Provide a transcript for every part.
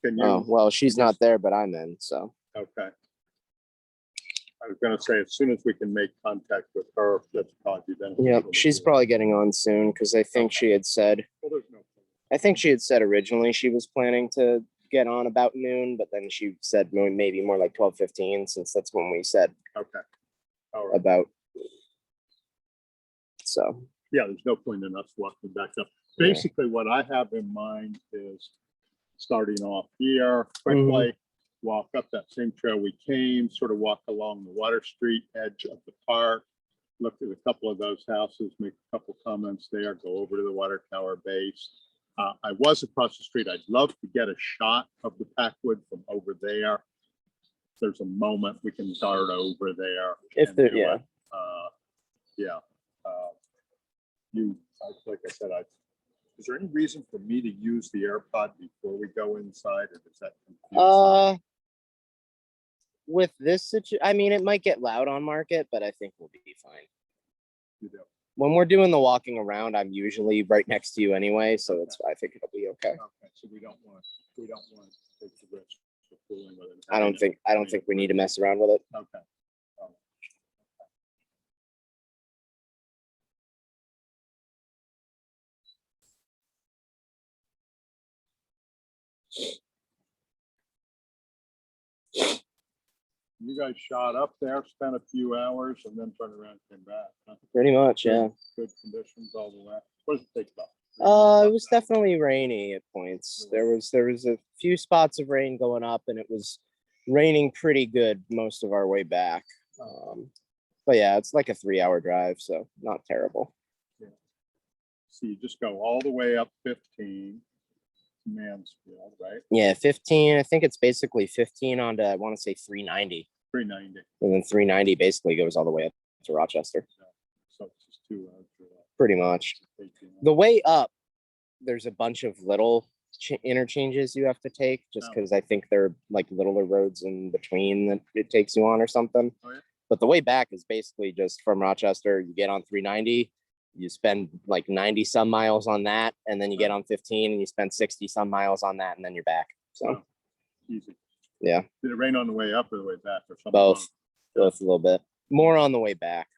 Can you? Oh, well, she's not there, but I'm in, so. Okay. I was gonna say, as soon as we can make contact with her, that's probably then. Yep, she's probably getting on soon because I think she had said, Well, there's no. I think she had said originally she was planning to get on about noon, but then she said maybe more like 12:15, since that's when we said Okay. All right. about. So. Yeah, there's no point in us walking back up. Basically, what I have in mind is starting off here quickly, walk up that same trail we came, sort of walk along the Water Street edge of the park, look at a couple of those houses, make a couple comments there, go over to the water tower base. I was across the street. I'd love to get a shot of the Packwood from over there. If there's a moment we can dart over there. If there, yeah. Like I said, is there any reason for me to use the AirPod before we go inside, or does that confuse with this situation, I mean, it might get loud on Market, but I think we'll be fine. you know? When we're doing the walking around, I'm usually right next to you anyway, so it's, I think it'll be okay. Okay, so we don't want to take the risk of fooling with it. I don't think we need to mess around with it. Okay. You guys shot up there, spent a few hours, and then turned around and came back. Huh? Pretty much, yeah. Good conditions all the way. What does it take about? It was definitely rainy at points. There was a few spots of rain going up, and it was raining pretty good most of our way back. But yeah, it's like a 3-hour drive, so not terrible. Yeah. So you just go all the way up 15 to Mansfield, right? Yeah, 15. I think it's basically 15 onto, I want to say 390. 390. And then 390 basically goes all the way up to Rochester. Yeah. So it's just 2 hours. Pretty much. The way up, there's a bunch of little interchanges you have to take, just because I think they're like littler roads in between that it takes you on or something. Oh, yeah. But the way back is basically just from Rochester, you get on 390, you spend like 90 some miles on that, and then you get on 15 and you spend 60 some miles on that, and then you're back. So easy. Yeah. Did it rain on the way up or the way back or something? Both a little bit. More on the way back.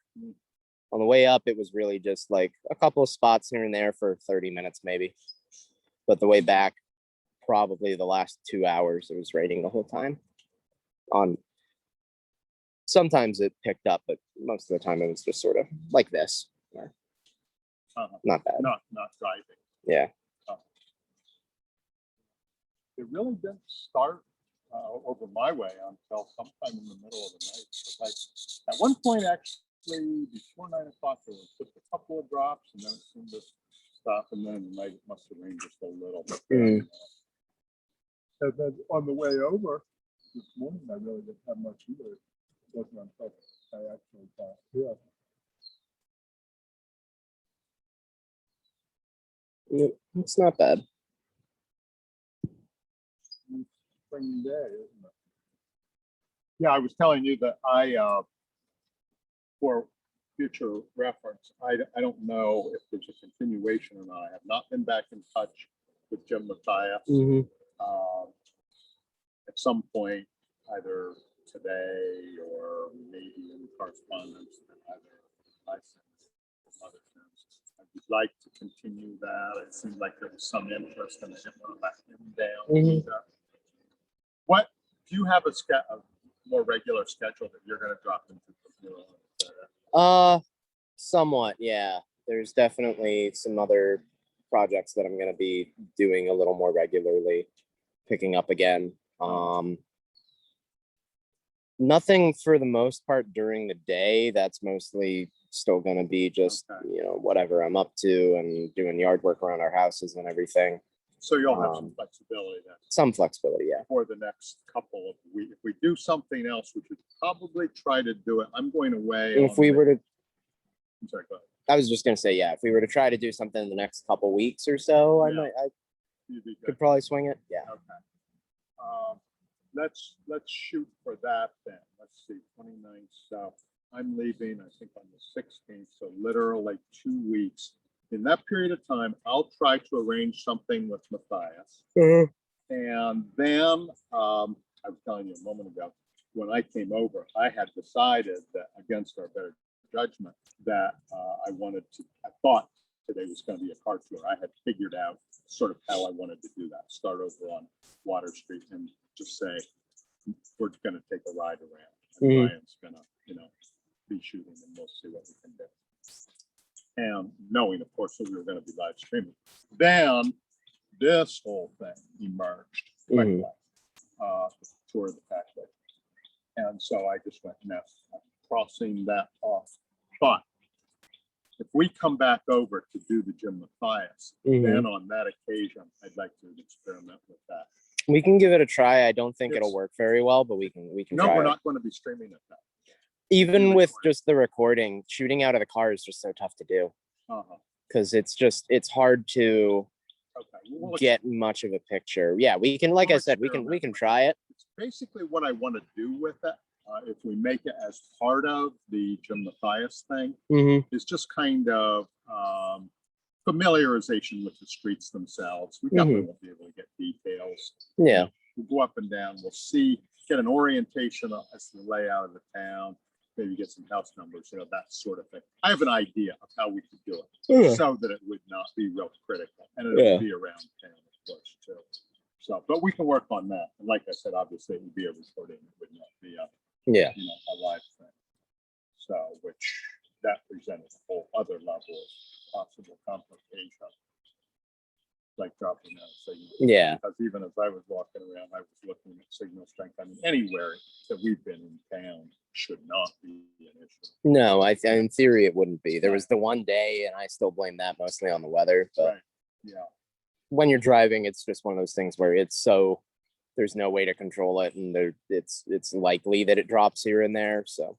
On the way up, it was really just like a couple of spots here and there for 30 minutes maybe. But the way back, probably the last 2 hours, it was raining the whole time. Sometimes it picked up, but most of the time it was just sort of like this. Not bad. Not driving. Yeah. It really didn't start over my way until sometime in the middle of the night. Like at one point, actually, before 9 o'clock, there was just a couple of drops, and then it seemed to stop, and then at night it must have rained just a little. And then on the way over this morning, I really didn't have much either. It wasn't until I actually got here. It's not bad. Spring day, isn't it? Yeah, I was telling you that for future reference, I don't know if there's a continuation or not. I have not been back in touch with Jim Mathias. At some point, either today or maybe in correspondence, either I sent other things. I would like to continue that. It seemed like there was some interest, and I didn't want to let him down. What do you have a more regular schedule that you're going to drop into? Somewhat, yeah. There's definitely some other projects that I'm going to be doing a little more regularly, picking up again. Nothing for the most part during the day. That's mostly still going to be just, whatever I'm up to and doing yard work around our houses and everything. So you'll have some flexibility then. Some flexibility, yeah. For the next couple of weeks. If we do something else, we should probably try to do it. I'm going away. If we were to, I'm sorry, go ahead. I was just going to say, yeah, if we were to try to do something in the next couple weeks or so, I could probably swing it. Yeah. Okay. Let's shoot for that then. Let's see, 29th. So I'm leaving, I think, on the 16th. So literally 2 weeks. In that period of time, I'll try to arrange something with Mathias. And then I was telling you a moment ago, when I came over, I had decided that against our better judgment that I thought today was going to be a car tour. I had figured out sort of how I wanted to do that. Start over on Water Street and just say, we're going to take a ride around. And Ryan's going to, be shooting and we'll see what we can do. And knowing, of course, that we were going to be live streaming. Then this whole thing emerged, tour of the Packwood. And so I just went, no, I'm crossing that off. But if we come back over to do the Jim Mathias, then on that occasion, I'd like to experiment with that. We can give it a try. I don't think it'll work very well, but we can No, try we're it. not going to be streaming it now. Even with just the recording, shooting out of the car is just so tough to do. Because it's hard to get much of a picture. Yeah, we can, like I said, we can try it. It's basically what I want to do with it. If we make it as part of the Jim Mathias thing, is just kind of familiarization with the streets themselves. We definitely won't be able to get details. Yeah. We'll go up and down. We'll see, get an orientation as to the layout of the town, maybe get some house numbers, that sort of thing. I have an idea of how we could do it so that it would not be real critical, and it would be around town, of course, too. So, but we can work on that. And like I said, obviously it would be a recording. It would not be a live thing. So, which that presented a whole other level of possible complication, like dropping out a signal. Yeah. Because even as I was walking around, I was looking at signal strength. I mean, anywhere that we've been in town should not be an issue. No, in theory it wouldn't be. There was the one day, and I still blame that mostly on the weather. But when you're driving, it's just one of those things where there's no way to control it, and it's likely that it drops here and there. So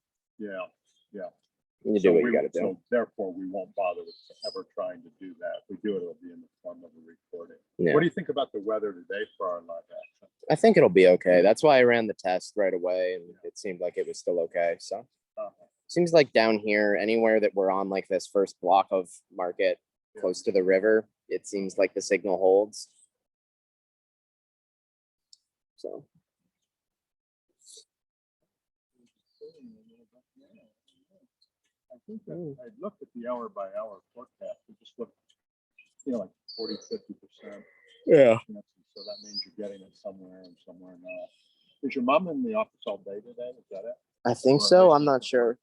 you do what you got to do. So therefore, we won't bother with ever trying to do that. If we do it, it'll be in the form of a recording. Yeah. What do you think about the weather today for our live action? I think it'll be okay. That's why I ran the test right away, and it seemed like it was still okay. So seems like down here, anywhere that we're on like this first block of market close to the river, it seems like the signal holds. So. I think I looked at the hour by hour forecast. It just looked, like 40–50%. Yeah. So that means you're getting it somewhere and somewhere not. Is your mom in the office all day today? Is that it? I think so. I'm not sure.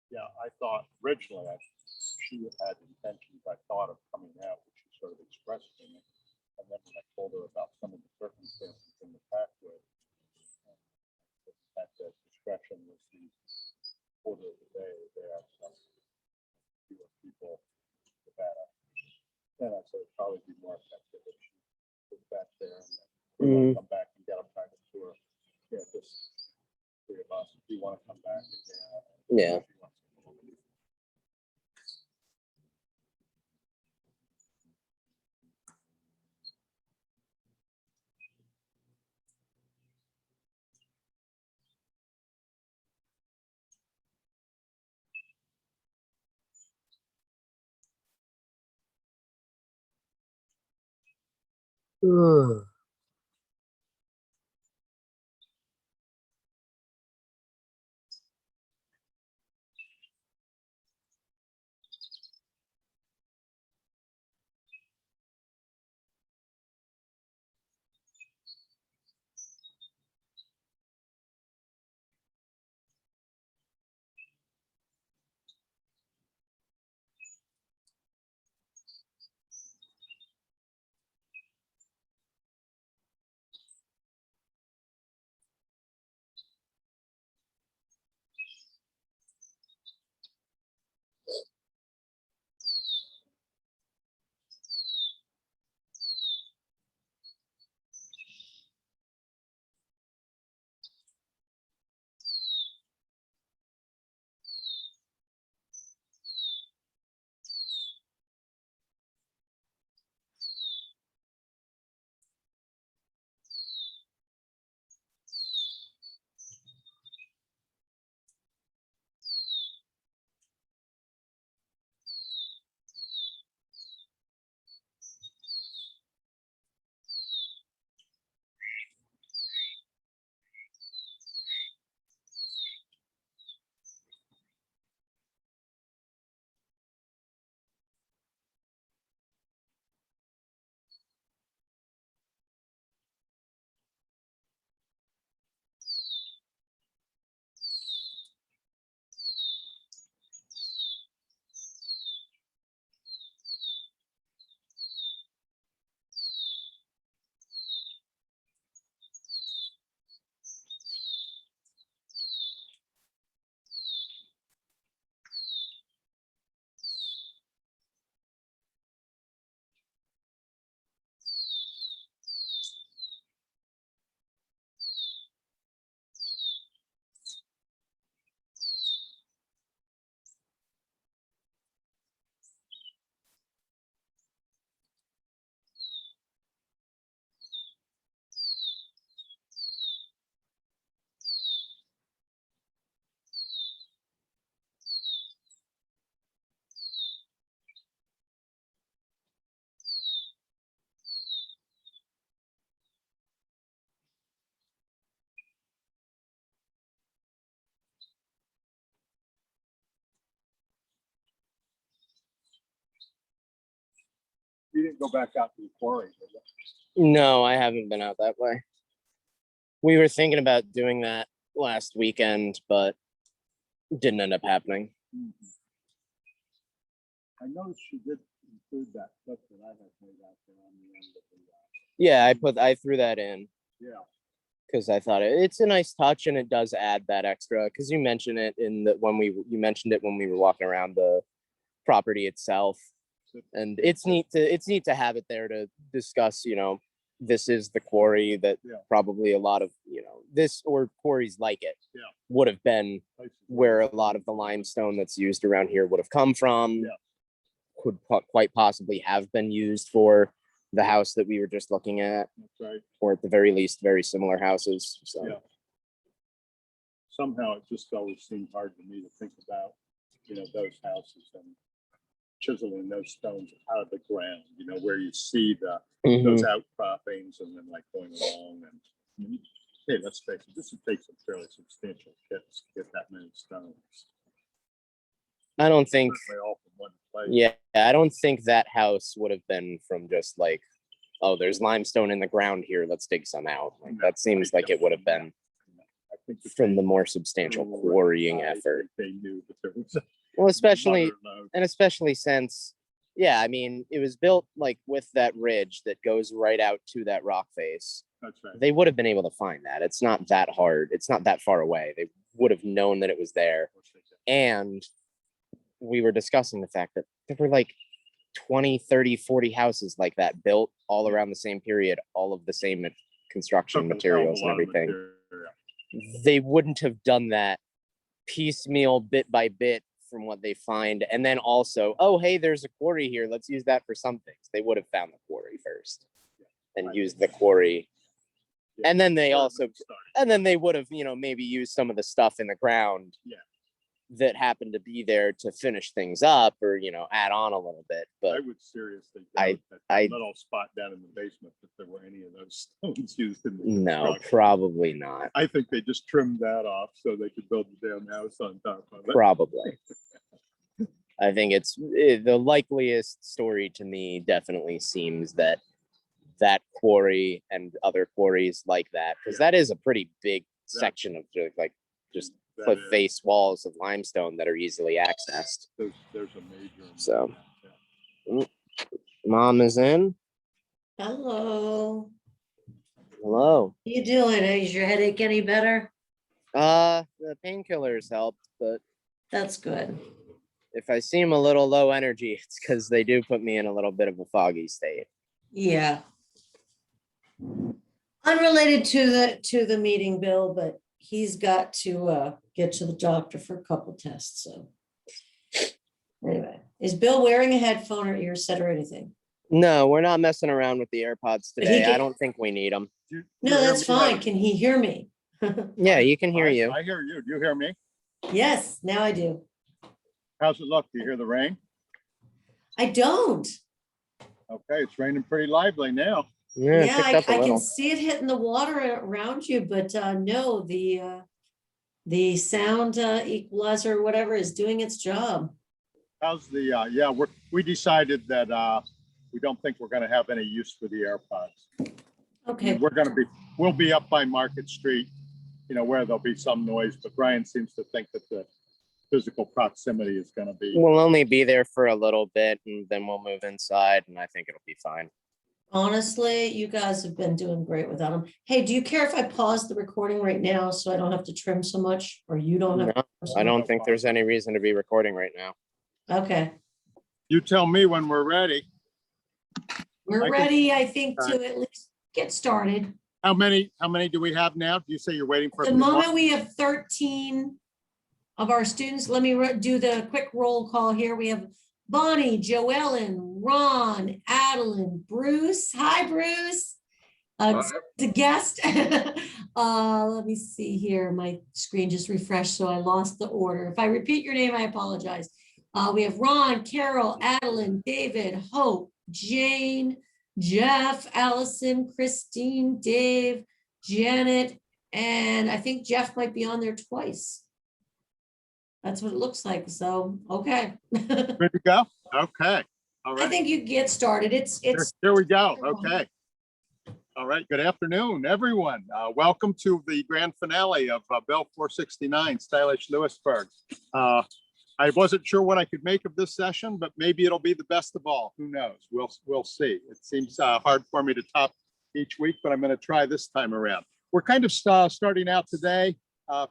Yeah, I thought originally she had intentions, I thought, of coming out, which she sort of expressed to me. And then when I told her about some of the circumstances in the Packwood, at the discretion was the order of the day. They have some fewer people about it. Then I said it'd probably be more effective if she was back there and we want to come back and get a private tour. Yeah, just three of us. If you want to come back, Yeah. You didn't go back out to the quarry, did you? No, I haven't been out that way. We were thinking about doing that last weekend, but didn't end up happening. I noticed she did include that clip that I had made out there on the end of the. Yeah, I threw that in Yeah. because I thought it's a nice touch and it does add that extra. Because you mentioned it you mentioned it when we were walking around the property itself, and it's neat to have it there to discuss. This is the quarry that probably a lot of this or quarries like it would have been where a lot of the limestone that's used around here would have come from. Could quite possibly have been used for the house that we were just looking at. That's right. Or at the very least, very similar houses. So somehow it just always seemed hard to me to think about, those houses and chiseling those stones out of the ground, where you see those outcroppings and then like going along and hey, let's face it, this would take some fairly substantial kits to get that many stones. I don't think all from one place. Yeah, I don't think that house would have been from just like, oh, there's limestone in the ground here, let's dig some out. Like that seems like it would have been from the more substantial quarrying effort. They knew that there was well, especially since, I mean, it was built like with that ridge that goes right out to that rock face. That's right. They would have been able to find that. It's not that hard. It's not that far away. They would have known that it was there. And we were discussing the fact that there were like 20, 30, 40 houses like that built all around the same period, all of the same construction materials and everything. They wouldn't have done that piecemeal bit by bit from what they find. And then also, oh, hey, there's a quarry here. Let's use that for some things. They would have found the quarry first and used the quarry. And then they would have, maybe used some of the stuff in the ground that happened to be there to finish things up or, add on a little bit. But I would seriously doubt that little spot down in the basement that there were any of those stones used in the no, probably not. I think they just trimmed that off so they could build the damn house on top of it. Probably. I think the likeliest story to me definitely seems that quarry and other quarries like that, because that is a pretty big section of just cliff face walls of limestone that are easily accessed. There's a major. So, Mom is in. Hello. Hello. How you doing? Is your headache any better? The painkillers helped, but that's good. If I seem a little low energy, it's because they do put me in a little bit of a foggy state. Yeah. Unrelated to the meeting, Bill, but he's got to get to the doctor for a couple tests. So anyway, is Bill wearing a headphone or earset or anything? No, we're not messing around with the AirPods today. I don't think we need them. No, that's fine. Can he hear me? Yeah, he can hear you. I hear you. Do you hear me? Yes, now I do. How's it look? Do you hear the rain? I don't. Okay, it's raining pretty lively now. Yeah, I can see it hitting the water around you, but no, the sound equalizer or whatever is doing its job. How's the we decided that we don't think we're going to have any use for the AirPods. Okay. We'll be up by Market Street, where there'll be some noise, but Brian seems to think that the physical proximity is going to be. We'll only be there for a little bit and then we'll move inside and I think it'll be fine. Honestly, you guys have been doing great without them. Hey, do you care if I pause the recording right now so I don't have to trim so much, or you don't have? No, I don't think there's any reason to be recording right now. Okay. You tell me when we're ready. We're ready, I think, to at least get started. How many do we have now? Do you say you're waiting for? At the moment, we have 13 of our students. Let me do the quick roll call here. We have Bonnie, Joellen, Ron, Adeline, Bruce. Hi, Bruce. The guest. Let me see here. My screen just refreshed, so I lost the order. If I repeat your name, I apologize. We have Ron, Carol, Adeline, David, Hope, Jane, Jeff, Allison, Christine, Dave, Janet, and I think Jeff might be on there twice. That's what it looks like. So, okay. Ready to go? Okay. All I right, think you get started. here we go. Okay. All right, good afternoon, everyone. Welcome to the grand finale of Bill 469, Stylish Lewisburg. I wasn't sure what I could make of this session, but maybe it'll be the best of all. Who knows? We'll see. It seems hard for me to top each week, but I'm going to try this time around. We're kind of starting out today,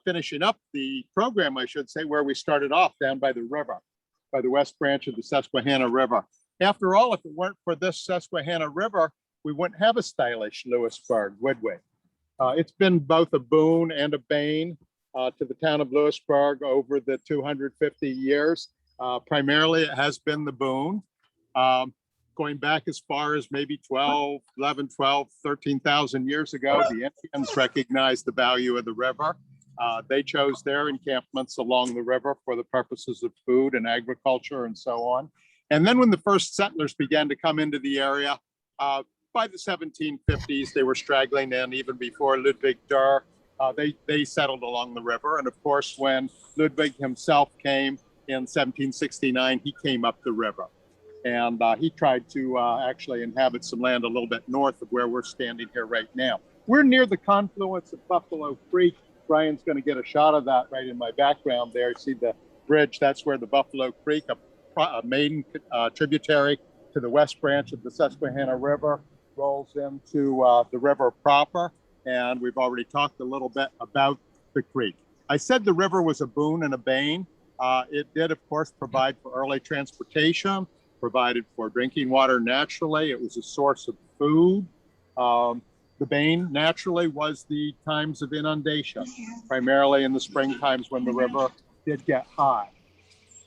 finishing up the program, I should say, where we started off down by the river, by the west branch of the Susquehanna River. After all, if it weren't for this Susquehanna River, we wouldn't have a stylish Lewisburg, would we? It's been both a boon and a bane to the town of Lewisburg over the 250 years. Primarily, it has been the boon. Going back as far as maybe 13,000 years ago, the Indians recognized the value of the river. They chose their encampments along the river for the purposes of food and agriculture and so on. And then when the first settlers began to come into the area, by the 1750s, they were straggling in even before Ludwig Durr. They settled along the river. And of course, when Ludwig himself came in 1769, he came up the river. And he tried to actually inhabit some land a little bit north of where we're standing here right now. We're near the confluence of Buffalo Creek. Brian's going to get a shot of that right in my background there. See the bridge? That's where the Buffalo Creek, a main tributary to the west branch of the Susquehanna River, rolls into the river proper. And we've already talked a little bit about the creek. I said the river was a boon and a bane. It did, of course, provide for early transportation, provided for drinking water naturally. It was a source of food. The bane naturally was the times of inundation, primarily in the spring times when the river did get high.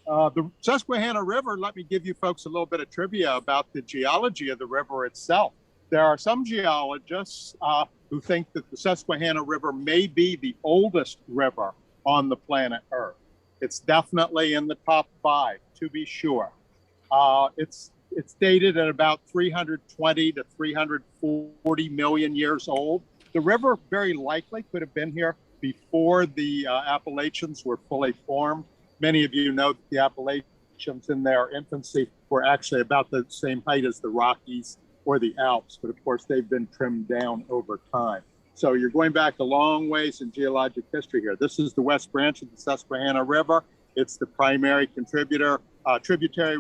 The Susquehanna River, let me give you folks a little bit of trivia about the geology of the river itself. There are some geologists who think that the Susquehanna River may be the oldest river on the planet Earth. It's definitely in the top 5, to be sure. It's dated at about 320 to 340 million years old. The river very likely could have been here before the Appalachians were fully formed. Many of you know that the Appalachians in their infancy were actually about the same height as the Rockies or the Alps, but of course they've been trimmed down over time. So you're going back a long ways in geologic history here. This is the west branch of the Susquehanna River. It's the primary tributary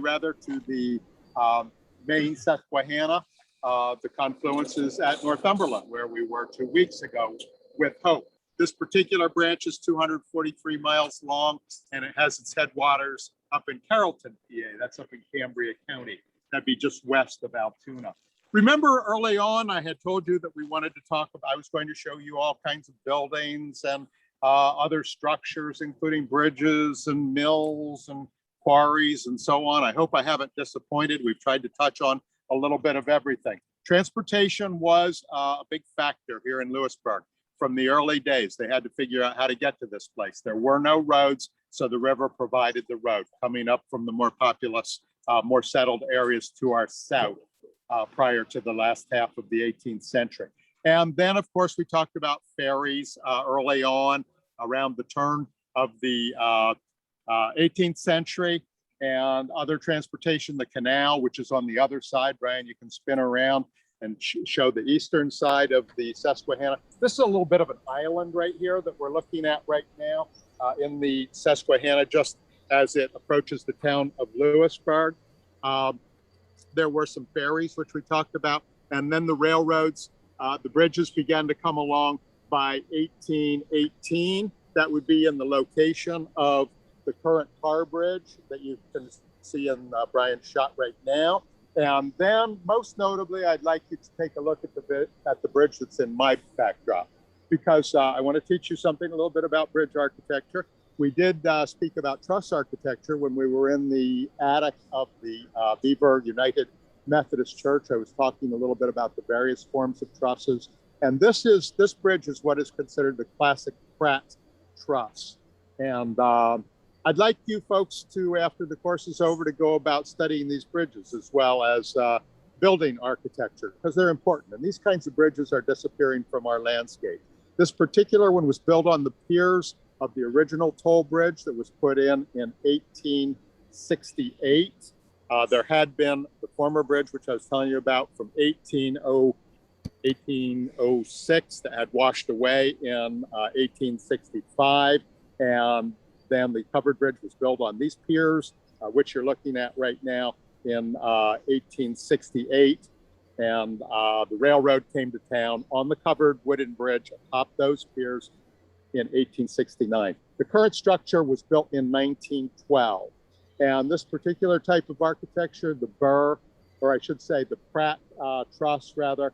to the main Susquehanna. The confluence is at Northumberland, where we were 2 weeks ago with Hope. This particular branch is 243 miles long, and it has its headwaters up in Carrollton, PA. That's up in Cambria County. That'd be just west of Altoona. Remember early on, I had told you that we wanted to talk about, I was going to show you all kinds of buildings and other structures, including bridges and mills and quarries and so on. I hope I haven't disappointed. We've tried to touch on a little bit of everything. Transportation was a big factor here in Lewisburg. From the early days, they had to figure out how to get to this place. There were no roads, so the river provided the road coming up from the more populous, more settled areas to our south prior to the last half of the 18th century. And then, of course, we talked about ferries early on around the turn of the 18th century and other transportation, the canal, which is on the other side. Brian, you can spin around and show the eastern side of the Susquehanna. This is a little bit of an island right here that we're looking at right now in the Susquehanna, just as it approaches the town of Lewisburg. There were some ferries, which we talked about, and then the railroads, the bridges began to come along by 1818. That would be in the location of the current car bridge that you can see in Brian's shot right now. And then most notably, I'd like you to take a look at the bridge that's in my backdrop, because I want to teach you something a little bit about bridge architecture. We did speak about truss architecture when we were in the attic of the Beaver United Methodist Church. I was talking a little bit about the various forms of trusses. And this bridge is what is considered the classic Pratt truss. And I'd like you folks to, after the course is over, to go about studying these bridges as well as building architecture, because they're important. And these kinds of bridges are disappearing from our landscape. This particular one was built on the piers of the original toll bridge that was put in 1868. There had been the former bridge, which I was telling you about, from 1806 that had washed away in 1865. And then the covered bridge was built on these piers, which you're looking at right now, in 1868. And the railroad came to town on the covered wooden bridge atop those piers in 1869. The current structure was built in 1912. And this particular type of architecture, the Burr, or I should say the Pratt Truss rather,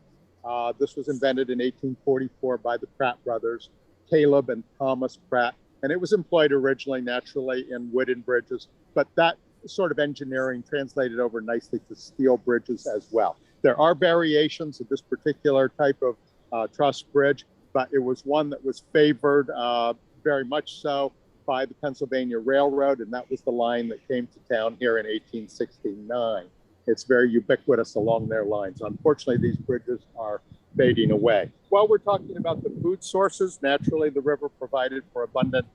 this was invented in 1844 by the Pratt brothers, Caleb and Thomas Pratt. And it was employed originally naturally in wooden bridges, but that sort of engineering translated over nicely to steel bridges as well. There are variations of this particular type of truss bridge, but it was one that was favored very much so by the Pennsylvania Railroad, and that was the line that came to town here in 1869. It's very ubiquitous along their lines. Unfortunately, these bridges are fading away. While we're talking about the food sources, naturally the river provided for abundant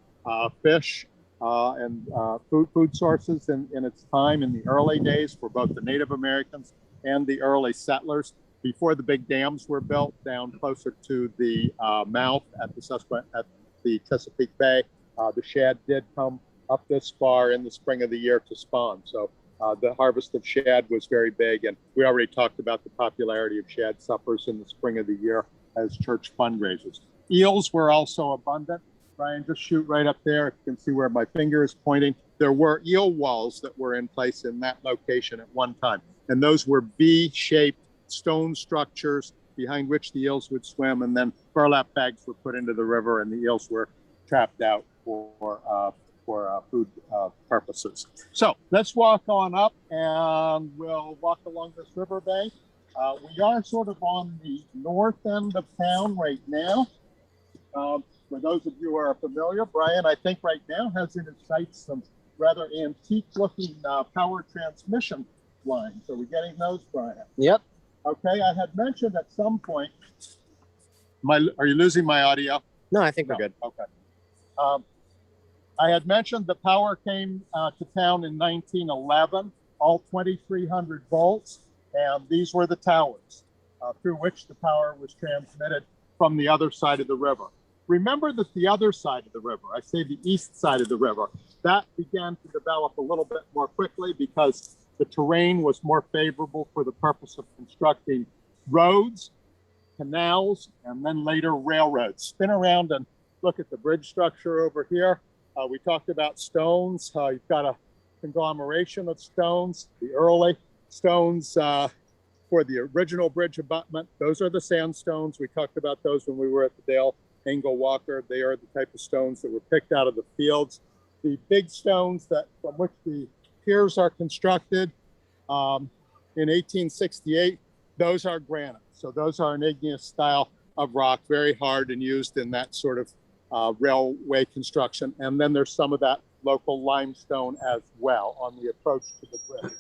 fish and food sources in its time in the early days for both the Native Americans and the early settlers. Before the big dams were built down closer to the mouth at the Chesapeake Bay, the shad did come up this far in the spring of the year to spawn. So the harvest of shad was very big, and we already talked about the popularity of shad suppers in the spring of the year as church fundraisers. Eels were also abundant. Brian, just shoot right up there. If you can see where my finger is pointing, there were eel walls that were in place in that location at one time. And those were V-shaped stone structures behind which the eels would swim, and then burlap bags were put into the river and the eels were trapped out for food purposes. So let's walk on up and we'll walk along this riverbank. We are sort of on the north end of town right now. For those of you who are familiar, Brian, I think right now has in its sights some rather antique looking power transmission lines. Are we getting those, Brian? Yep. Okay, I had mentioned at some point, are you losing my audio? No, I think we're good. Okay. I had mentioned the power came to town in 1911, all 2,300 volts, and these were the towers through which the power was transmitted from the other side of the river. Remember that the other side of the river, I say the east side of the river, that began to develop a little bit more quickly because the terrain was more favorable for the purpose of constructing roads, canals, and then later railroads. Spin around and look at the bridge structure over here. We talked about stones. You've got a conglomeration of stones. The early stones for the original bridge abutment, those are the sandstones. We talked about those when we were at the Dale Angle Walker. They are the type of stones that were picked out of the fields. The big stones that from which the piers are constructed in 1868, those are granite. So those are an igneous style of rock, very hard and used in that sort of railway construction. And then there's some of that local limestone as well on the approach to the bridge.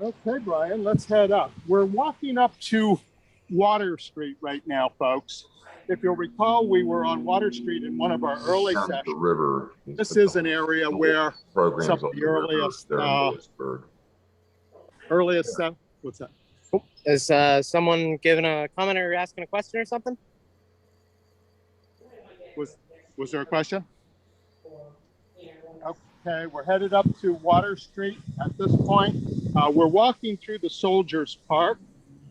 Okay, Brian, let's head up. We're walking up to Water Street right now, folks. If you'll recall, we were on Water Street in one of our early sessions. This is an area where some of the earliest, what's that? Is someone giving a comment or asking a question or something? Was there a question? Okay, we're headed up to Water Street at this point. We're walking through the Soldiers Park.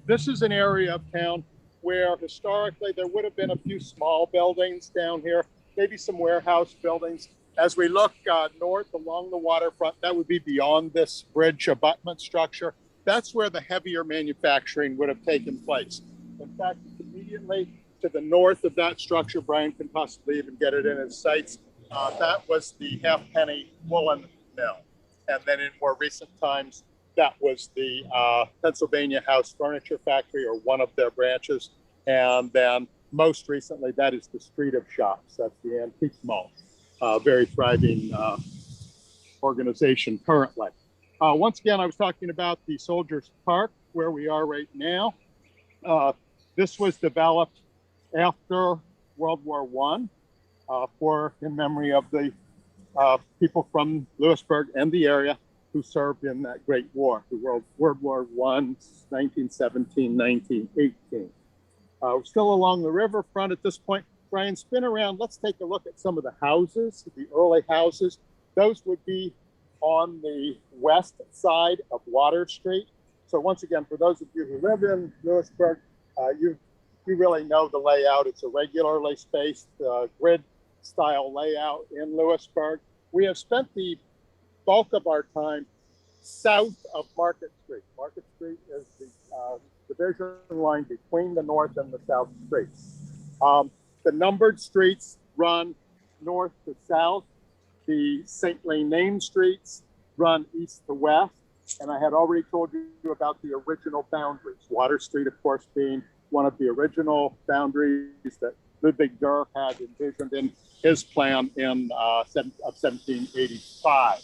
This is an area of town where historically there would have been a few small buildings down here, maybe some warehouse buildings. As we look north along the waterfront, that would be beyond this bridge abutment structure. That's where the heavier manufacturing would have taken place. In fact, immediately to the north of that structure, Brian can possibly even get it in his sights. That was the Halfpenny Woolen Mill. And then in more recent times, that was the Pennsylvania House Furniture Factory, or one of their branches. And then most recently, that is the Street of Shops. That's the Antique Mall. Very thriving organization currently. Once again, I was talking about the Soldiers Park, where we are right now. This was developed after World War I in memory of the people from Lewisburg and the area who served in that Great War, the World War I, 1917, 1918. We're still along the riverfront at this point. Brian, spin around. Let's take a look at some of the houses, the early houses. Those would be on the west side of Water Street. So once again, for those of you who live in Lewisburg, you really know the layout. It's a regularly spaced grid style layout in Lewisburg. We have spent the bulk of our time south of Market Street. Market Street is the division line between the north and the south streets. The numbered streets run north to south. The saintly named streets run east to west. And I had already told you about the original boundaries. Water Street, of course, being one of the original boundaries that Ludwig Durr had envisioned in his plan of 1785.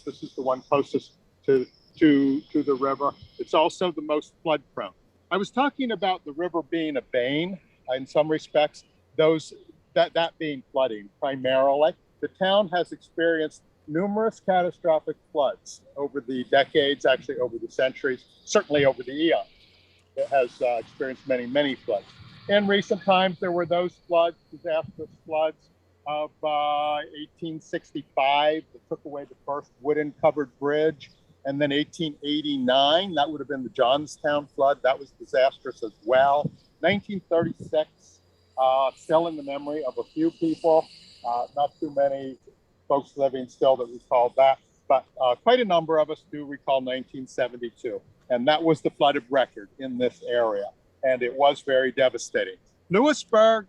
This is the one closest to the river. It's also the most flood prone. I was talking about the river being a bane in some respects, that being flooding primarily. The town has experienced numerous catastrophic floods over the decades, actually over the centuries, certainly over the eons. It has experienced many, many floods. In recent times, there were those floods, disastrous floods of 1865 that took away the first wooden covered bridge. And then 1889, that would have been the Johnstown flood. That was disastrous as well. 1936, still in the memory of a few people, not too many folks living still that recall that, but quite a number of us do recall 1972. And that was the flood of record in this area. And it was very devastating. Lewisburg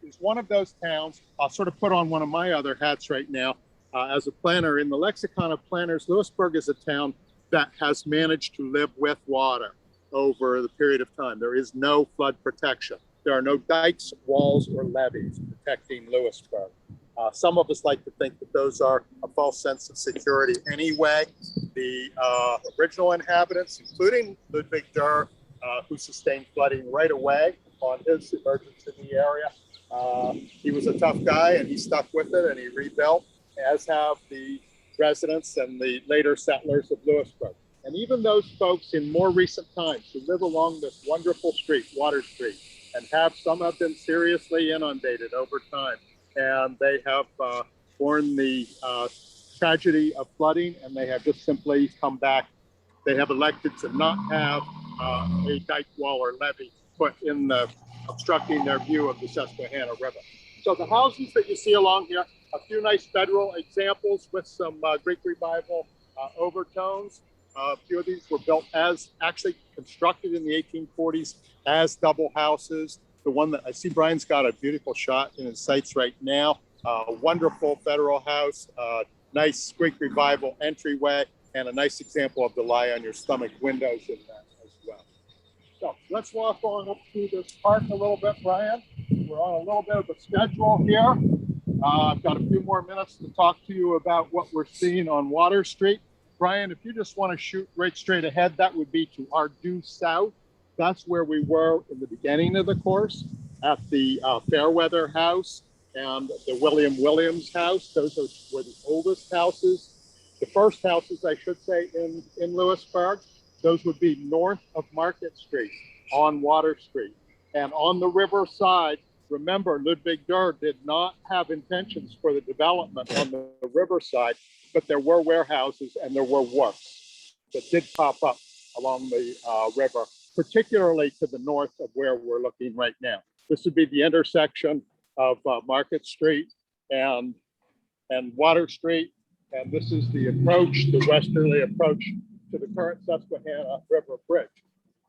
is one of those towns. I'll sort of put on one of my other hats right now. As a planner, in the lexicon of planners, Lewisburg is a town that has managed to live with water over the period of time. There is no flood protection. There are no dikes, walls, or levees protecting Lewisburg. Some of us like to think that those are a false sense of security anyway. The original inhabitants, including Ludwig Durr, who sustained flooding right away on his emergence in the area. He was a tough guy and he stuck with it and he rebuilt, as have the residents and the later settlers of Lewisburg. And even those folks in more recent times who live along this wonderful street, Water Street, and some have been seriously inundated over time. And they have borne the tragedy of flooding, and they have just simply come back. They have elected to not have a dike, wall, or levee put in obstructing their view of the Susquehanna River. So the houses that you see along here, a few nice federal examples with some Greek Revival overtones. A few of these were built as actually constructed in the 1840s as double houses. The one that I see Brian's got a beautiful shot in his sights right now. Wonderful federal house, nice Greek Revival entryway, and a nice example of the lie on your stomach windows in that as well. So let's walk on up to this park a little bit, Brian. We're on a little bit of a schedule here. I've got a few more minutes to talk to you about what we're seeing on Water Street. Brian, if you just want to shoot right straight ahead, that would be to our due south. That's where we were in the beginning of the course at the Fairweather House and the William Williams House. Those were the oldest houses. The first houses, I should say, in Lewisburg, those would be north of Market Street on Water Street. And on the river side, remember, Ludwig Durr did not have intentions for the development on the riverside, but there were warehouses and there were wharfs that did pop up along the river, particularly to the north of where we're looking right now. This would be the intersection of Market Street and Water Street. And this is the approach, the westerly approach to the current Susquehanna River Bridge.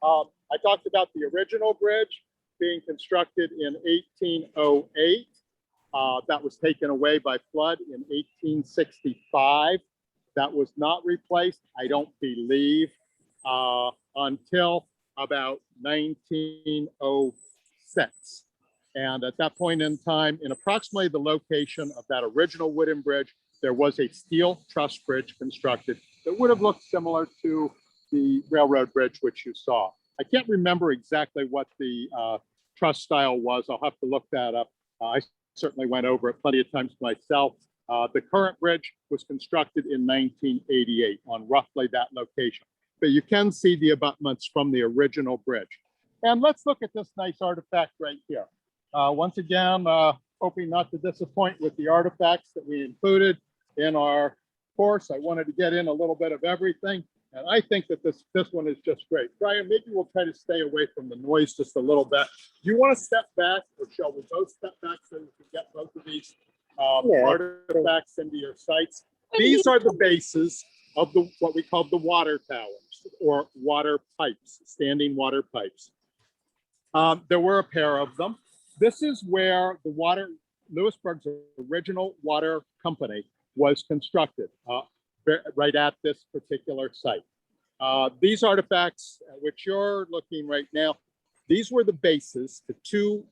I talked about the original bridge being constructed in 1808. That was taken away by flood in 1865. That was not replaced, I don't believe, until about 1906. And at that point in time, in approximately the location of that original wooden bridge, there was a steel truss bridge constructed that would have looked similar to the railroad bridge which you saw. I can't remember exactly what the truss style was. I'll have to look that up. I certainly went over it plenty of times myself. The current bridge was constructed in 1988 on roughly that location. But you can see the abutments from the original bridge. And let's look at this nice artifact right here. Once again, hoping not to disappoint with the artifacts that we included in our course. I wanted to get in a little bit of everything. And I think that this one is just great. Brian, maybe we'll try to stay away from the noise just a little bit. Do you want to step back, or shall we both step back so you can get both of these artifacts into your sites? These are the bases of what we call the water towers, or water pipes, standing water pipes. There were a pair of them. This is where the Lewisburg's original water company was constructed, right at this particular site. These artifacts, which you're looking right now, these were the bases to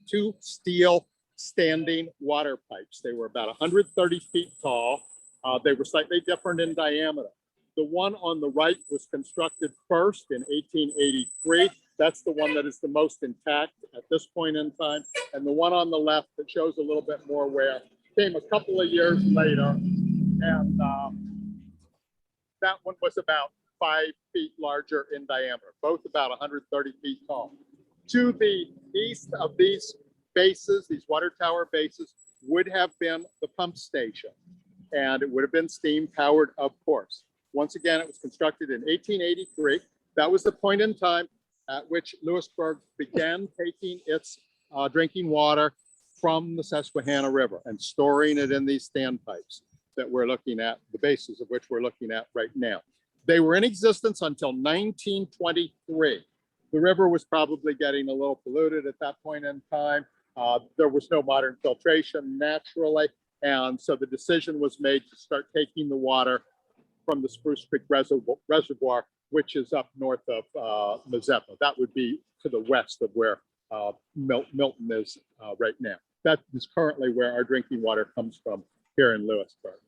two steel standing water pipes. They were about 130 feet tall. They were slightly different in diameter. The one on the right was constructed first in 1883. That's the one that is the most intact at this point in time. And the one on the left that shows a little bit more wear came a couple of years later. And that one was about 5 feet larger in diameter, both about 130 feet tall. To the east of these bases, these water tower bases, would have been the pump station. And it would have been steam powered, of course. Once again, it was constructed in 1883. That was the point in time at which Lewisburg began taking its drinking water from the Susquehanna River and storing it in these standpipes that we're looking at, the bases of which we're looking at right now. They were in existence until 1923. The river was probably getting a little polluted at that point in time. There was no modern filtration naturally. And so the decision was made to start taking the water from the Spruce Creek Reservoir, which is up north of Mazeppa. That would be to the west of where Milton is right now. That is currently where our drinking water comes from here in Lewisburg.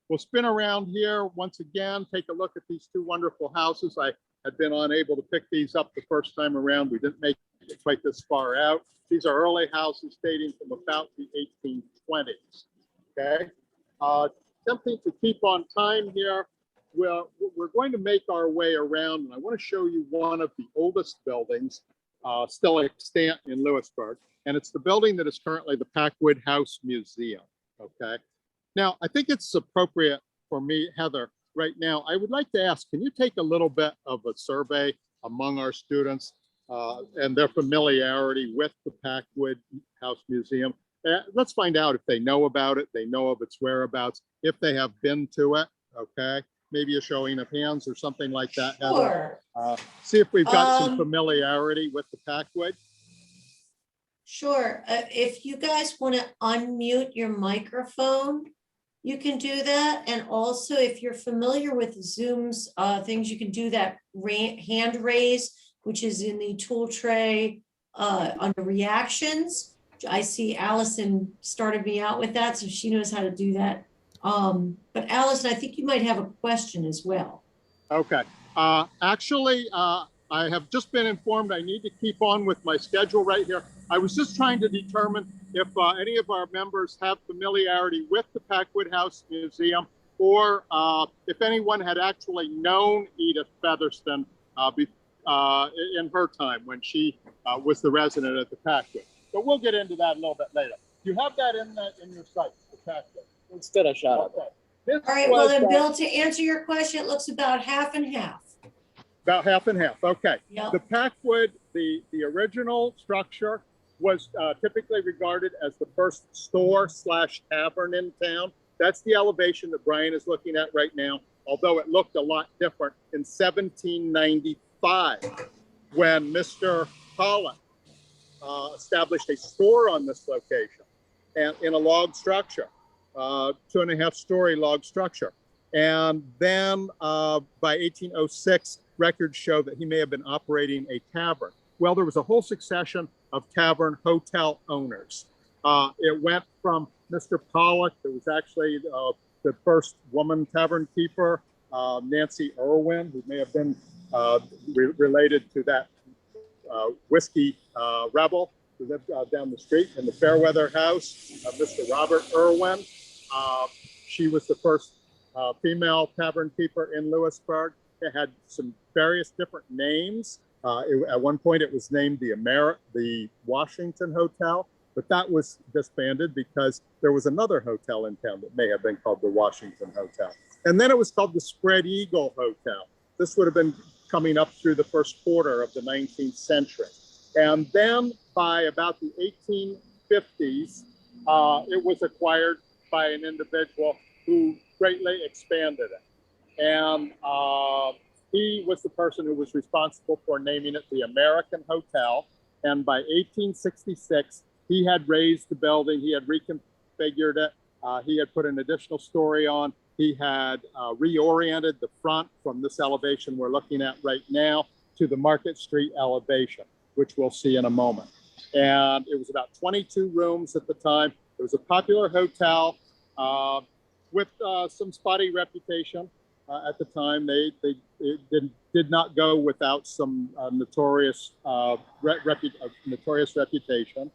We'll spin around here once again, take a look at these two wonderful houses. I had been unable to pick these up the first time around. We didn't make it quite this far out. These are early houses dating from about the 1820s. Okay, attempting to keep on time here. Well, we're going to make our way around, and I want to show you one of the oldest buildings still extant in Lewisburg, and it's the building that is currently the Packwood House Museum. Okay, now I think it's appropriate for me, Heather, right now. I would like to ask, can you take a little bit of a survey among our students and their familiarity with the Packwood House Museum? Let's find out if they know about it, they know of its whereabouts, if they have been to it. Okay, maybe a showing of hands or something like that. Sure. See if we've got some familiarity with the Packwood. Sure. If you guys want to unmute your microphone, you can do that. And also, if you're familiar with Zoom's things, you can do that hand raise, which is in the tool tray under reactions. I see Allison started me out with that, so she knows how to do that. But Allison, I think you might have a question as well. Okay. Actually, I have just been informed I need to keep on with my schedule right here. I was just trying to determine if any of our members have familiarity with the Packwood House Museum, or if anyone had actually known Edith Featherston in her time when she was the resident at the Packwood. But we'll get into that a little bit later. You have that in your site, the Packwood. Instead of shot up. All right, well then, Bill, to answer your question, it looks about half and half. About half and half, okay. Yep. The Packwood, the original structure was typically regarded as the first store/tavern in town. That's the elevation that Brian is looking at right now, although it looked a lot different in 1795 when Mr. Pollock established a store on this location and in a log structure, 2.5-story log structure. And then by 1806, records show that he may have been operating a tavern. Well, there was a whole succession of tavern hotel owners. It went from Mr. Pollock, that was actually the first woman tavern keeper, Nancy Irwin, who may have been related to that whiskey rebel. who lived down the street in the Fairweather house, Mr. Robert Irwin. She was the first female tavern keeper in Lewisburg. It had some various different names. At one point, it was named the Washington Hotel, but that was disbanded because there was another hotel in town that may have been called the Washington Hotel. And then it was called the Spread Eagle Hotel. This would have been coming up through the first quarter of the 19th century. And then by about the 1850s, it was acquired by an individual who greatly expanded it. And he was the person who was responsible for naming it the American Hotel. And by 1866, he had raised the building, he had reconfigured it, he had put an additional story on, he had reoriented the front from this elevation we're looking at right now to the Market Street elevation, which we'll see in a moment. And it was about 22 rooms at the time. It was a popular hotel with some spotty reputation at the time. It did not go without some notorious reputation.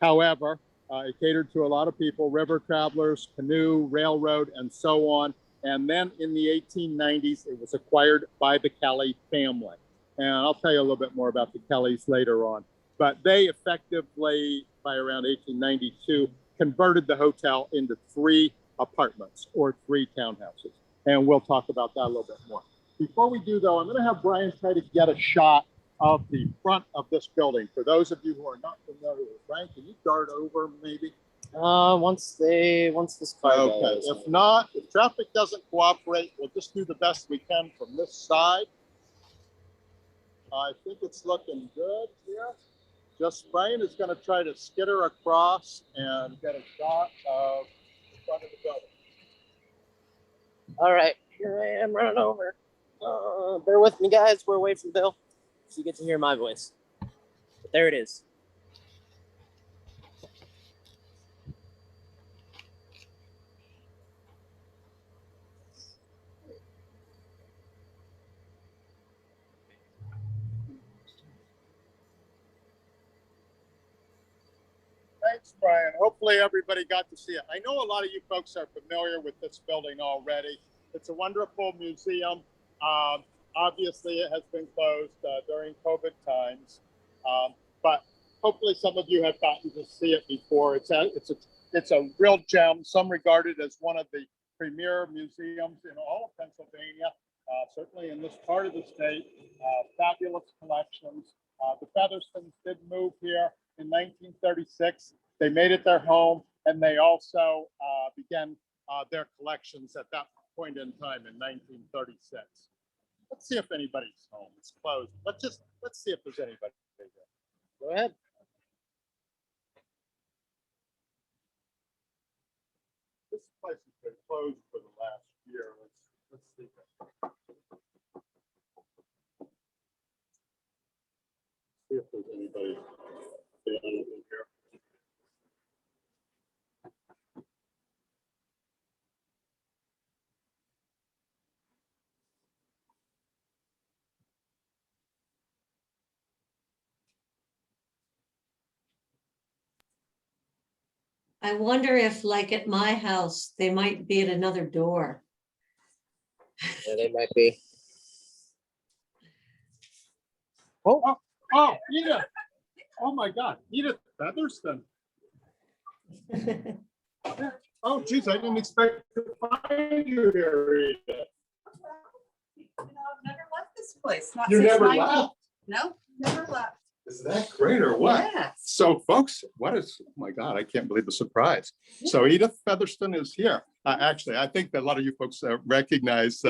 However, it catered to a lot of people, river travelers, canoe, railroad, and so on. And then in the 1890s, it was acquired by the Kelly family. And I'll tell you a little bit more about the Kellys later on. But they effectively, by around 1892, converted the hotel into 3 apartments or 3 townhouses. And we'll talk about that a little bit more. Before we do, though, I'm going to have Brian try to get a shot of the front of this building. For those of you who are not familiar with it, Brian, can you dart over maybe? Once this car Okay, goes. if not, if traffic doesn't cooperate, we'll just do the best we can from this side. I think it's looking good here. Just Brian is going to try to skitter across and get a shot of the front of the building. All right, here I am running over. Bear with me, guys. We're away from Bill, so you get to hear my voice. But there it is. Thanks, Brian. Hopefully everybody got to see it. I know a lot of you folks are familiar with this building already. It's a wonderful museum. Obviously, it has been closed during COVID times, but hopefully some of you have gotten to see it before. It's a real gem. Some regard it as one of the premier museums in all of Pennsylvania, certainly in this part of the state. Fabulous collections. The Featherstons did move here in 1936. They made it their home, and they also began their collections at that point in time in 1936. Let's see if anybody's home. It's closed. Let's see if there's anybody there. Go ahead. This place has been closed for the last year. Let's see. See if there's anybody in here. I wonder if, like at my house, they might be at another door. Yeah, they might be. Oh, Edith. Oh my God, Edith Featherston. Oh, geez, I didn't expect to find you here, Edith. I've never left this place. Not You since never 19 left? No, never left. Is that great or what? Yes. So folks, oh my God, I can't believe the surprise. So Edith Featherston is here. Actually, I think that a lot of you folks recognize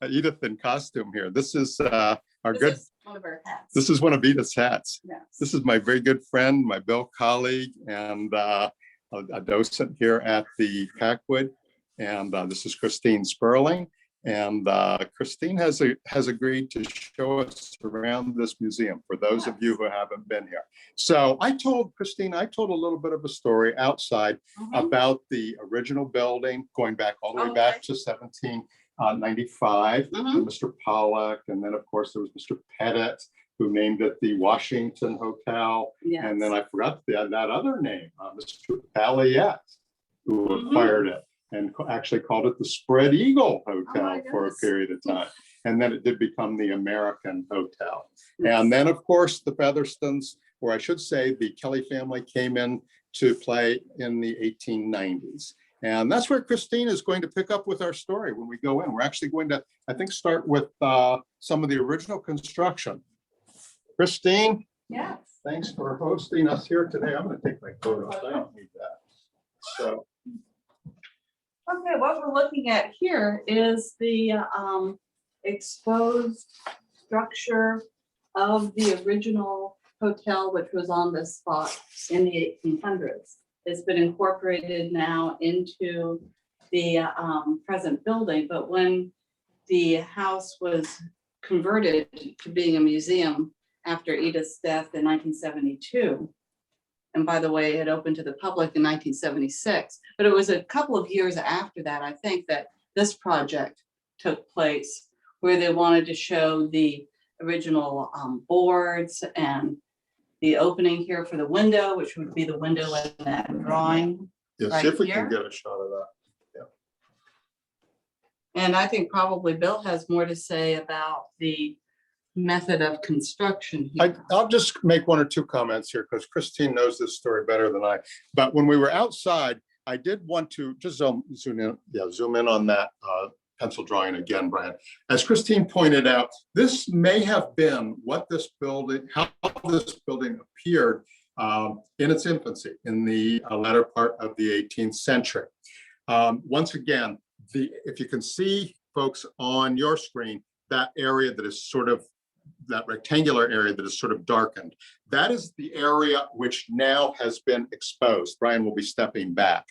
Edith in costume here. This is This is one of our hats. This is one of Edith's hats. Yes. This is my very good friend, my Bill colleague, and a docent here at the Packwood. And this is Christine Sperling. And Christine has agreed to show us around this museum for those of you who haven't been here. So I told Christine, a little bit of a story outside about the original building, going back all the way back to 1795, Mr. Pollock, and then of course there was Mr. Pettit, who named it the Washington Hotel. Yes. And then I forgot that other name, Mr. Palliette, who acquired it and actually called it the Spread Eagle Hotel for a period of time. And then it did become the American Hotel. And then, of course, the Featherstones, or I should say the Kelly family, came in to play in the 1890s. And that's where Christine is going to pick up with our story when we go in. We're actually going to, I think, start with some of the original construction. Christine, Yes. thanks for hosting us here today. I'm going to take my coat off. I don't need that. So, Okay, what we're looking at here is the exposed structure of the original hotel, which was on this spot in the 1800s. It's been incorporated now into the present building, but when the house was converted to being a museum after Edith's death in 1972, and by the way, it opened to the public in 1976, but it was a couple of years after that, I think, that this project took place, where they wanted to show the original boards and the opening here for the window, which would be the window in that drawing. yeah, Right see if we here. can get a shot of that. And I think probably Bill has more to say about the method of construction here. I'll just make one or two comments here because Christine knows this story better than I. But when we were outside, I did want to just zoom in on that pencil drawing again, Brian. As Christine pointed out, this may have been what this building, how this building appeared in its infancy in the latter part of the 18th century. Once again, if you can see, folks, on your screen, that area that is sort of, that rectangular area that is sort of darkened, that is the area which now has been exposed. Brian will be stepping back.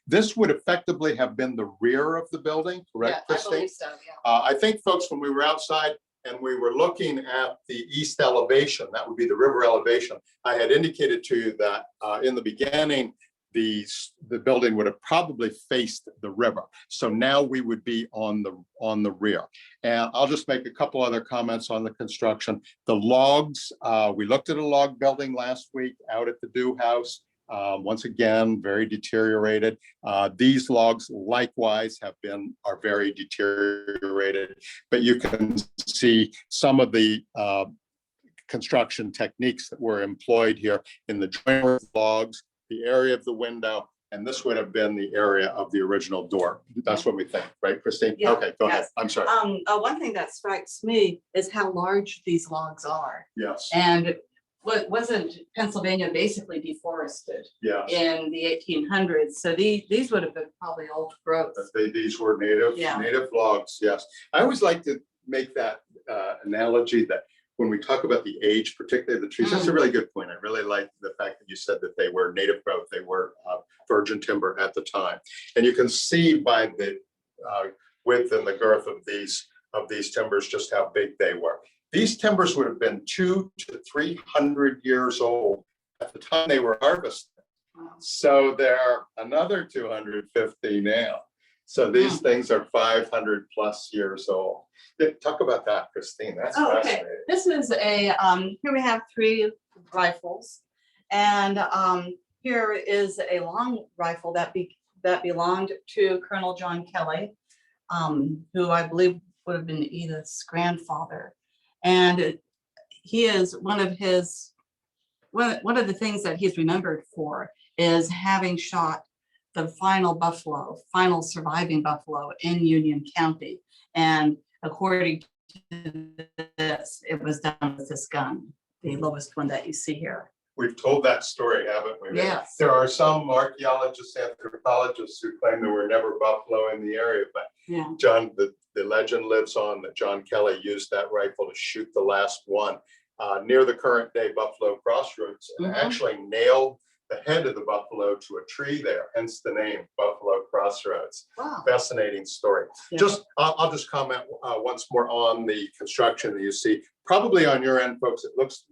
This would effectively have been the rear of the building, correct, Yeah, I Christine? believe so, yeah. I think, folks, when we were outside and we were looking at the east elevation, that would be the river elevation, I had indicated to you that in the beginning, the building would have probably faced the river. So now we would be on the rear. And I'll just make a couple other comments on the construction. The logs, we looked at a log building last week out at the Dew House. Once again, very deteriorated. These logs likewise are very deteriorated, but you can see some of the construction techniques that were employed here in the joinery logs, the area of the window, and this would have been the area of the original door. That's what we think, right, Christine? Yeah, Okay, go ahead. yes. I'm sorry. One thing that strikes me is how large these logs are. Yes, And wasn't Pennsylvania basically deforested yes. in the 1800s? So these would have been probably old growth. These were native logs, yes. I always like to make that analogy that when we talk about the age, particularly the trees, that's a really good point. I really like the fact that you said that they were native growth. They were virgin timber at the time. And you can see by the width and the girth of these timbers just how big they were. These timbers would have been 200 to 300 years old at the time they were harvested. So they're another 250 now. So these things are 500 plus years old. Talk about that, Christine. That's fascinating. This is a, here we have 3 rifles. And here is a long rifle that belonged to Colonel John Kelly, who I believe would have been Edith's grandfather. And he is one of the things that he's remembered for is having shot the final surviving buffalo in Union County. And according to this, it was done with this gun, the lowest one that you see here. We've told that story, haven't we? Yes. There are some archaeologists, anthropologists who claim there were never buffalo in the area, but Yeah. John, the legend lives on that John Kelly used that rifle to shoot the last one near the current day Buffalo Crossroads and actually nailed the head of the buffalo to a tree there, hence the name Buffalo Crossroads. Wow. Fascinating story. Yeah. I'll just comment once more on the construction that you see. Probably on your end, folks, it looks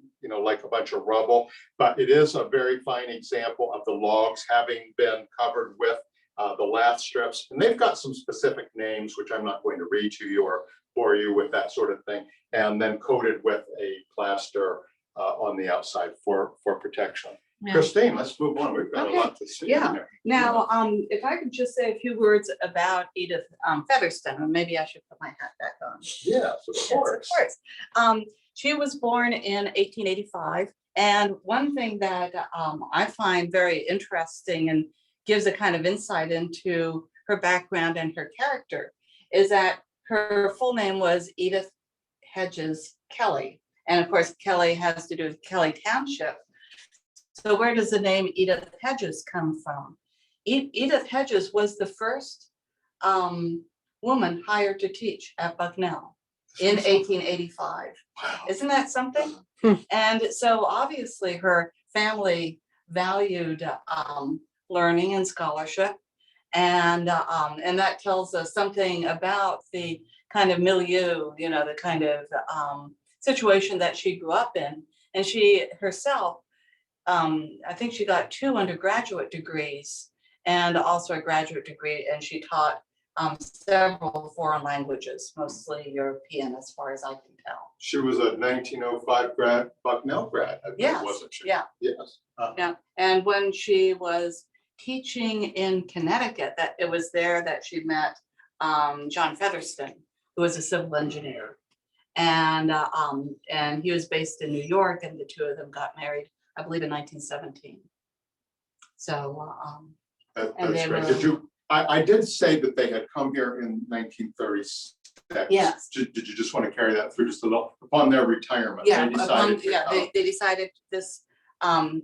like a bunch of rubble, but it is a very fine example of the logs having been covered with the lath strips, and they've got some specific names, which I'm not going to read to you or bore you with that sort of thing, and then coated with a plaster on the outside for protection. Yeah. Christine, let's move on. We've got Okay. a lot to see. Yeah. Here. Now, if I could just say a few words about Edith Featherstone, and maybe I should put my hat back on. Yes, of course. Yes, of course. She was born in 1885. And one thing that I find very interesting and gives a kind of insight into her background and her character is that her full name was Edith Hedges Kelly. And of course, Kelly has to do with Kelly Township. So where does the name Edith Hedges come from? Edith Hedges was the first woman hired to teach at Bucknell in 1885. Wow. Isn't that something? And so obviously her family valued learning and scholarship. And that tells us something about the kind of milieu, you know, the kind of situation that she grew up in. And she herself, I think she got 2 undergraduate degrees and also a graduate degree, and she taught several foreign languages, mostly European, as far as I can tell. She was a 1905 grad, Bucknell grad, I think, Yes, wasn't she? yeah. Yes. Yeah, and when she was teaching in Connecticut, that it was there that she met John Featherstone, who was a civil engineer, and he was based in New York, and the two of them got married, I believe, in 1917. So and That's they great. were- Did you? I did say that they had come here in 1936. Yes. Did you just want to carry that through just a little upon their retirement? yeah, They decided to come. they decided this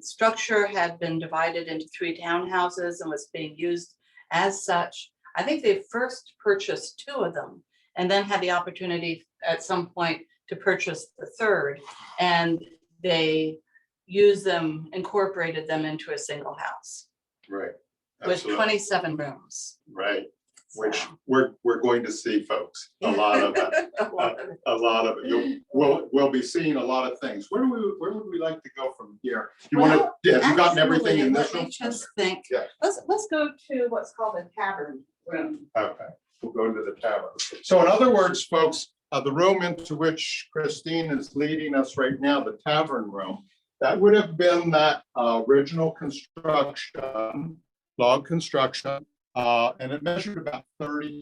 structure had been divided into 3 townhouses and was being used as such. I think they first purchased 2 of them and then had the opportunity at some point to purchase the 3rd, and they used them, incorporated them into a single house Right. with Absolutely. 27 rooms. Right. Which So- we're going to see, folks. A lot of it. A lot of it. A lot of it. We'll be seeing a lot of things. Where would we like to go from here? You want to? Well, Have you gotten everything actually, in this let me room? just think. Yeah. Let's go to what's called a tavern room. Okay, we'll go into the tavern. So in other words, folks, the room into which Christine is leading us right now, the tavern room, that would have been that original construction, log construction, and it measured about 30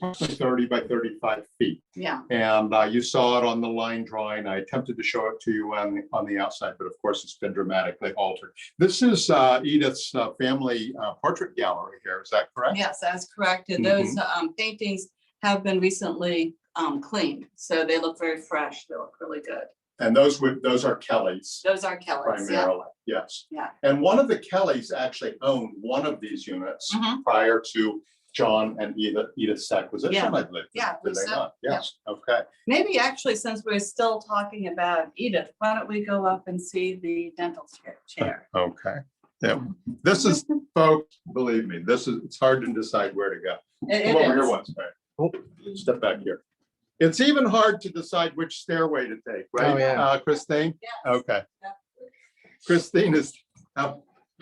by 35 feet. Yeah. And you saw it on the line drawing. I attempted to show it to you on the outside, but of course it's been dramatically altered. This is Edith's family portrait gallery here. Is that correct? Yes, that's correct. And those paintings have been recently cleaned, so they look very fresh. They look really good. And those are Kelly's Those are Kelly's. Yeah. primarily, yes. Yeah. And one of the Kellys actually owned one of these units Mhm. prior to John and Edith's acquisition, Yeah. I believe. Yeah, Did they so, not? Yes, okay. Maybe actually, since we're still talking about Edith, why don't we go up and see the dental chair? Okay. Yeah, this is, folks, believe me, it's hard to decide where to go. It Come over here is. once, right? Oh, step back here. It's even hard to decide which stairway to take, right? Oh, yeah. Christine? Yes. Okay. Yeah. Christine is,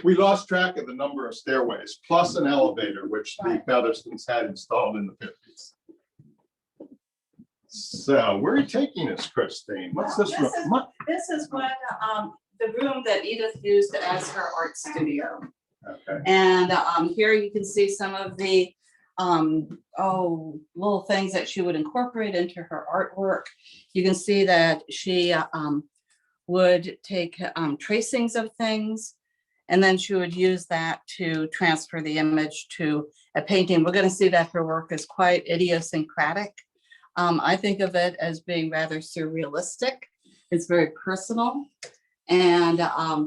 we lost track of the number of stairways, plus an elevator, which the Featherstones had installed in the 50s. So where are you taking us, Christine? What's this room? This is what the room that Edith used as her art studio. Okay, And here you can see some of the little things that she would incorporate into her artwork. You can see that she would take tracings of things, and then she would use that to transfer the image to a painting. We're going to see that her work is quite idiosyncratic. I think of it as being rather surrealistic. It's very personal. And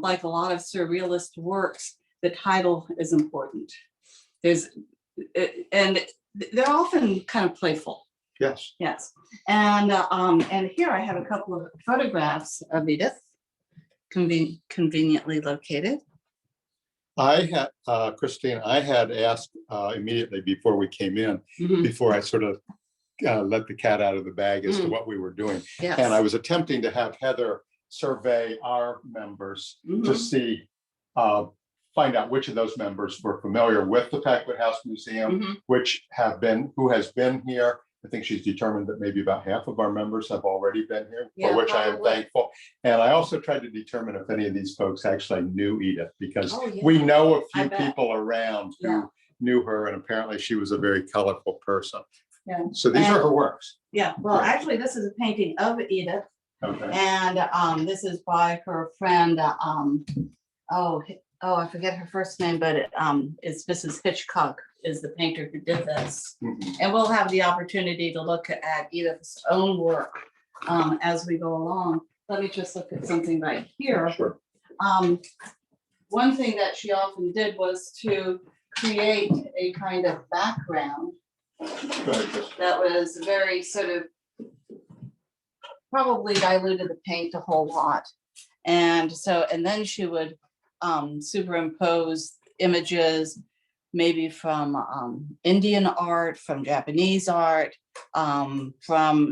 like a lot of surrealist works, the title is important. And they're often kind of playful. yes. Yes. And here I have a couple of photographs of Edith, conveniently located. I had, Christine, I had asked immediately before we came in, Mhm. before I sort of let the cat out of the bag as to what we were doing. Yes. And I was attempting to have Heather survey our members to Mhm. see find out which of those members were familiar with the Packwood House Museum, Mhm. who has been here. I think she's determined that maybe about half of our members have already been here, for Yeah, which I am probably. thankful. And I also tried to determine if any of these folks actually knew Edith, because Oh, yeah. we know a I few bet. people around who Yeah. knew her, and apparently she was a very colorful person. Yeah. So these are her works. Yeah, well, Right. actually, this is a painting of Edith, Okay. and this is by her friend, I forget her first name, but it's Mrs. Hitchcock is the painter who did this. Mhm. And we'll have the opportunity to look at Edith's own work as we go along. Let me just look at something right here. Sure. One thing that she often did was to create a kind of background Go ahead, Chris. that was very sort of probably diluted the paint a whole lot. And so, and then she would superimpose images, maybe from Indian art, from Japanese art,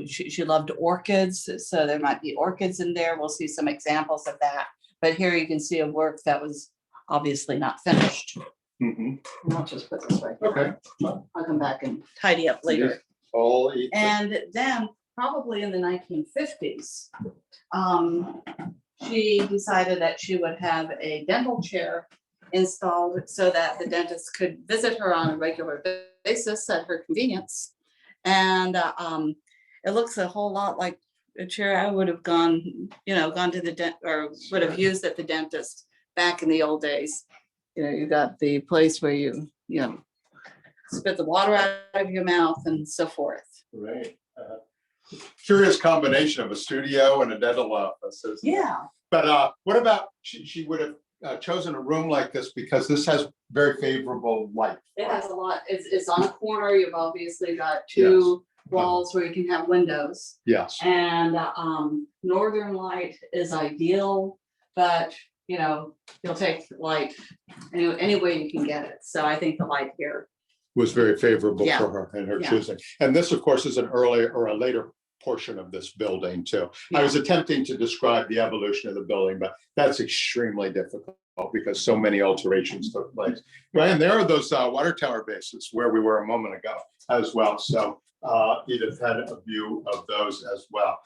she loved orchids, so there might be orchids in there. We'll see some examples of that. But here you can see a work that was obviously not finished. Mhm. And I'll just put this right. Okay. I'll come back and tidy up later. All Edith. And then probably in the 1950s, she decided that she would have a dental chair installed so that the dentist could visit her on a regular basis at her convenience. And it looks a whole lot like a chair I would have gone to the dent or would have used at the dentist back in the old days. You got the place where you spit the water out of your mouth and so forth. Right. Curious combination of a studio and a dental office. Isn't it? Yeah. But what about, she would have chosen a room like this because this has very favorable light. It has a lot, it's on a corner, you've obviously got two walls where you can have windows. Yes. And northern light is ideal, but you'll take light any way you can get it. So I think the light here. Was very favorable Yeah. for her and her Yeah. choosing. And this, of course, is an earlier or a later portion of this building too. I was attempting to describe the evolution of the building, but that's extremely difficult because so many alterations took place. Right, and there are those water tower bases where we were a moment ago as well. So Edith had a view of those as well.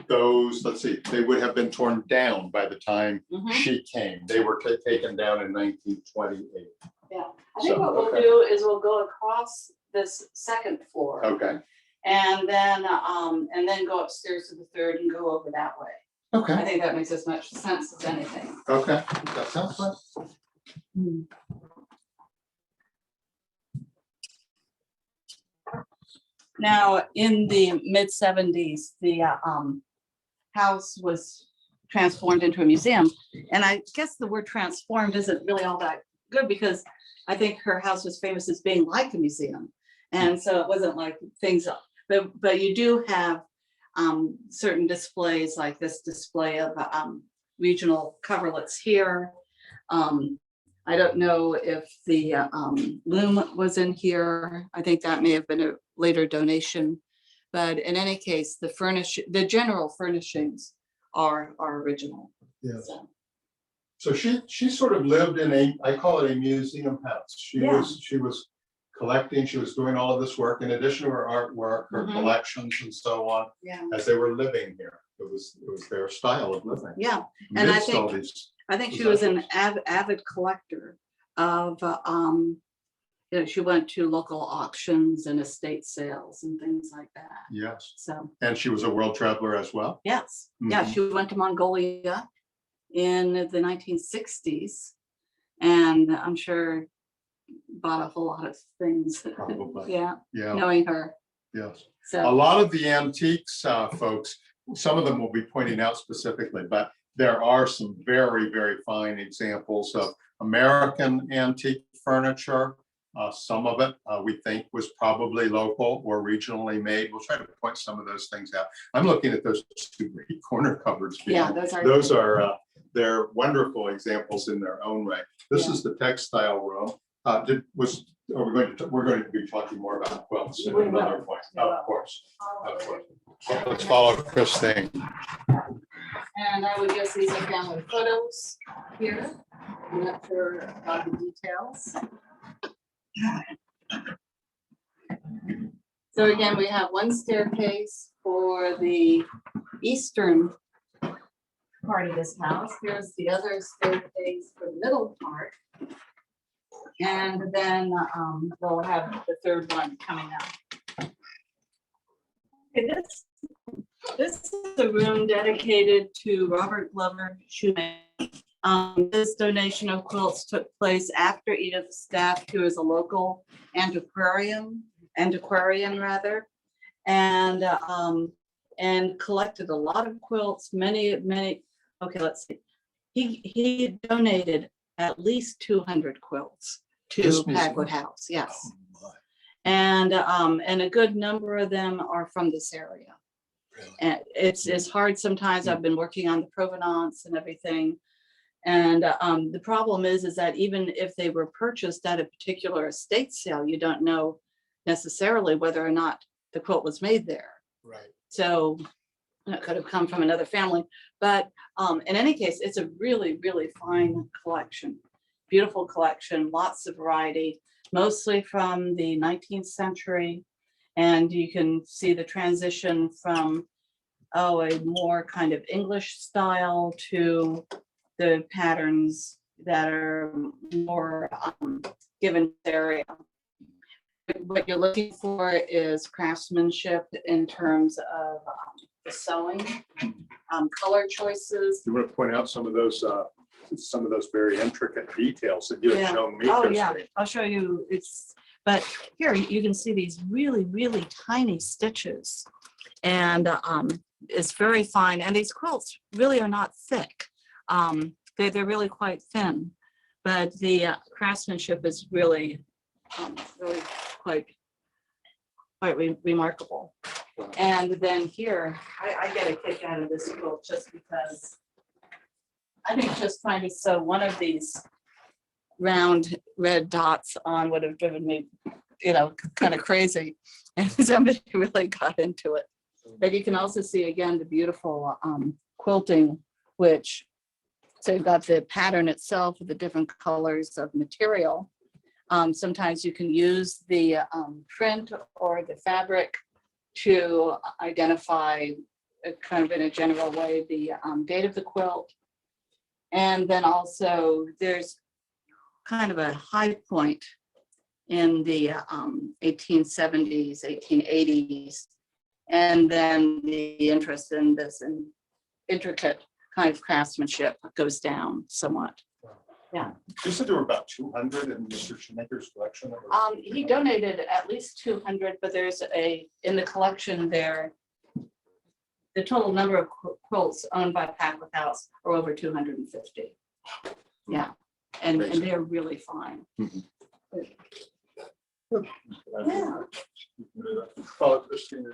Those, let's see, they would have been torn down by the time she came. They were taken down in 1928. Yeah, I think So, what we'll okay. do is we'll go across this second floor. Okay. And then go upstairs to the third and go over that way. I Okay. think that makes as much sense as anything. Okay. That sounds fun. Now, in the mid-70s, the house was transformed into a museum. And I guess the word transformed isn't really all that good because I think her house was famous as being like a museum. And so it wasn't like things, but you do have certain displays like this display of regional coverlets here. I don't know if the loom was in here. I think that may have been a later donation. But in any case, the general furnishings are original. Yes. So, So she sort of lived in I call it a museum house. She was collecting, she was doing all of this work in addition to her artwork, her collections and so on, yeah. as they were living here. It was their style of living. Yeah. And Amidst all these. I think she was an avid collector of, she went to local auctions and estate sales and things like that. Yes. So, And she was a world traveler as well. yes. Yeah, she went to Mongolia in the 1960s. And I'm sure bought a whole lot of things. Probably. Yeah, Yeah. knowing her. Yes. A So, lot of the antiques, folks, some of them will be pointing out specifically, but there are some very, very fine examples of American antique furniture. Some of it we think was probably local or regionally made. We'll try to point some of those things out. I'm looking at those two great corner cupboards. yeah, Those are they're wonderful examples in their own right. This is the textile room. We're going to be talking more about quilts at another point. Of course. Let's follow Christine. And I would guess these are family photos here. I'm not sure about the details. So again, we have one staircase for the eastern part of this house. Here's the other staircase for the middle part. And then we'll have the third one coming up. Okay, this is a room dedicated to Robert Glover Shoemaker. This donation of quilts took place after Edith Staff, who is a local antiquarian rather, and collected a lot of quilts, many. Okay, let's see. He donated at least 200 quilts to Packwood House. Yes, and a good number of them are from this area. Really? And it's hard sometimes. I've been working on the provenance and everything. And the problem is that even if they were purchased at a particular estate sale, you don't know necessarily whether or not the quilt was made there. Right. So it could have come from another family. But in any case, it's a really, really fine collection. Beautiful collection, lots of variety, mostly from the 19th century. And you can see the transition from, a more kind of English style to the patterns that are more given area. What you're looking for is craftsmanship in terms of the sewing, color choices. You want to point out some of those very intricate details that you had Yeah. shown me. Oh, yeah, Christine. I'll show you. But here you can see these really, really tiny stitches. And it's very fine. And these quilts really are not thick. They're really quite thin, but the craftsmanship is really, really quite remarkable. And then here, I get a kick out of this quilt just because I think just trying to sew one of these round red dots on would have driven me, kind of crazy. And somebody really got into it. But you can also see again the beautiful quilting, which, so you've got the pattern itself with the different colors of material. Sometimes you can use the print or the fabric to identify kind of in a general way the date of the quilt. And then also there's kind of a high point in the 1870s, 1880s. And then the interest in this and intricate kind of craftsmanship goes down somewhat. Yeah. You said there were about 200 in Mr. Shoemaker's collection. He donated at least 200, but there's in the collection there, the total number of quilts owned by Packwood House are over 250. Yeah, and they're really fine. Yeah. Oh, Christine,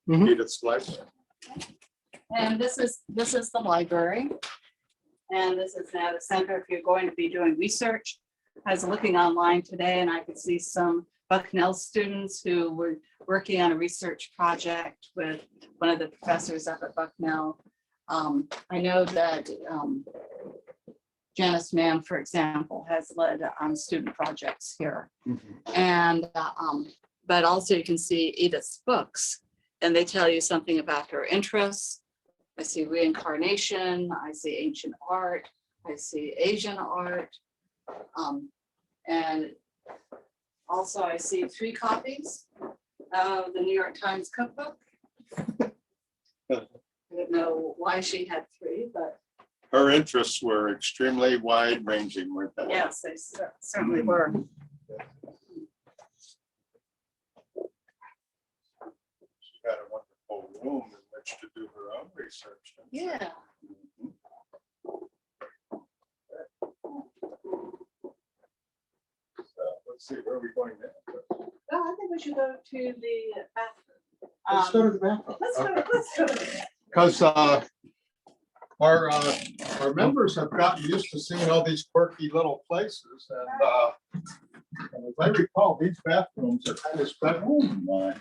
Edith's life. And this is the library. And this is now the center if you're going to be doing research. I was looking online today and I could see some Bucknell students who were working on a research project with one of the professors up at Bucknell. I know that Janice Mann, for example, has led student projects here. And but also you can see Edith's books and they tell you something about her interests. I see reincarnation, I see ancient art, I see Asian art. And also I see 3 copies of the New York Times cookbook. I don't know why she had 3, but. Her interests were extremely wide ranging, weren't they? Yes, they certainly were. She had a wonderful room in which to do her own research. Yeah. Let's see, where are we going now? Oh, I think we should go to the bathroom. Let's go to the bathroom. Let's go to the bathroom. Because our members have gotten used to seeing all these quirky little places, and as I recall, these bathrooms are kind of special. Oh my!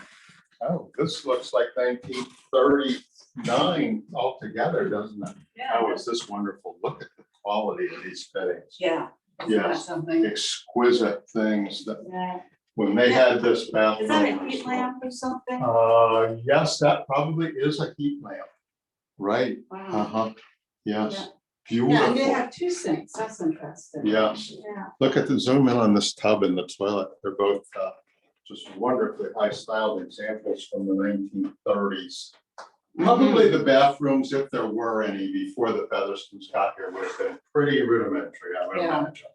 Oh, this looks like 1939 altogether, doesn't it? Yeah. How is this wonderful? Look at the quality of these fittings. Yeah. Isn't that Yes. something? Exquisite things that Yeah. when they had this bathroom. Is that a heat lamp or something? Yes, that probably is a heat lamp. Right. Wow. Uh-huh. Yes. Yeah, and Beautiful. they have two sinks. That's interesting. Yes. Yeah. Look at the zoom in on this tub and the toilet. They're both just wonderfully high styled examples from the 1930s. Probably the bathrooms, if there were any before the Featherstones got here, would have been pretty rudimentary, I would Yeah. imagine.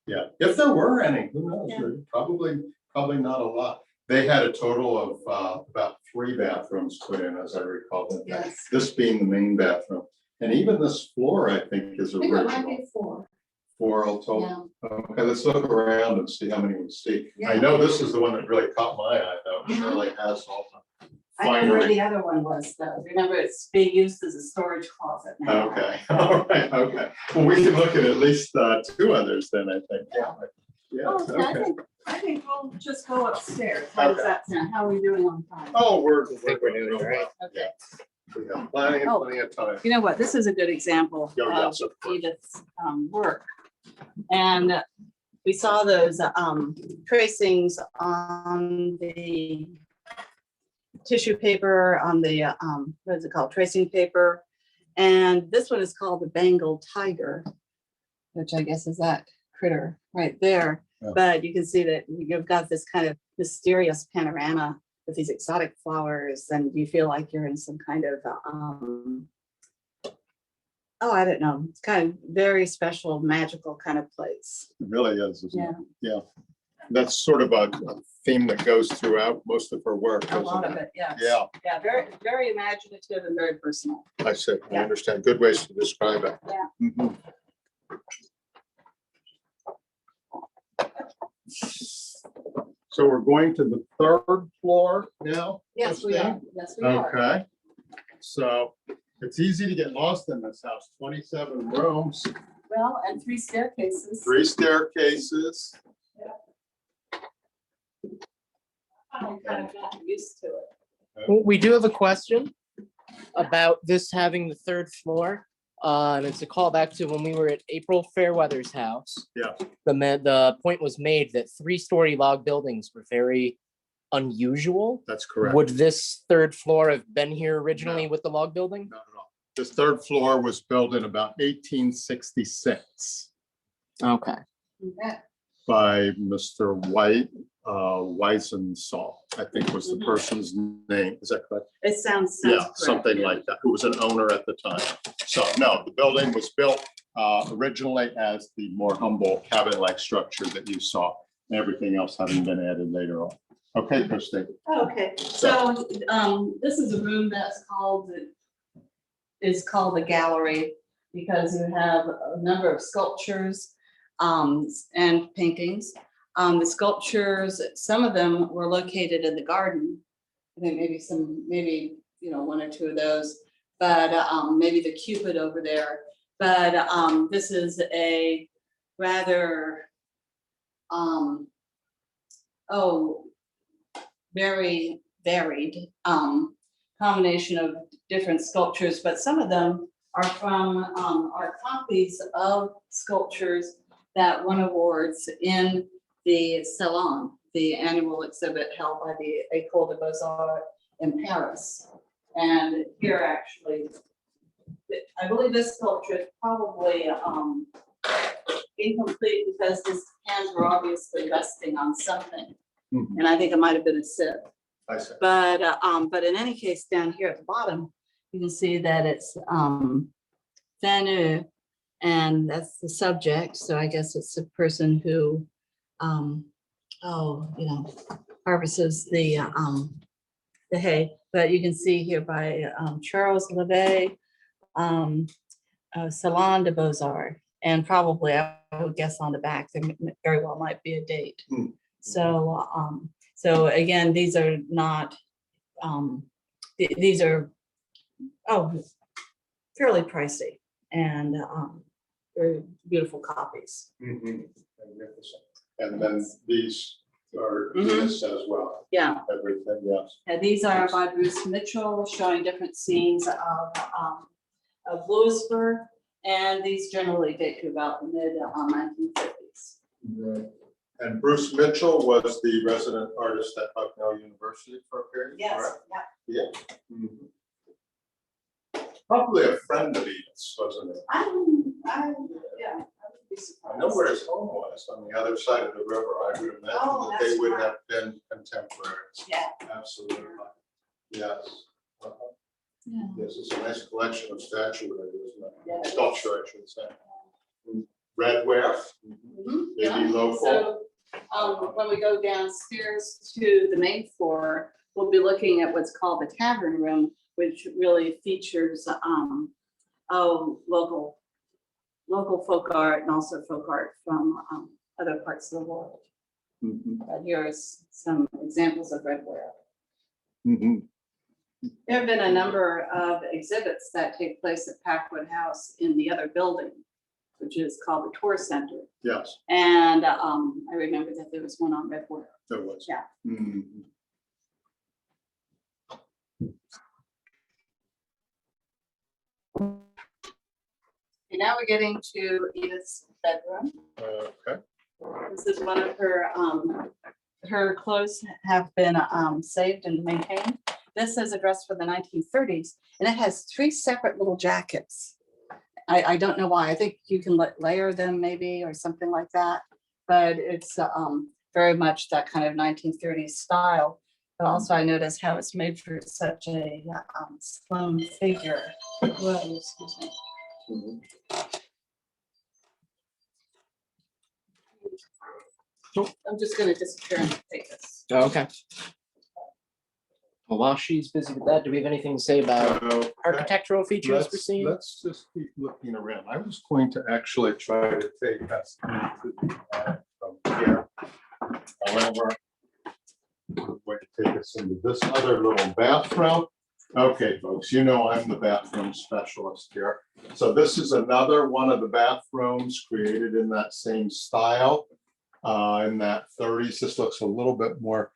Yeah, if there were any, who knows? Yeah. Probably not a lot. They had a total of about 3 bathrooms put in, as I recall. Yes. This being the main bathroom. And even this floor, I think, is I think it might original. be 4. 4 all told. Yeah. Okay, let's look around and see how many we see. I Yeah. know this is the one that really caught my eye, though. It really has all the I don't know where finery. the other one was though. Remember, it's being used as a storage closet now. Okay, all right, okay. Well, we can look at least 2 others then, I think. Yeah, Oh, okay. I think we'll just go upstairs. How does Okay. that sound? How are we doing on time? Oh, we're think we're doing all right. Okay. We have plenty Oh. of time. You know what? This is a good example Oh, of yes, of course. Edith's work. And we saw those tracings on the tissue paper, on the, what is it called? Tracing paper. And this one is called the Bengal tiger, which I guess is that critter right there. Yeah. But you can see that you've got this kind of mysterious panorama with these exotic flowers, and you feel like you're in some kind of, I don't know, it's kind of very special, magical kind of place. It really is, isn't Yeah, it? Yeah. That's sort of a theme that goes throughout most of her work, a isn't lot of it? it, yes. Yeah, Yeah, very, very imaginative and very personal. I see. I Yeah. understand. Good ways to describe it. Yeah. Mhm. So we're going to the 3rd floor now? Yes, we are. Christine? Yes, we are. Okay. So it's easy to get lost in this house. 27 rooms, Well, and 3 staircases. 3 staircases. I kind of got used to it. Well, we do have a question about this having the 3rd floor. And it's a callback to when we were at April Fairweather's house. Yeah. The point was made that 3-story log buildings were very unusual. That's correct. Would this 3rd floor have been here originally with the log building? Not at all. This 3rd floor was built in about 1866 Okay. Yeah. by Mr. Weisensall, I think was the Mhm. person's name. Is that correct? It sounds. Yeah, correct, something yeah. like that, who was an owner at the time. So no, the building was built originally as the more humble cabin-like structure that you saw. Everything else having been added later on. Okay, Christine. Okay, so this is a room is called the gallery because you have a number of sculptures and paintings. The sculptures, some of them were located in the garden. I think maybe 1 or 2 of those, but maybe the Cupid over there. But this is a rather very varied combination of different sculptures, but some of them are copies of sculptures that won awards in the Salon, the annual exhibit held by the École des Beaux-Arts in Paris. And here actually, I believe this sculpture is probably incomplete because his hands were obviously resting on something. Mhm. And I think it might have been a sip. I see. But in any case, down here at the bottom, you can see that it's Vanu, and that's the subject. So I guess it's a person who, harvests the hay. But you can see here by Charles Levet, Salon de Beaux-Arts, and probably I would guess on the back there very well might be a date. Hmm. So again, these are not, these are, fairly pricey and very beautiful copies. Mhm. Magnificent. And then these are Mhm. this as well, Yeah, everything, yes. and these are by Bruce Mitchell, showing different scenes of Lewisburg. And these generally date to about the mid 1950s. Right. And Bruce Mitchell was the resident artist at Bucknell University for a period, Yes, correct? yeah. Yeah. Mhm. Probably a friend of Edith's, wasn't it? Yeah, I would be I surprised. know where his home was, on the other side of the river. I would imagine Oh, that they that's would right. have been contemporaries. Yeah. Absolutely. Yes. Uh-huh. Yeah. This is a nice collection of statuary, isn't Yeah, it it? is. Sculpture, I should say. Redware. Mhm, Maybe yeah. local. So, when we go downstairs to the main floor, we'll be looking at what's called the tavern room, which really features, local folk art and also folk art from, other parts of the world. Mhm. Here is some examples of redware. Mhm. There have been a number of exhibits that take place at Packwood House in the other building, which is called the Tour Center. Yes, And I remember that there was one on redware. there was. Yeah. Mhm. And now we're getting to Edith's bedroom. Okay. This is one of her clothes have been saved and maintained. This is a dress for the 1930s, and it has 3 separate little jackets. I don't know why. I think you can layer them maybe or something like that, but it's very much that kind of 1930s style. But also I noticed how it's made for such a slim figure. Whoa, excuse me. Mhm. I'm just gonna disappear and take this. Okay. Well, while she's busy with that, do we have anything to say about Okay. architectural features we're seeing? Let's just keep looking around. I was going to actually try to take us into the attic from here. However, I'm going to take us into this other little bathroom. Okay, folks, you know I'm the bathroom specialist here. So this is another one of the bathrooms created in that same style, in that 30s. This looks a little bit more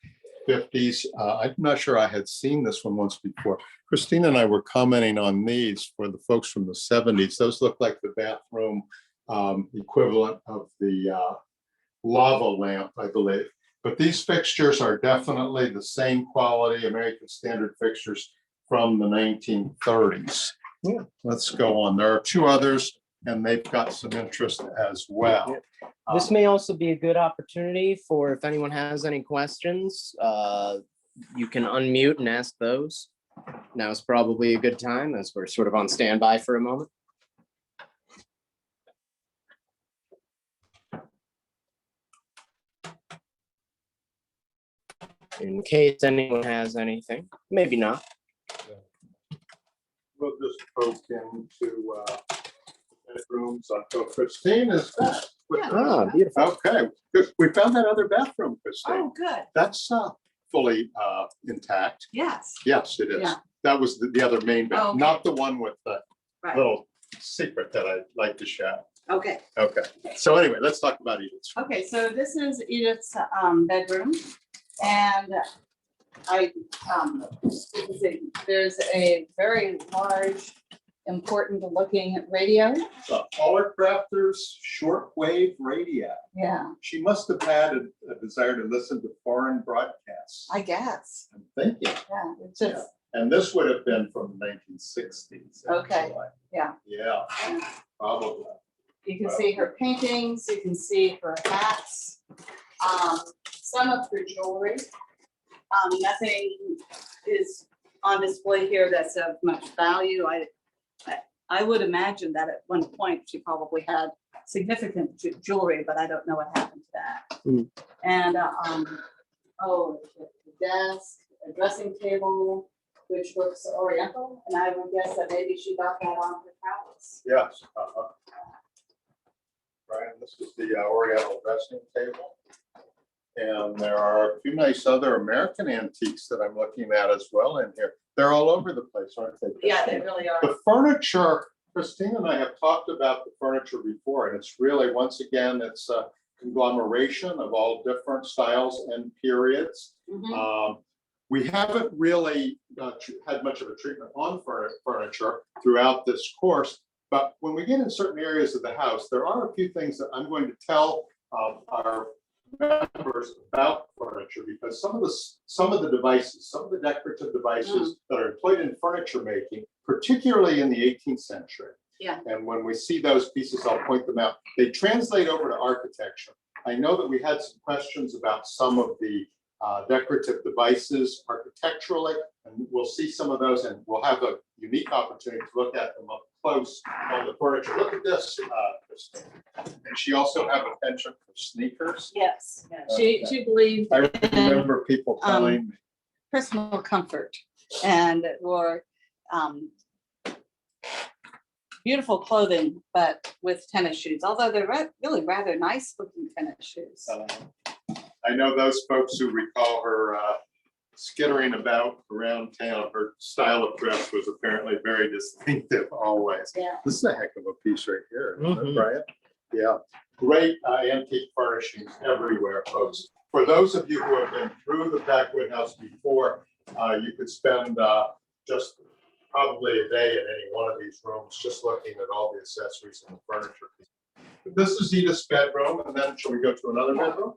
50s. I'm not sure I had seen this one once before. Christine and I were commenting on these for the folks from the 70s. Those look like the bathroom equivalent of the lava lamp, I believe. But these fixtures are definitely the same quality American Standard fixtures from the 1930s. Yeah. Let's go on. There are 2 others, and they've got some interest as well. This may also be a good opportunity for if anyone has any questions, you can unmute and ask those. Now is probably a good time as we're sort of on standby for a moment. In case anyone has anything, maybe not. We'll just poke into bedrooms. So Christine is back. with Yeah. us. Ah, beautiful. Okay, good. We found that other bathroom, Christine. Oh, good. That's fully intact. Yes. Yes, it is. Yeah. That was the other main Oh, bathroom, okay. not the one with the Right. little secret that I like to share. Okay. Okay, so anyway, let's talk about Edith's. Okay, so this is Edith's bedroom, and there's a very large, important looking radio. Paula Crafter's shortwave radio. Yeah, She must have had a desire to listen to foreign broadcasts. I guess. I'm thinking. Yeah, it's just, And this would have been from the 1960s. Okay, actually. yeah. Yeah, Yeah. probably. You can see her paintings, you can see her hats, some of her jewelry. Nothing is on display here that's of much value. I would imagine that at one point she probably had significant jewelry, but I don't know what happened to that. Mm. And, the desk, a dressing table, which looks oriental, and I would guess that maybe she got that on her travels. Yes. Right, this is the Oriental dressing table. And there are a few nice other American antiques that I'm looking at as well in here. They're all over the place, aren't they? Yeah, they Christine? really are. The furniture, Christine and I have talked about the furniture before, and it's really, once again, it's a conglomeration of all different styles and periods. Mhm. We haven't really had much of a treatment on furniture throughout this course, But when we get in certain areas of the house, there are a few things that I'm going to tell our members about furniture, because some of the devices, some of the decorative devices that are employed in furniture making, particularly in the 18th century. Yeah. And when we see those pieces, I'll point them out. They translate over to architecture. I know that we had some questions about some of the decorative devices architecturally, and we'll see some of those, and we'll have a unique opportunity to look at them up close on the furniture. Look at this, Christine. And she also have a penchant for sneakers. Yes, she believed I in remember people telling me. personal comfort and or beautiful clothing, but with tennis shoes, although they're really rather nice looking tennis shoes. I know those folks who recall her skittering about around town. Her style of dress was apparently very distinctive always. Yeah. This is a heck of a piece right here, isn't Mhm. it, Brian? Yeah, great antique furnishings everywhere, folks. For those of you who have been through the Packwood House before, you could spend just probably a day in any one of these rooms just looking at all the accessories and the furniture. This is Edith's bedroom, and then shall we go to another bedroom?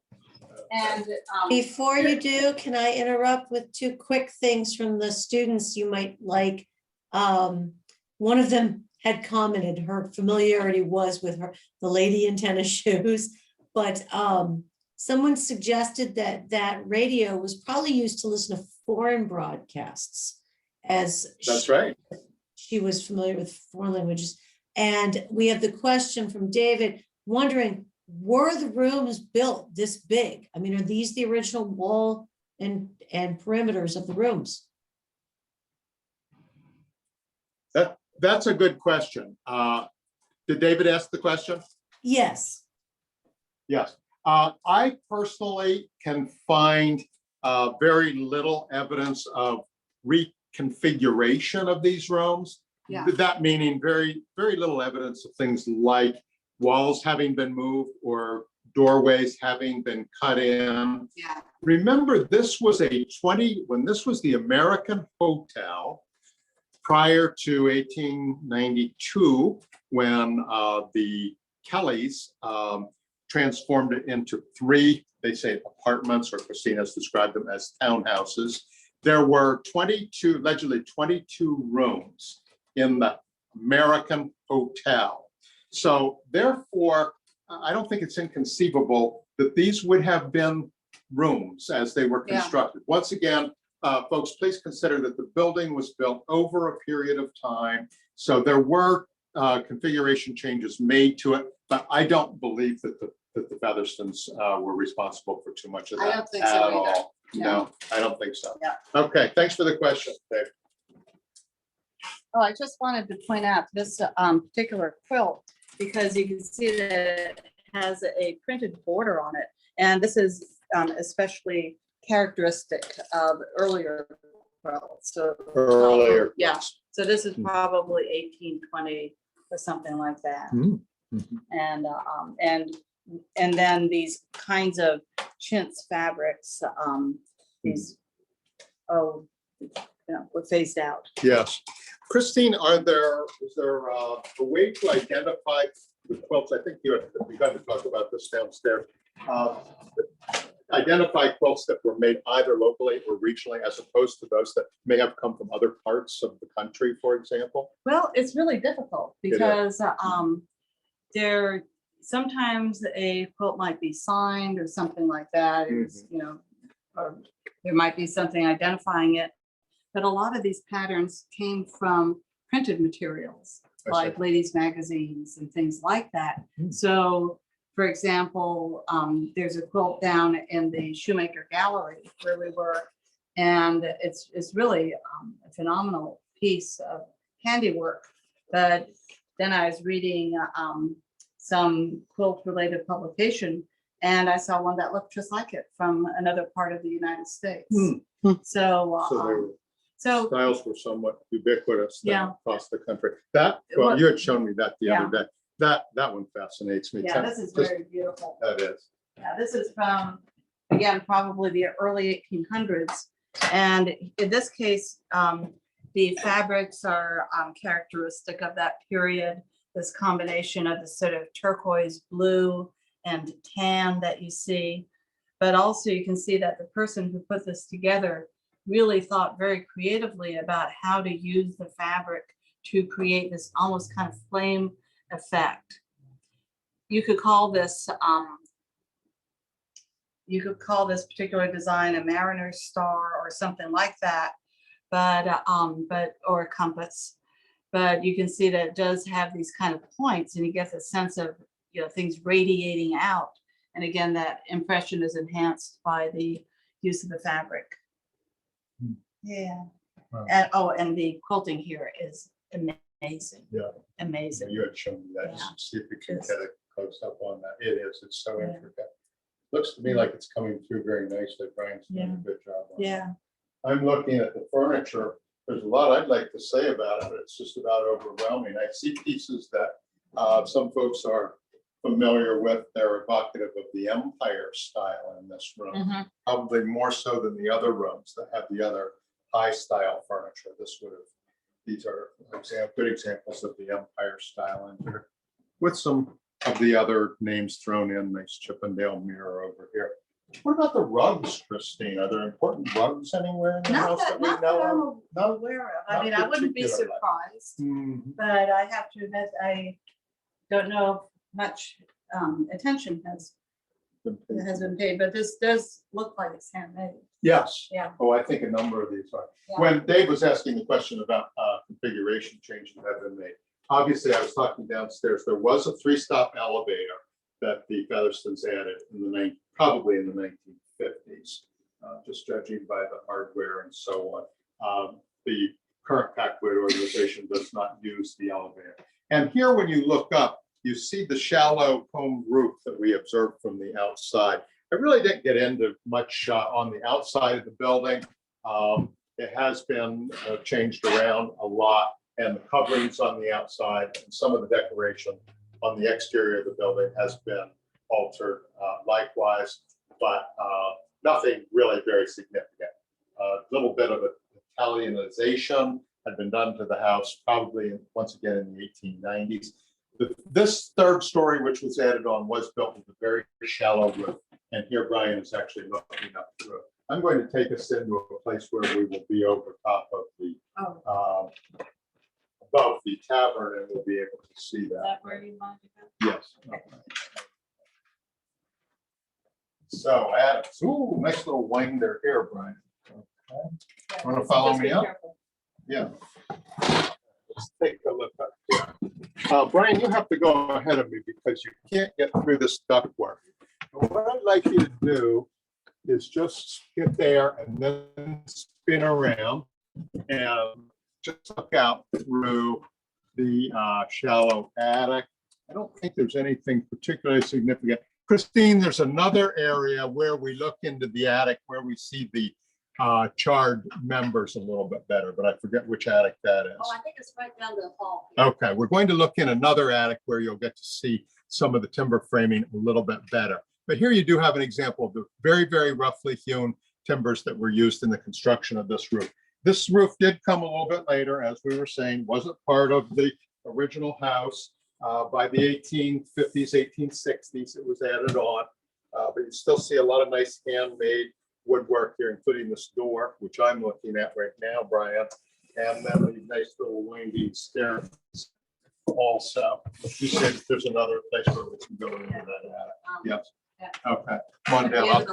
And Before you do, can I interrupt with two quick things from the students you might like? One of them had commented her familiarity was with the lady in tennis shoes, but someone suggested that radio was probably used to listen to foreign broadcasts, as That's right. she was familiar with foreign languages. And we have the question from David, wondering, were the rooms built this big? I mean, are these the original wall and perimeters of the rooms? That's a good question. Did David ask the question? Yes. Yes. I personally can find very little evidence of reconfiguration of these rooms. Yeah. That meaning very, very little evidence of things like walls having been moved or doorways having been cut in. yeah, Remember, this was when this was the American Hotel prior to 1892, when the Kellys transformed it into three, they say apartments, or Christine has described them as townhouses. There were allegedly 22 rooms in the American Hotel. So therefore, I don't think it's inconceivable that these would have been rooms as they were constructed. Once again, folks, please consider that the building was built over a period of time. So there were configuration changes made to it, but I don't believe that the Featherstons were responsible for too much of that. I don't think so at either. all. No, I don't think so. Yeah. Okay, thanks for the question, Dave. Oh, I just wanted to point out this particular quilt, because you can see that it has a printed border on it. And this is especially characteristic of earlier quilts. So Earlier. yeah. So this is probably 1820 or something like that. And then these kinds of chintz fabrics, these were phased out. Yes. Christine, is there a way to identify the quilts? I think you have begun to talk about this downstairs. Identify quilts that were made either locally or regionally, as opposed to those that may have come from other parts of the country, for example? Well, it's really difficult because there sometimes a quilt might be signed or something like that. It's, or there might be something identifying it. But a lot of these patterns came from printed materials, like ladies' magazines and things like that. So, for example, there's a quilt down in the Shoemaker Gallery where we were, and it's really a phenomenal piece of handiwork. But then I was reading some quilt-related publication, and I saw one that looked just like it from another part of the United States. So Styles were somewhat ubiquitous across the country. Well, you had shown me that the other day. That one fascinates me. Yeah, this is very beautiful. That is. Yeah, this is from, again, probably the early 1800s. And in this case, the fabrics are characteristic of that period. this combination of the sort of turquoise blue and tan that you see. But also you can see that the person who put this together really thought very creatively about how to use the fabric to create this almost kind of flame effect. You could call this particular design a mariner's star or something like that, but or a compass. But you can see that it does have these kind of points, and you get the sense of, you know, things radiating out. And again, that impression is enhanced by the use of the fabric. Yeah. Wow. And the quilting here is amazing. Yeah. Amazing. You had shown me that. Yeah. Just see if we can Just- get a close up on that. It is. It's so Yeah. intricate. Looks to me like it's coming through very nicely. Brian's doing Yeah. a good job on Yeah. that. I'm looking at the furniture. There's a lot I'd like to say about it, but it's just about overwhelming. I see pieces that some folks are familiar with. They're evocative of the Empire style in this room, Mhm. probably more so than the other rooms that have the other high style furniture. These are good examples of the Empire style in here, with some of the other names thrown in. Nice Chippendale mirror over here. What about the rugs, Christine? Are there important rugs anywhere in the Not house that, that we not that know I'm of? No? aware of. I Not mean, I wouldn't be particularly. surprised, Mhm. but I have to admit, I don't know if much attention has been paid, but this does look like it's handmade. Yes. Yeah. Oh, I think a number of these are. Yeah. When Dave was asking the question about configuration changes that have been made, obviously I was talking downstairs, there was a 3-stop elevator that the Featherstones added probably in the 1950s, just judging by the hardware and so on. The current Packwood organization does not use the elevator. And here, when you look up, you see the shallow cone roof that we observed from the outside. I really didn't get into much on the outside of the building. It has been changed around a lot, and the coverings on the outside and some of the decoration on the exterior of the building has been altered likewise, but nothing really very significant. A little bit of Italianization had been done to the house, probably once again in the 1890s. This 3rd story, which was added on, was built with a very shallow roof. And here Brian is actually looking up through. I'm going to take us into a place where we will be over top of the, above the tavern, and we'll be able to see Is that. that where you want to go? Yes. Okay. So attics. Ooh, nice little winder here, Brian. Okay. Want to follow Just be me up? careful. Yeah. Let's take a look up here. Brian, you have to go ahead of me because you can't get through this ductwork. What I'd like you to do is just get there and then spin around and just look out through the shallow attic. I don't think there's anything particularly significant. Christine, there's another area where we look into the attic where we see the charred members a little bit better, but I forget which attic that is. Oh, I think it's right down the hall. Okay, we're going to look in another attic where you'll get to see some of the timber framing a little bit better. But here you do have an example of the very, very roughly hewn timbers that were used in the construction of this roof. This roof did come a little bit later, as we were saying, wasn't part of the original house. By the 1850s, 1860s, it was added on. But you still see a lot of nice handmade woodwork here, including this door, which I'm looking at right now, Brian, and then the nice little winding stairs also. You said there's another place where we can go into that attic. Yes. Okay. Come on down.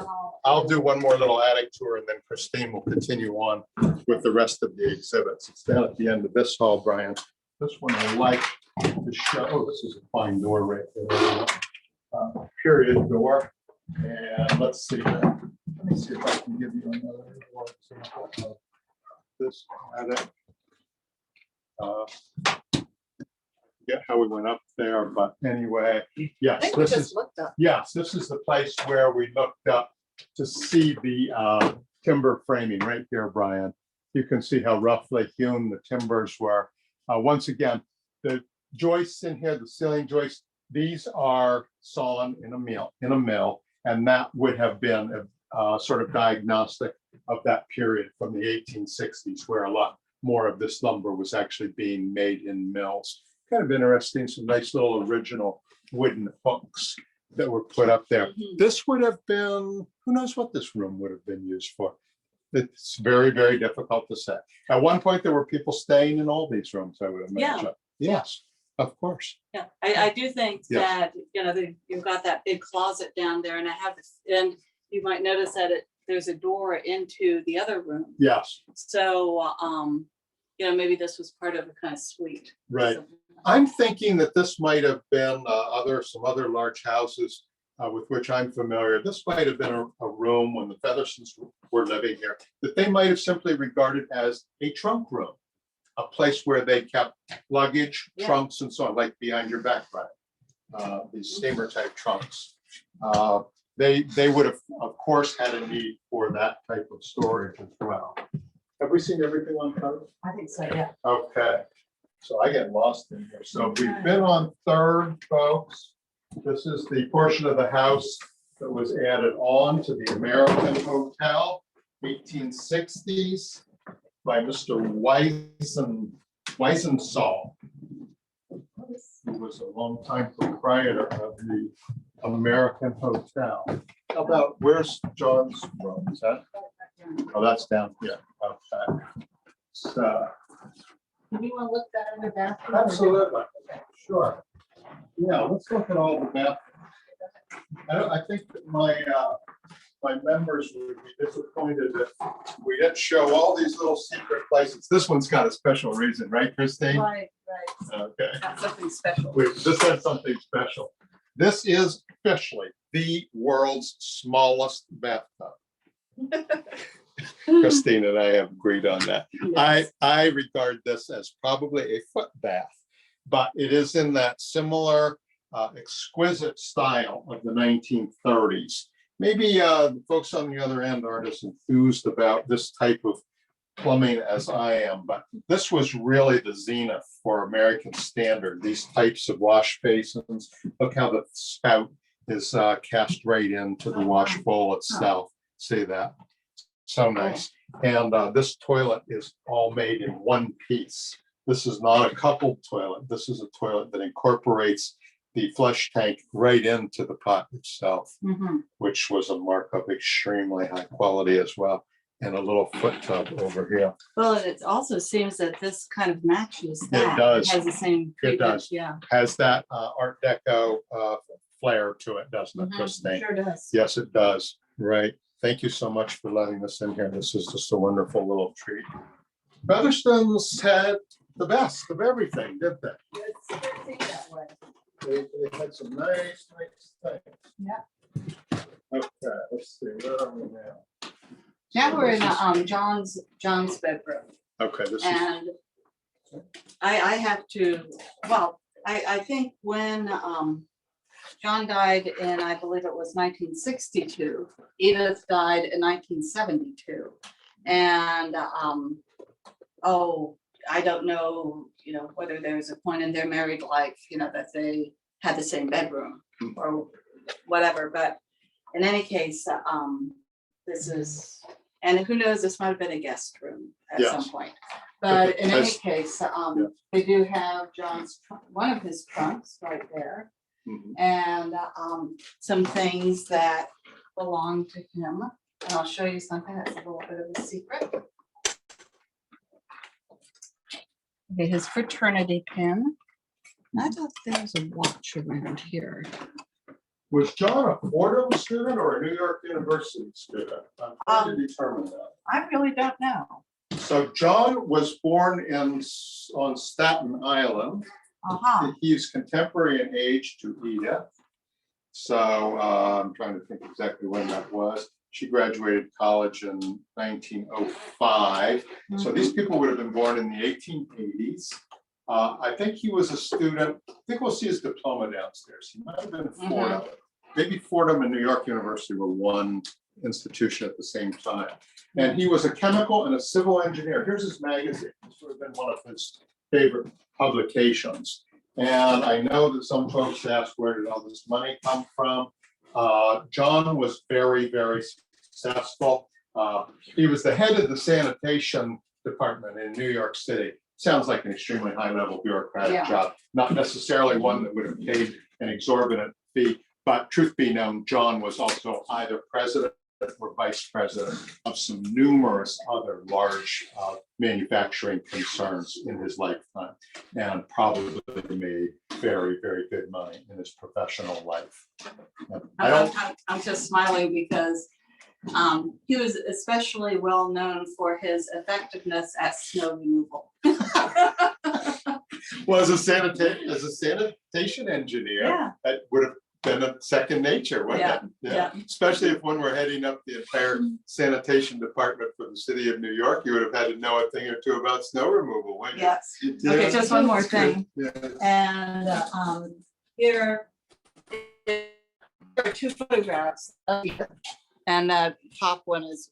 I'll do one more little attic tour, and then Christine will continue on with the rest of the exhibits. It's down at the end of this hall, Brian. This one I like to show. Oh, this is a fine door right there. Period door. And let's see. Let me see if I can give you another example of this attic. Forget how we went up there, but anyway, I yes, think we this just is. looked up. Yes, this is the place where we looked up to see the timber framing right here, Brian. You can see how roughly hewn the timbers were. Once again, the joists in here, the ceiling joists, these are sawn in a mill, and that would have been a sort of diagnostic of that period from the 1860s, where a lot more of this lumber was actually being made in mills. kind of interesting, some nice little original wooden hooks that were put up there. This would have been, who knows what this room would have been used for. It's very, very difficult to say. At one point, there were people staying in all these rooms, I would imagine. Yes, of course. Yeah, I do think Yes. that, you know, you've got that big closet down there, and and you might notice that there's a door into the other room. Yes, So, you know, maybe this was part of a kind of suite. right. I'm thinking that this might have been some other large houses with which I'm familiar. This might have been a room when the Feathersons were living here, that they might have simply regarded as a trunk room, a place where they kept luggage, Yeah. trunks, and so on, like behind your back, right? These steamer type trunks. They would have, of course, had a need for that type of storage as well. Have we seen everything on cover? I think so, yeah. Okay, so I get lost in here. So we've been on Third, folks. This is the portion of the house that was added on to the American Hotel, 1860s, by Mr. Weisensall, who was a longtime proprietor of the American Hotel. How about, where's John's room? Is that? Oh, that's down here. Okay. So, Do you want to look that in the bathroom? absolutely, sure. Yeah, let's look at all the bathrooms. I think that my members would be disappointed if we didn't show all these little secret places. This one's got a special reason, right, Christine? Right, Okay. got something special. This has something special. This is officially the world's smallest bathtub. Christine and I have agreed on that. Yes. I regard this as probably a foot bath, but it is in that similar exquisite style of the 1930s. Maybe folks on the other end aren't as enthused about this type of plumbing as I am, but this was really the zenith for American standard. These types of wash basins. Look how the spout is cast right into the wash bowl itself. See that? So nice. And this toilet is all made in one piece. This is not a coupled toilet. This is a toilet that incorporates the flush tank right into the pot itself, which was a mark of extremely high quality as well. And a little foot tub over here. Well, and it also seems that this kind of matches that. It does. Has the same. It does. Yeah. Has that Art Deco flair to it, doesn't it, Christine? Sure does. Yes, it does. Right. Thank you so much for letting us in here. This is just a wonderful little treat. Featherston's had the best of everything, didn't they? It's good thing that way. They had some nice things. Yeah. Okay, let's see, where are we now? Now we're in John's bedroom, Okay, this is, and I have to, well, I think when John died in, I believe it was 1962, Edith died in 1972. And I don't know, you know, whether there's a point in their married life, you know, that they had the same bedroom or whatever, but in any case, this is, and who knows, this might have been a guest room at some Yes. point. But in any Yes. case, they do have John's, one of his trunks right there, and some things that belong to him. And I'll show you something that's a little bit of a secret. Okay, his fraternity pin. I thought there was a watch around here. was John a Fordham student or a New York University student? I'm trying to determine that. I really don't know. So John was born on Staten Island. He's contemporary in age to Edith. So I'm trying to think exactly when that was. She graduated college in 1905. So these people would have been born in the 1880s. I think he was a student. I think we'll see his diploma downstairs. He might have been at Fordham. Maybe Fordham and New York University were one institution at the same time. And he was a chemical and a civil engineer. Here's his magazine. This would have been one of his favorite publications. And I know that some folks ask, where did all this money come from? John was very, very successful. He was the head of the sanitation department in New York City. sounds like an extremely high-level bureaucratic Yeah. job, not necessarily one that would have paid an exorbitant fee. But truth be known, John was also either president or vice president of some numerous other large manufacturing concerns in his lifetime, and probably made very, very good money in his professional life. I don't. I'm just smiling because he was especially well known for his effectiveness at snow removal. Well, as a sanitation engineer, Yeah. that would have been a second nature, wouldn't it? Yeah. Especially if when we're heading up the entire sanitation department for the city of New York, you would have had to know a thing or two about snow removal, wouldn't you? Yes. Yeah. Okay, just one more thing. Yeah. And here are two photographs of Edith. And the top one is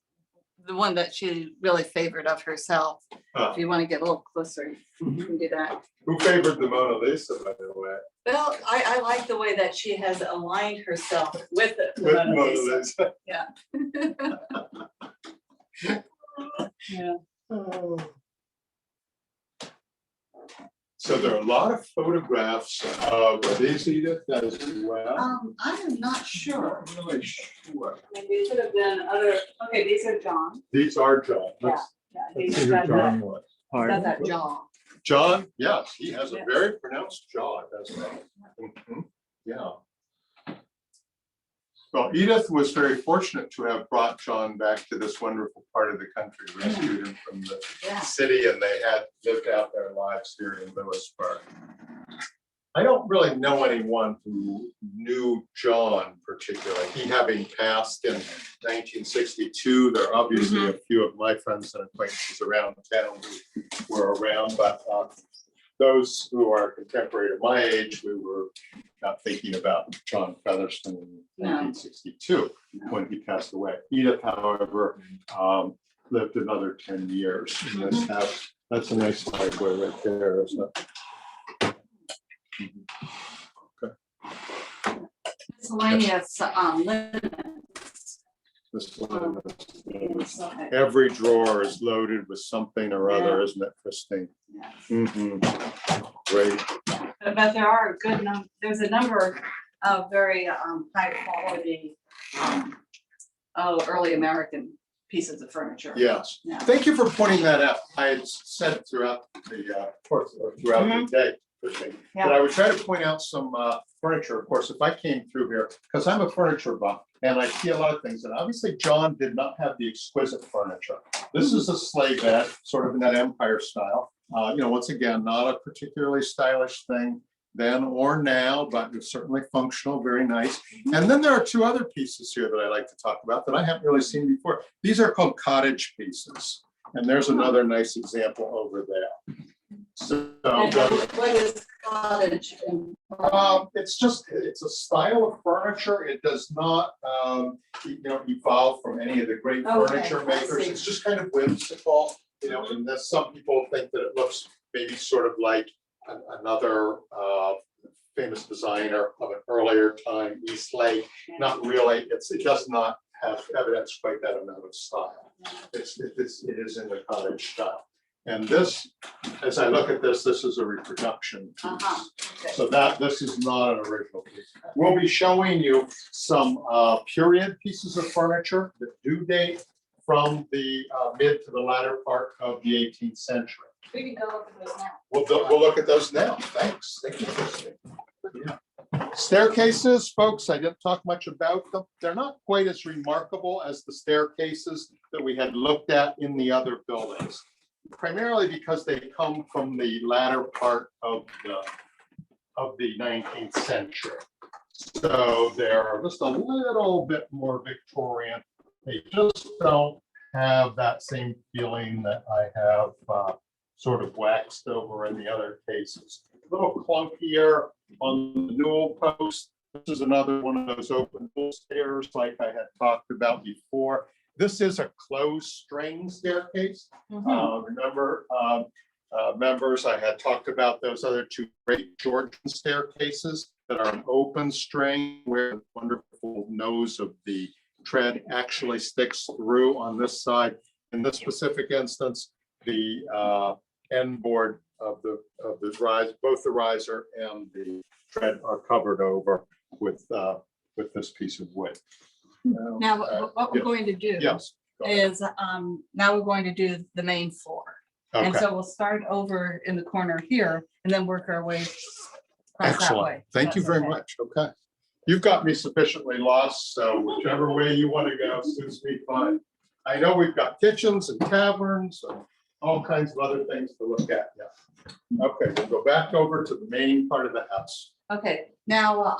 the one that she really favored of herself. If you want to get a little closer, you can do that. Who favored the Mona Lisa, by the way? Well, I like the way that she has aligned herself with the With Mona Mona Lisa. Lisa. Yeah. Yeah. Oh. So there are a lot of photographs of these, Edith, as well. I am not sure. I'm not really sure. I mean, these could have been other, okay, these are John. These are John. Yeah. Let's He's see who got John that, was. got that jaw. John, yes, he has a Yes. very pronounced jaw, doesn't he? Mhm. Yeah. Well, Edith was very fortunate to have brought John back to this wonderful part of the country, rescued him from the Yeah. city, and they had lived out their lives here in Lewisburg. I don't really know anyone who knew John particularly. He having passed in 1962, there are obviously a few of my friends and acquaintances around town who were around, but those who are contemporary to my age, we were not thinking about John Featherston in 1962 when he passed away. Edith, however, lived another 10 years in this house. That's a nice library right there, isn't it? Miscellaneous linens. This one, on the inside. every drawer is loaded with something or other, isn't it, Christine? Yeah. Great. But there are a good number, there's a number of very high quality, early American pieces of furniture. Yes. Yeah. Thank you for pointing that out. I had said it throughout the course or throughout the day, Christine, Yeah. but I would try to point out some furniture. Of course, if I came through here, because I'm a furniture buff and I see a lot of things, and obviously John did not have the exquisite furniture. This is a sleigh bed, sort of in that Empire style. Once again, not a particularly stylish thing then or now, but it's certainly functional, very nice. And then there are two other pieces here that I like to talk about that I haven't really seen before. These are called cottage pieces. And there's another nice example over there. So And what is cottage? it's a style of furniture. It does not evolve from any of the great Okay, furniture I makers. see. It's just kind of whimsical, and that some people think that it looks maybe sort of like another famous designer of an earlier time, Eastlake. Not really. It does not have evidence quite that amount of style. It is in the cottage style. And this, as I look at this is a reproduction piece. Okay. So this is not an original piece. We'll be showing you some period pieces of furniture that do date from the mid to the latter part of the 18th century. We can go look at those now. We'll look at those now. Thanks. Thank you, Christine. Yeah. Staircases, folks, I didn't talk much about them. They're not quite as remarkable as the staircases that we had looked at in the other buildings, primarily because they come from the latter part of the 19th century. So they're just a little bit more Victorian. They just don't have that same feeling that I have sort of waxed over in the other cases. A little clunkier on the newel post. This is another one of those open stairs like I had talked about before. This is a closed string staircase. Remember, members, I had talked about those other two great Georgian staircases that are an open string where the wonderful nose of the tread actually sticks through on this side. In this specific instance, the end board of the rise, both the riser and the tread are covered over with this piece of wood. Now, what we're yeah. going to do Yes. Go ahead. is, now we're going to do the main floor. And Okay. so we'll start over in the corner here and then work our way across that Excellent. way. Thank you That's very okay. much. Okay. You've got me sufficiently lost, so whichever way you want to go suits me fine. I know we've got kitchens and taverns and all kinds of other things to look at. Yeah. Okay, we'll go back over to the main part of the house. Okay, now,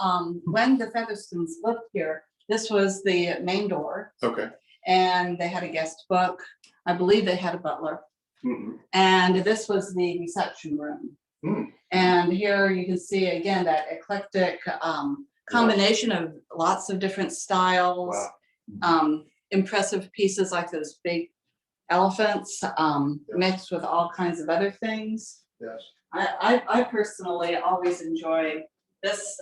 when the Featherstones lived here, this was the main door Okay. and they had a guest book. I believe they had a butler. Mhm. And this was the reception room. Mm. And here you can see again that eclectic combination of lots of different styles. Wow. Impressive pieces like those big elephants mixed with all kinds of other things. Yes. I personally always enjoy this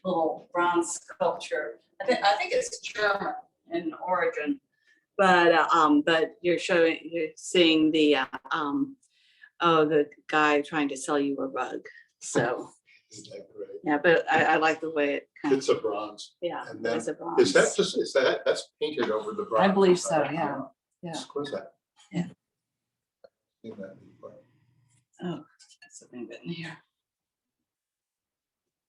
little bronze sculpture. I think it's German in origin, but you're seeing the the guy trying to sell you a rug. So Isn't that great? yeah, but I like the way it kind of, It's a bronze. yeah, And then it's a bronze. is that that's painted over the bronze? I believe so, yeah. Yeah. Exquisite. Yeah. Isn't that neat? Oh, that's something written here.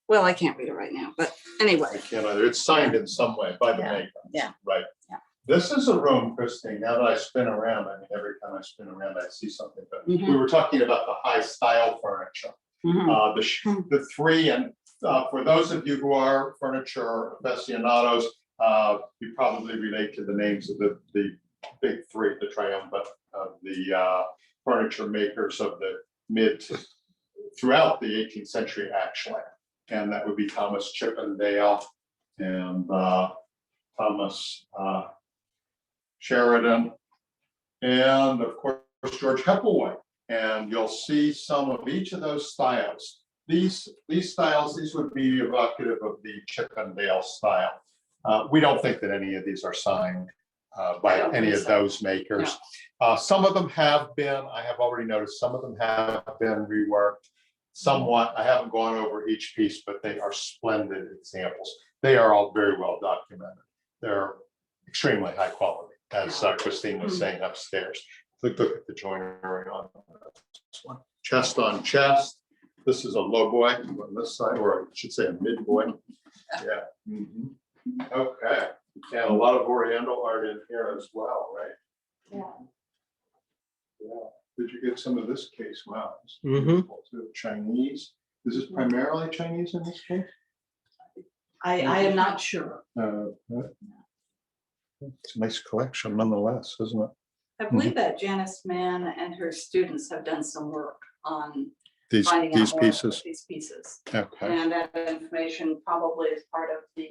Well, I can't read it right now, but I anyway, can't either. It's signed in some way by the Yeah, maker. yeah. Right. Yeah. This is a room, Christine, now that I spin around, I mean, every time I spin around, I see something, but Mhm. we were talking about the high style furniture. mhm, The three, and for those of you who are furniture aficionados, you probably relate to the names of the big three, the triumvirate of the furniture makers of the throughout the 18th century, actually. And that would be Thomas Chippendale and Thomas Sheridan, and of course, George Hepplewhite. And you'll see some of each of those styles. These styles, these would be evocative of the Chippendale style. We don't think that any of these are signed I by don't any think of so. those makers. Some of them have been, I have already noticed, some of them have been reworked somewhat. I haven't gone over each piece, but they are splendid examples. They are all very well documented. They're extremely high quality, as Christine was saying upstairs. Look at the joinery on this one. Chest on chest. This is a low boy on this side, or I should say a mid boy. Yeah. Mhm. Okay. And a lot of Oriental art in here as well, right? yeah. Yeah. Did you get some of this case? Wow. It's Mhm. beautiful too. Chinese. Is this primarily Chinese in this case? I am not sure. It's a nice collection nonetheless, isn't it? I believe that Janice Mann and her students have done some work on These finding out more about these pieces. Okay. And that information probably is part of the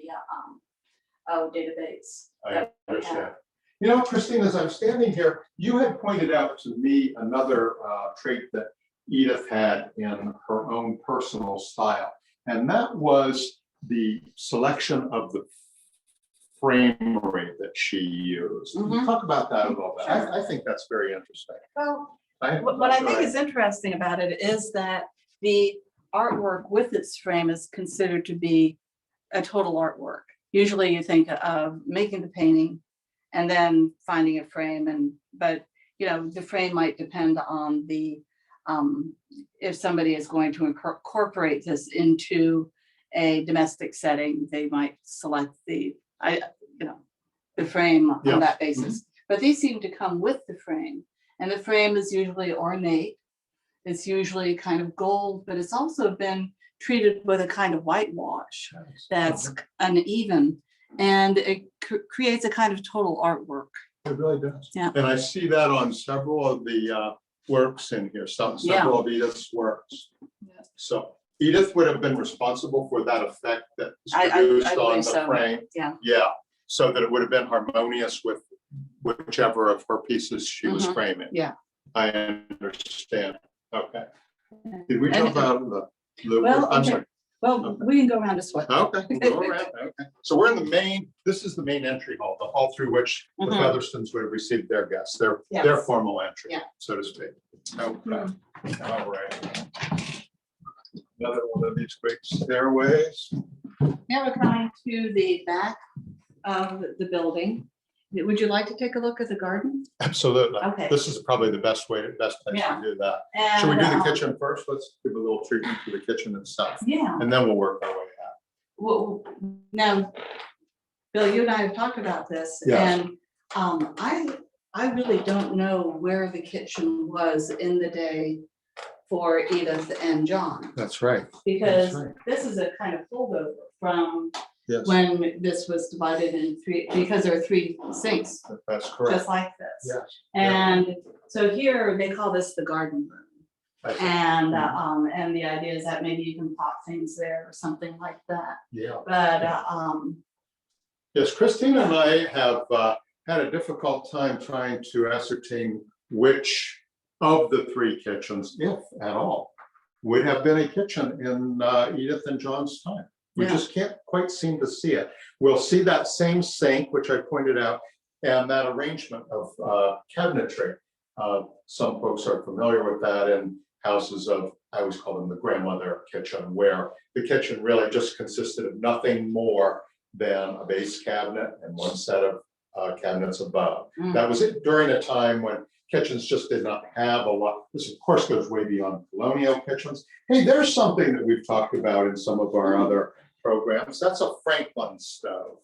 database. I that we have. understand. You know, Christine, as I'm standing here, you had pointed out to me another trait that Edith had in her own personal style, and that was the selection of the framery that she used. Can you Mhm. talk about that a little bit? Sure. I think that's very interesting. Well, I'm what not I sure think is interesting about it is that the artwork with its frame is considered to be a total artwork. Usually you think of making the painting and then finding a frame, but you know, the frame might depend on the if somebody is going to incorporate this into a domestic setting, they might select the frame Yeah. on that basis. But these seem to come with the frame, and the frame is usually ornate. It's usually kind of gold, but it's also been treated with a kind of whitewash that's uneven, and it creates a kind of total artwork. It really does. Yeah. And I see that on several of the works in here, Yeah. several of Edith's works. Yeah. So Edith would have been responsible for that effect that was I produced on believe the so. frame. Yeah. Yeah, so that it would have been harmonious with whichever of her pieces she was Mhm. framing. Yeah. I understand. Okay. Did we And- talk about the, Well, I'm okay. sorry. Well, we can go around this way. Okay, we'll go around. Okay. So we're in the main, this is the main entry hall, the hall through which the Mhm. Featherstons would have received their guests, their Yes. formal entry, Yeah. so to speak. Okay, all right. Another one of these quick stairways. Now we're coming to the back of the building. Would you like to take a look at the garden? Absolutely. Okay. This is probably the best place Yeah. to do that. And, Should we do the kitchen first? Let's give a little treatment to the kitchen itself, Yeah. and then we'll work our way out. Well, now, Bill, you and I have talked about this, Yes. and I really don't know where the kitchen was in the day for Edith and John, That's right. because That's right. this is a kind of holdover from Yes, when this was divided in three, because there are three sinks, that's correct. just like this. Yes. And so here they call this the garden room. I see. And the idea is that maybe you can pop things there or something like that. Yeah. But Yes, Christine and I have had a difficult time trying to ascertain which of the three kitchens, if at all, would have been a kitchen in Edith and John's time. We Yeah. just can't quite seem to see it. We'll see that same sink, which I pointed out, and that arrangement of cabinetry. Some folks are familiar with that in houses of, I always call them the grandmother kitchen, where the kitchen really just consisted of nothing more than a base cabinet and one set of cabinets above. Mm. That was it during a time when kitchens just did not have a lot. This of course goes way beyond colonial kitchens. Hey, there's something that we've talked about in some of our other programs. That's a Franklin stove.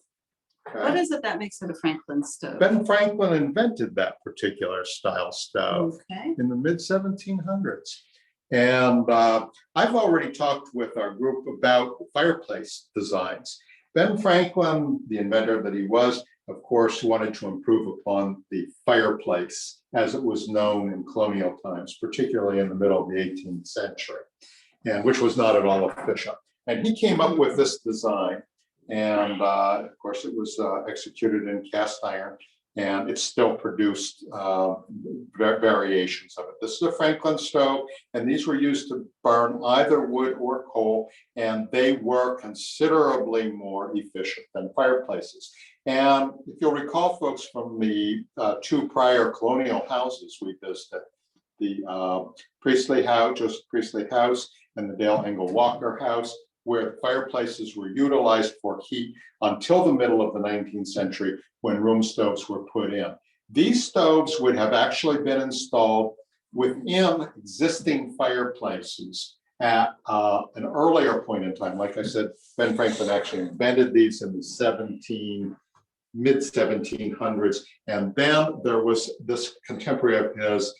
Okay? what is it that makes it a Franklin stove? Ben Franklin invented that particular style stove Okay. in the mid 1700s. And I've already talked with our group about fireplace designs. Ben Franklin, the inventor that he was, of course, wanted to improve upon the fireplace as it was known in colonial times, particularly in the middle of the 18th century, and which was not at all efficient. And he came up with this design, and of course, it was executed in cast iron, and it still produced variations of it. This is a Franklin stove, and these were used to burn either wood or coal, and they were considerably more efficient than fireplaces. And if you'll recall, folks, from the two prior colonial houses we visited, the Priestley House, Joseph Priestley House, and the Dale Engel Walker House, where fireplaces were utilized for heat until the middle of the 19th century, when room stoves were put in. These stoves would have actually been installed within existing fireplaces at an earlier point in time. Like I said, Ben Franklin actually invented these in the mid 1700s. And then there was this contemporary of his,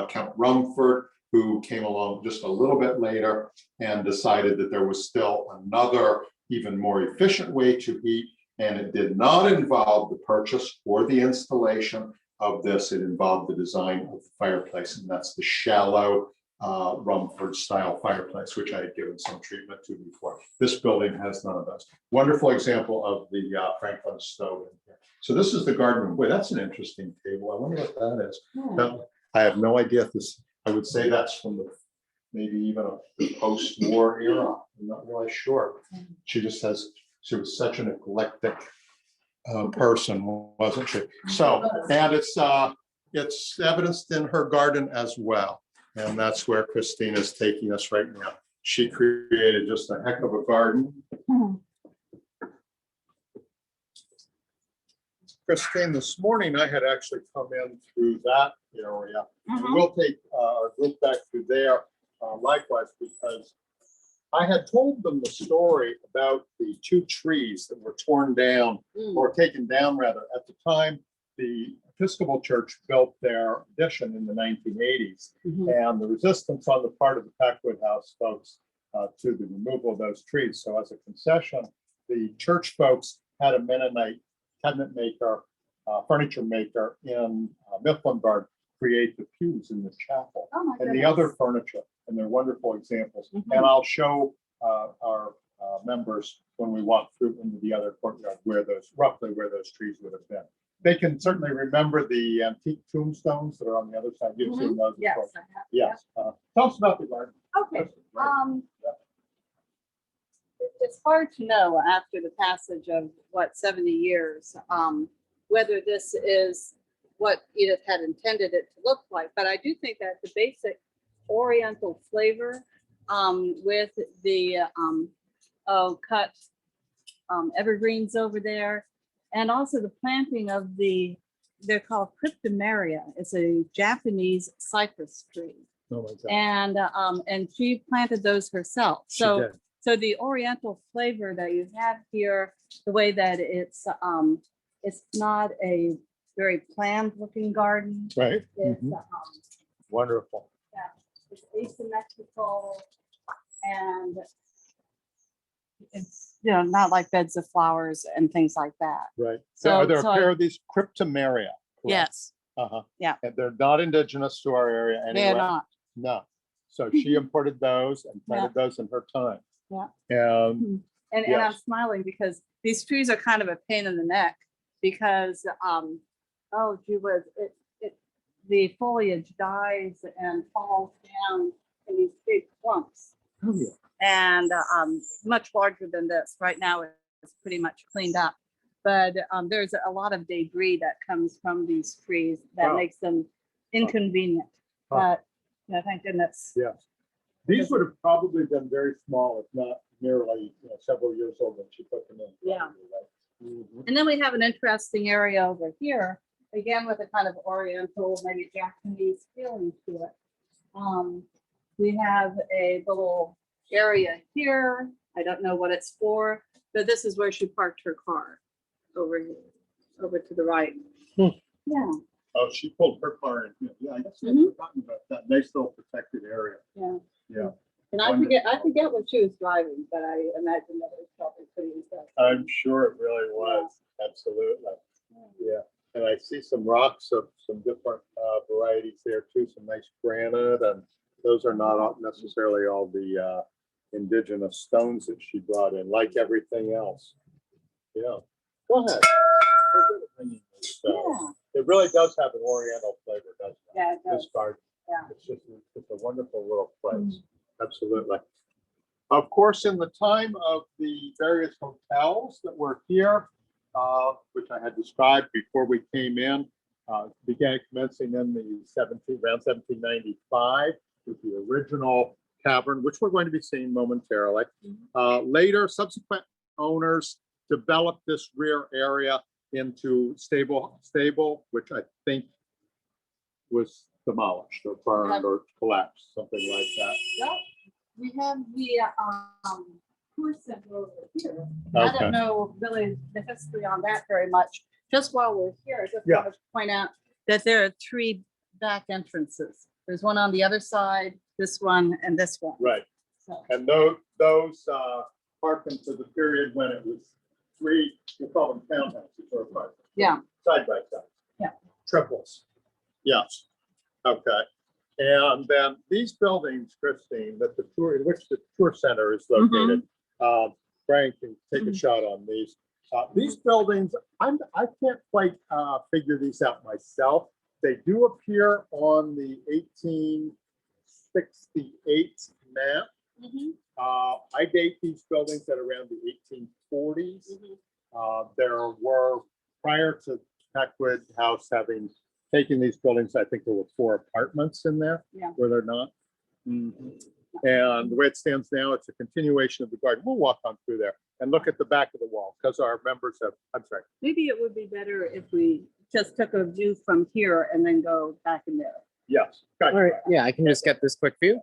Count Rumford, who came along just a little bit later and decided that there was still another, even more efficient way to heat. And it did not involve the purchase or the installation of this. It involved the design of the fireplace, and that's the shallow Rumford style fireplace, which I had given some treatment to before. This building has none of those. Wonderful example of the Franklin stove in here. So this is the garden room. Boy, that's an interesting table. I wonder what that is. That, I have no idea if this, I would say that's from the maybe even the post-war era. I'm not really sure. She just has, she was such an eclectic person, wasn't she? So, and it's evidenced in her garden as well. And that's where Christine is taking us right now. She created just a heck of a garden. Christine, this morning I had actually come in through that area. And we'll take our group back through there likewise, because I had told them the story about the two trees that were torn down or taken down rather at the time the Episcopal Church built their addition in the 1980s, and the resistance on the part of the Packwood House folks to the removal of those trees. So as a concession, the church folks had a Mennonite cabinet maker, furniture maker in Mifflinburg create the pews in the chapel and the other furniture, and they're wonderful examples. And I'll show our members when we walk through into the other courtyard where those, roughly where those trees would have been. They can certainly remember the antique tombstones that are on the other side. You've seen those. Yes, before. I have. Yes. Tell us about the garden. Okay. Right. It's hard to know after the passage of what, 70 years, whether this is what Edith had intended it to look like. But I do think that the basic Oriental flavor with the cut evergreens over there, and also the planting of they're called cryptomeria. It's a Japanese cypress tree. Oh my God. And she planted those herself. She So did. so the Oriental flavor that you have here, the way that it's not a very planned looking garden. Right. It's Mhm. Wonderful. it's asymmetrical, and it's, you know, not like beds of flowers and things like that. Right. So- Are there a so pair of these cryptomeria? correct? Yes, Uh-huh. Yeah. And they're not indigenous to our area anyway? they're not. No. So she imported those and planted those in her time. Yeah. And And I'm Yes. smiling because these trees are kind of a pain in the neck because, oh gee whiz, the foliage dies and falls down in these big clumps. oh, yeah. And much larger than this. Right now it's pretty much cleaned up. But there's a lot of debris that comes from these trees that Wow. makes them inconvenient. Huh. But you know, thank goodness. Yes. These would have probably been very small, if not nearly several years old when she put them in. Yeah. probably, right? Mhm. And then we have an interesting area over here, again with a kind of Oriental, maybe Japanese feeling to it. We have a little area here. I don't know what it's for, but this is where she parked her car over here, over to the right. Hmm. Yeah, Oh, she pulled her car in. Yeah, I guess I've Mhm. forgotten about that. Nice little protected area. yeah. Yeah. And I forget what she was driving, but I imagine that it was probably pretty impressive. I'm sure it really was. Absolutely. Yeah. And I see some rocks of some different varieties there too, some nice granite, and those are not necessarily all the indigenous stones that she brought in, like everything else. Yeah. Go ahead. Yeah, It really does have an Oriental flavor, doesn't it? yeah, it This does. garden. Yeah. It's a wonderful little place. Absolutely. Of course, in the time of the various hotels that were here, which I had described before we came in, began commencing in the around 1795 with the original cavern, which we're going to be seeing momentarily. Later, subsequent owners developed this rear area into stable, which I think was demolished or burned or collapsed, something like that. Yep. We have the tour center over here. I Okay. don't know really the history on that very much. Just while we're here, I just Yeah. want to point out that there are 3 back entrances. There's one on the other side, this one, and this one. Right. So, And those harken to the period when it was 3, we call them townhouses or apartments. Yeah. Side by side. Yeah. Triples. Yes. Okay. And then these buildings, Christine, in which the tour center is located, Frank can take a shot on these. These buildings, I can't quite figure these out myself. They do appear on the 1868 map. mhm, I date these buildings at around the 1840s. There were, prior to Packwood House having taken these buildings, I think there were 4 apartments in there. Yeah. Were there not? And the way it stands now, it's a continuation of the garden. We'll walk on through there and look at the back of the wall because our members have, I'm sorry. Maybe it would be better if we just took a view from here and then go back in there. Yes. Gotcha. All right, yeah, I can just get this quick view.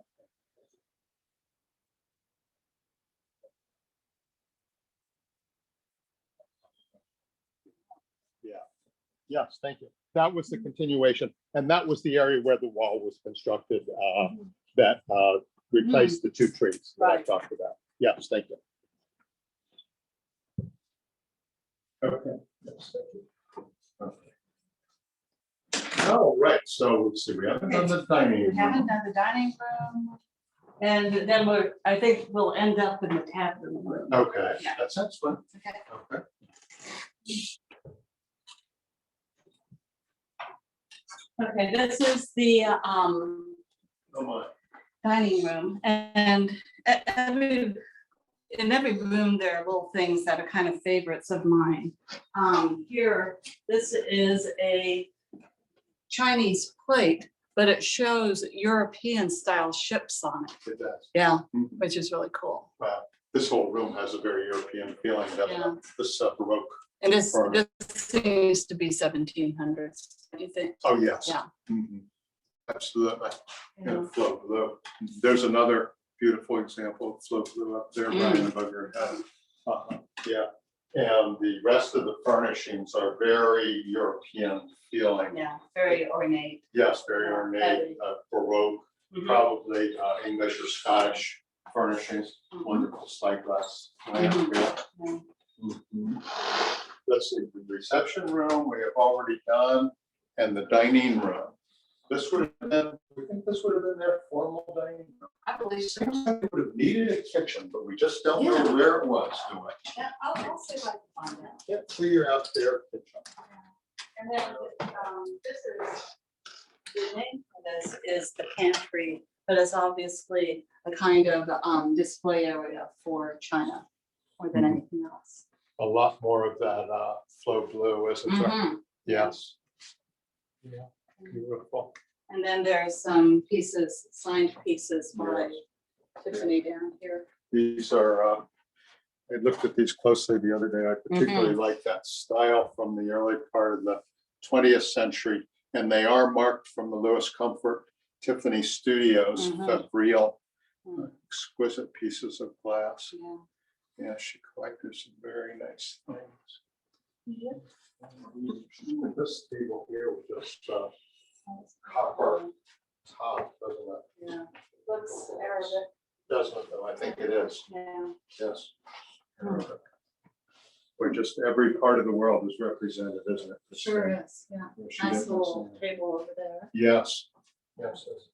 Yeah. Yes, thank you. That was the continuation. And that was the area where the wall was constructed that replaced the 2 trees that I Right. talked about. Yes, thank you. Okay. Yes, thank you. Okay. All right, so let's see, we haven't done the dining We room. haven't done the dining room. And then I think we'll end up in the tap room. Okay, Yeah. that sounds fun. Okay. Okay. Okay, this is the Oh my. dining room, and in every room, there are little things that are kind of favorites of mine. Here, this is a Chinese plate, but it shows European style ships on it. It does. Yeah, Mhm. which is really cool. Wow. This whole room has a very European feeling, doesn't Yeah. it? This Baroque. And this Furniture. seems to be 1700s. What do you think? Oh, yes. Yeah. Mhm. Absolutely. Yeah. And flow blue. There's another beautiful example of flow blue up there, right above your head. Yeah, and the rest of the furnishings are very European feeling. Yeah, very ornate. Yes, very ornate, Baroque, Mhm. probably English or Scottish furnishings, Mhm. wonderful slide glass lamp Mhm. here. Yeah. Mhm. Let's see, the reception room we have already done, and the dining room. This would have been, we think this would have been their formal dining room. I believe so. Seems like it would have needed a kitchen, but we just don't know Yeah. where it was, do we? Yeah, I'll see if I can find that. Can't figure out their kitchen. And then, this is, the name for this is the pantry, but it's obviously a kind of, display area for China more than Mhm. anything else. A lot more of that flow blue, isn't there? Mhm. Yes. Yeah, beautiful. And then there's some pieces, signed pieces by Tiffany down here. These are, I looked at these closely the other day. I particularly like that style from the early part of the 20th century. And they are marked from the Lewis Comfort Tiffany Studios, Mhm. the real Mhm. exquisite pieces of glass. Yeah. Yeah, she collected some very nice things. Yep. This table here with just copper top, doesn't it? Yeah, looks Arabic. Doesn't it, though? I think it is. Yeah. Yes. Where just every part of the world is represented, isn't it? Sure is, yeah. Yeah, she Nice did little mention that. table over there. Yes, yes, yes.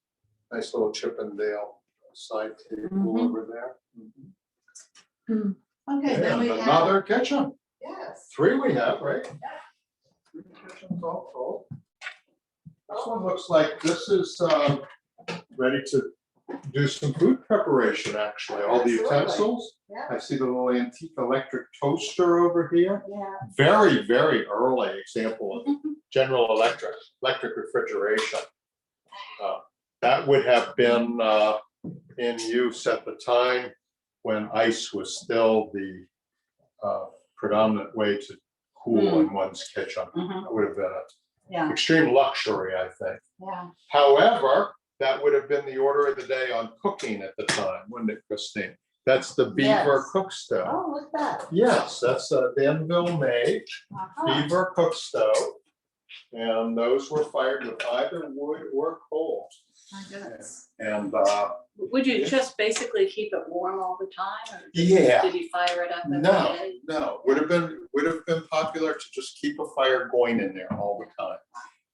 Nice little Chippendale side table Mhm. over there. Okay, then we And have, another kitchen. yes. 3 we have, right? 3 kitchens all told. This one looks like this is ready to do some food preparation, actually. All the Absolutely. utensils. Yeah, I see the little antique electric toaster over here. yeah. Very, very early example of General electric refrigeration. That would have been in use at the time when ice was still the predominant way to cool in one's kitchen. Mhm. That would have been Yeah, an extreme luxury, I think. yeah. However, that would have been the order of the day on cooking at the time, wouldn't it, Christine? That's the Beaver Yes. cook stove. Oh, look at that. Yes, that's a Danville made Uh-huh. Beaver cook stove. And those were fired with either wood or coal. My goodness. And Would you just basically keep it warm all the time? Or yeah, did you fire it up every no, day? no, would have been popular to just keep a fire going in there all the time.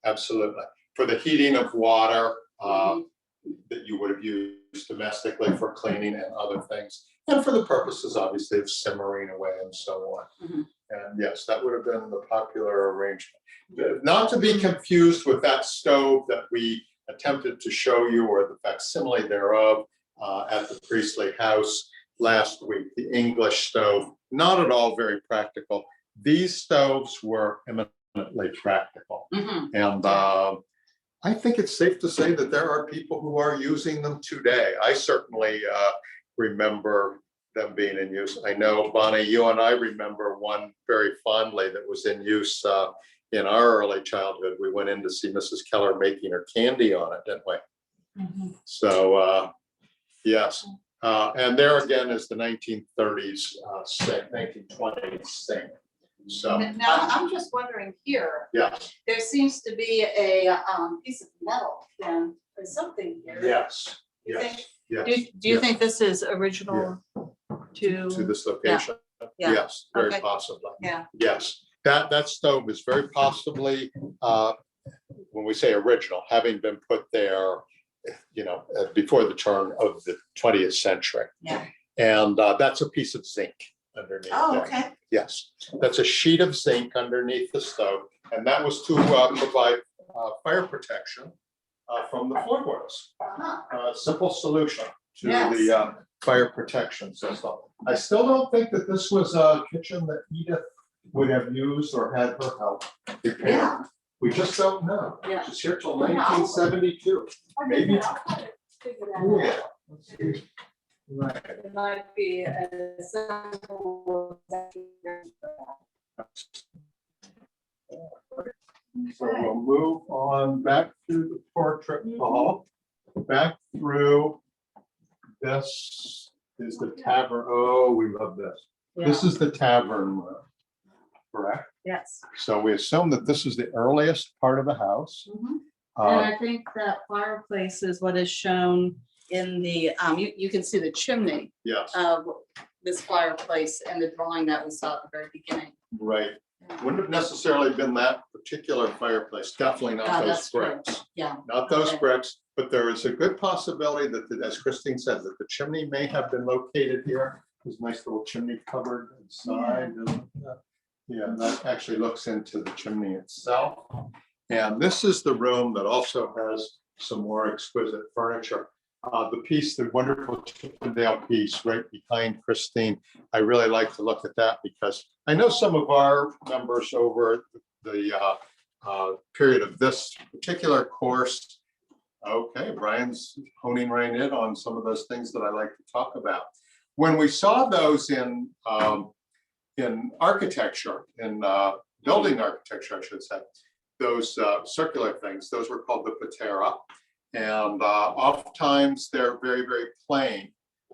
Absolutely. For the heating of water that you would have used domestically for cleaning and other things. And for the purposes, obviously, of simmering away and so on. Mhm. And yes, that would have been the popular arrangement. Not to be confused with that stove that we attempted to show you, or the facsimile thereof at the Priestley House last week, the English stove. Not at all very practical. These stoves were eminently practical. Mhm. And I think it's safe to say that there are people who are using them today. I certainly remember them being in use. I know, Bonnie, you and I remember one very fondly that was in use in our early childhood. We went in to see Mrs. Keller making her candy on it, didn't we? Mhm. So yes, and there again is the 1930s sink, 1920s sink. So Now, I'm just wondering here, yes, there seems to be a piece of metal then, or something here. yes, You yes, think- yes. Do you yes. think this is original To to? this location? Yeah. Yes, very Okay. possibly. Yeah. Yes, that stove is very possibly, when we say original, having been put there, before the turn of the 20th century. Yeah. And that's a piece of zinc underneath Oh, there. okay. Yes, that's a sheet of zinc underneath the stove, and that was to provide fire protection from the floorboards. Uh-huh. Simple solution to the fire protection system. I still don't think that this was a kitchen that Edith would have used or had her help repair. Yeah. We just don't know. Yeah. She's here till 1972. Maybe. Yeah. Let's see. Right. It might be a sample. So we'll move on back to the portrait hall, back through. This is the tavern. Oh, we love this. This is the tavern room, correct? Yes. So we assume that this is the earliest part of the house. And I think that fireplace is what is shown in the, you can see the chimney Yes, of this fireplace and the drawing that we saw at the very beginning. right. Wouldn't have necessarily been that particular fireplace, definitely not those That's true. bricks. Yeah. Not those Okay. bricks, but there is a good possibility that, as Christine said, that the chimney may have been located here. This nice little chimney cupboard inside. Yeah, that actually looks into the chimney itself. And this is the room that also has some more exquisite furniture. The piece, the wonderful Chippendale piece right behind Christine. I really like to look at that because I know some of our members over the period of this particular course. Okay, Brian's honing right in on some of those things that I like to talk about. When we saw those in architecture, in building architecture, I should say, those circular things, those were called the patera. And oftentimes they're very, very plain.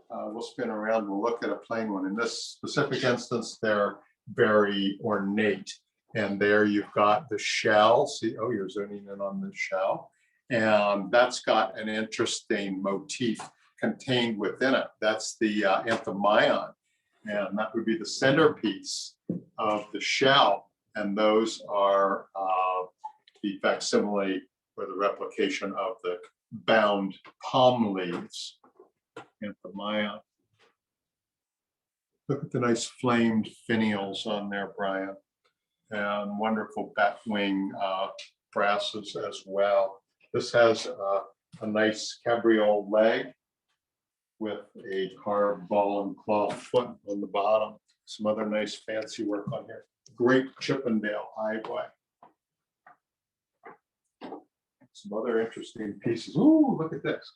We'll spin around and we'll look at a plain one. In this specific instance, they're very ornate. And there you've got the shell. See, oh, you're zooming in on the shell. And that's got an interesting motif contained within it. That's the anthemion. And that would be the centerpiece of the shell. And those are the facsimile or the replication of the bound palm leaves. Anthemion. Look at the nice flamed finials on there, Brian. And wonderful batwing brasses as well. This has a nice cabriole leg with a carved ball and claw foot on the bottom. Some other nice fancy work on here. Great Chippendale highway. Some other interesting pieces. Ooh, look at this.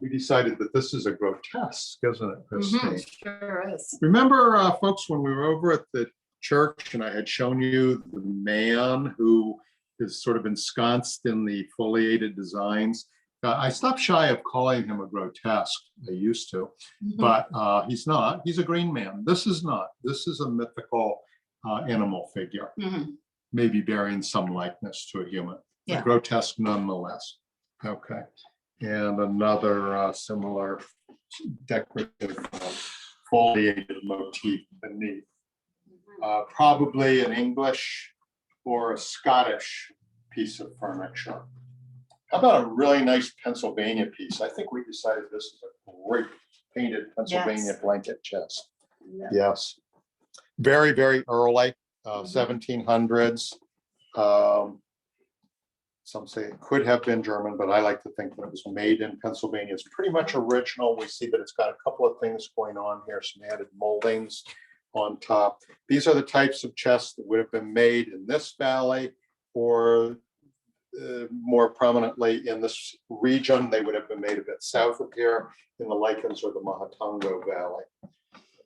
We decided that this is a grotesque, isn't it, Christine? Sure is. Remember, folks, when we were over at the church and I had shown you the man who is sort of ensconced in the foliated designs. I stopped shy of calling him a grotesque. I used to, but he's not. He's a green man. This is not. This is a mythical animal figure, maybe bearing some likeness to a human. Yeah. Grotesque nonetheless. Okay. And another similar decorative foliated motif beneath. Probably an English or a Scottish piece of furniture. How about a really nice Pennsylvania piece? I think we decided this is a great painted Pennsylvania blanket chest. Yeah. Yes. Very, very early, 1700s. Some say it could have been German, but I like to think that it was made in Pennsylvania. It's pretty much original. We see that it's got a couple of things going on here, some added moldings on top. These are the types of chests that would have been made in this valley, or more prominently in this region. They would have been made a bit south of here in the Lichens or the Mahatongo Valley.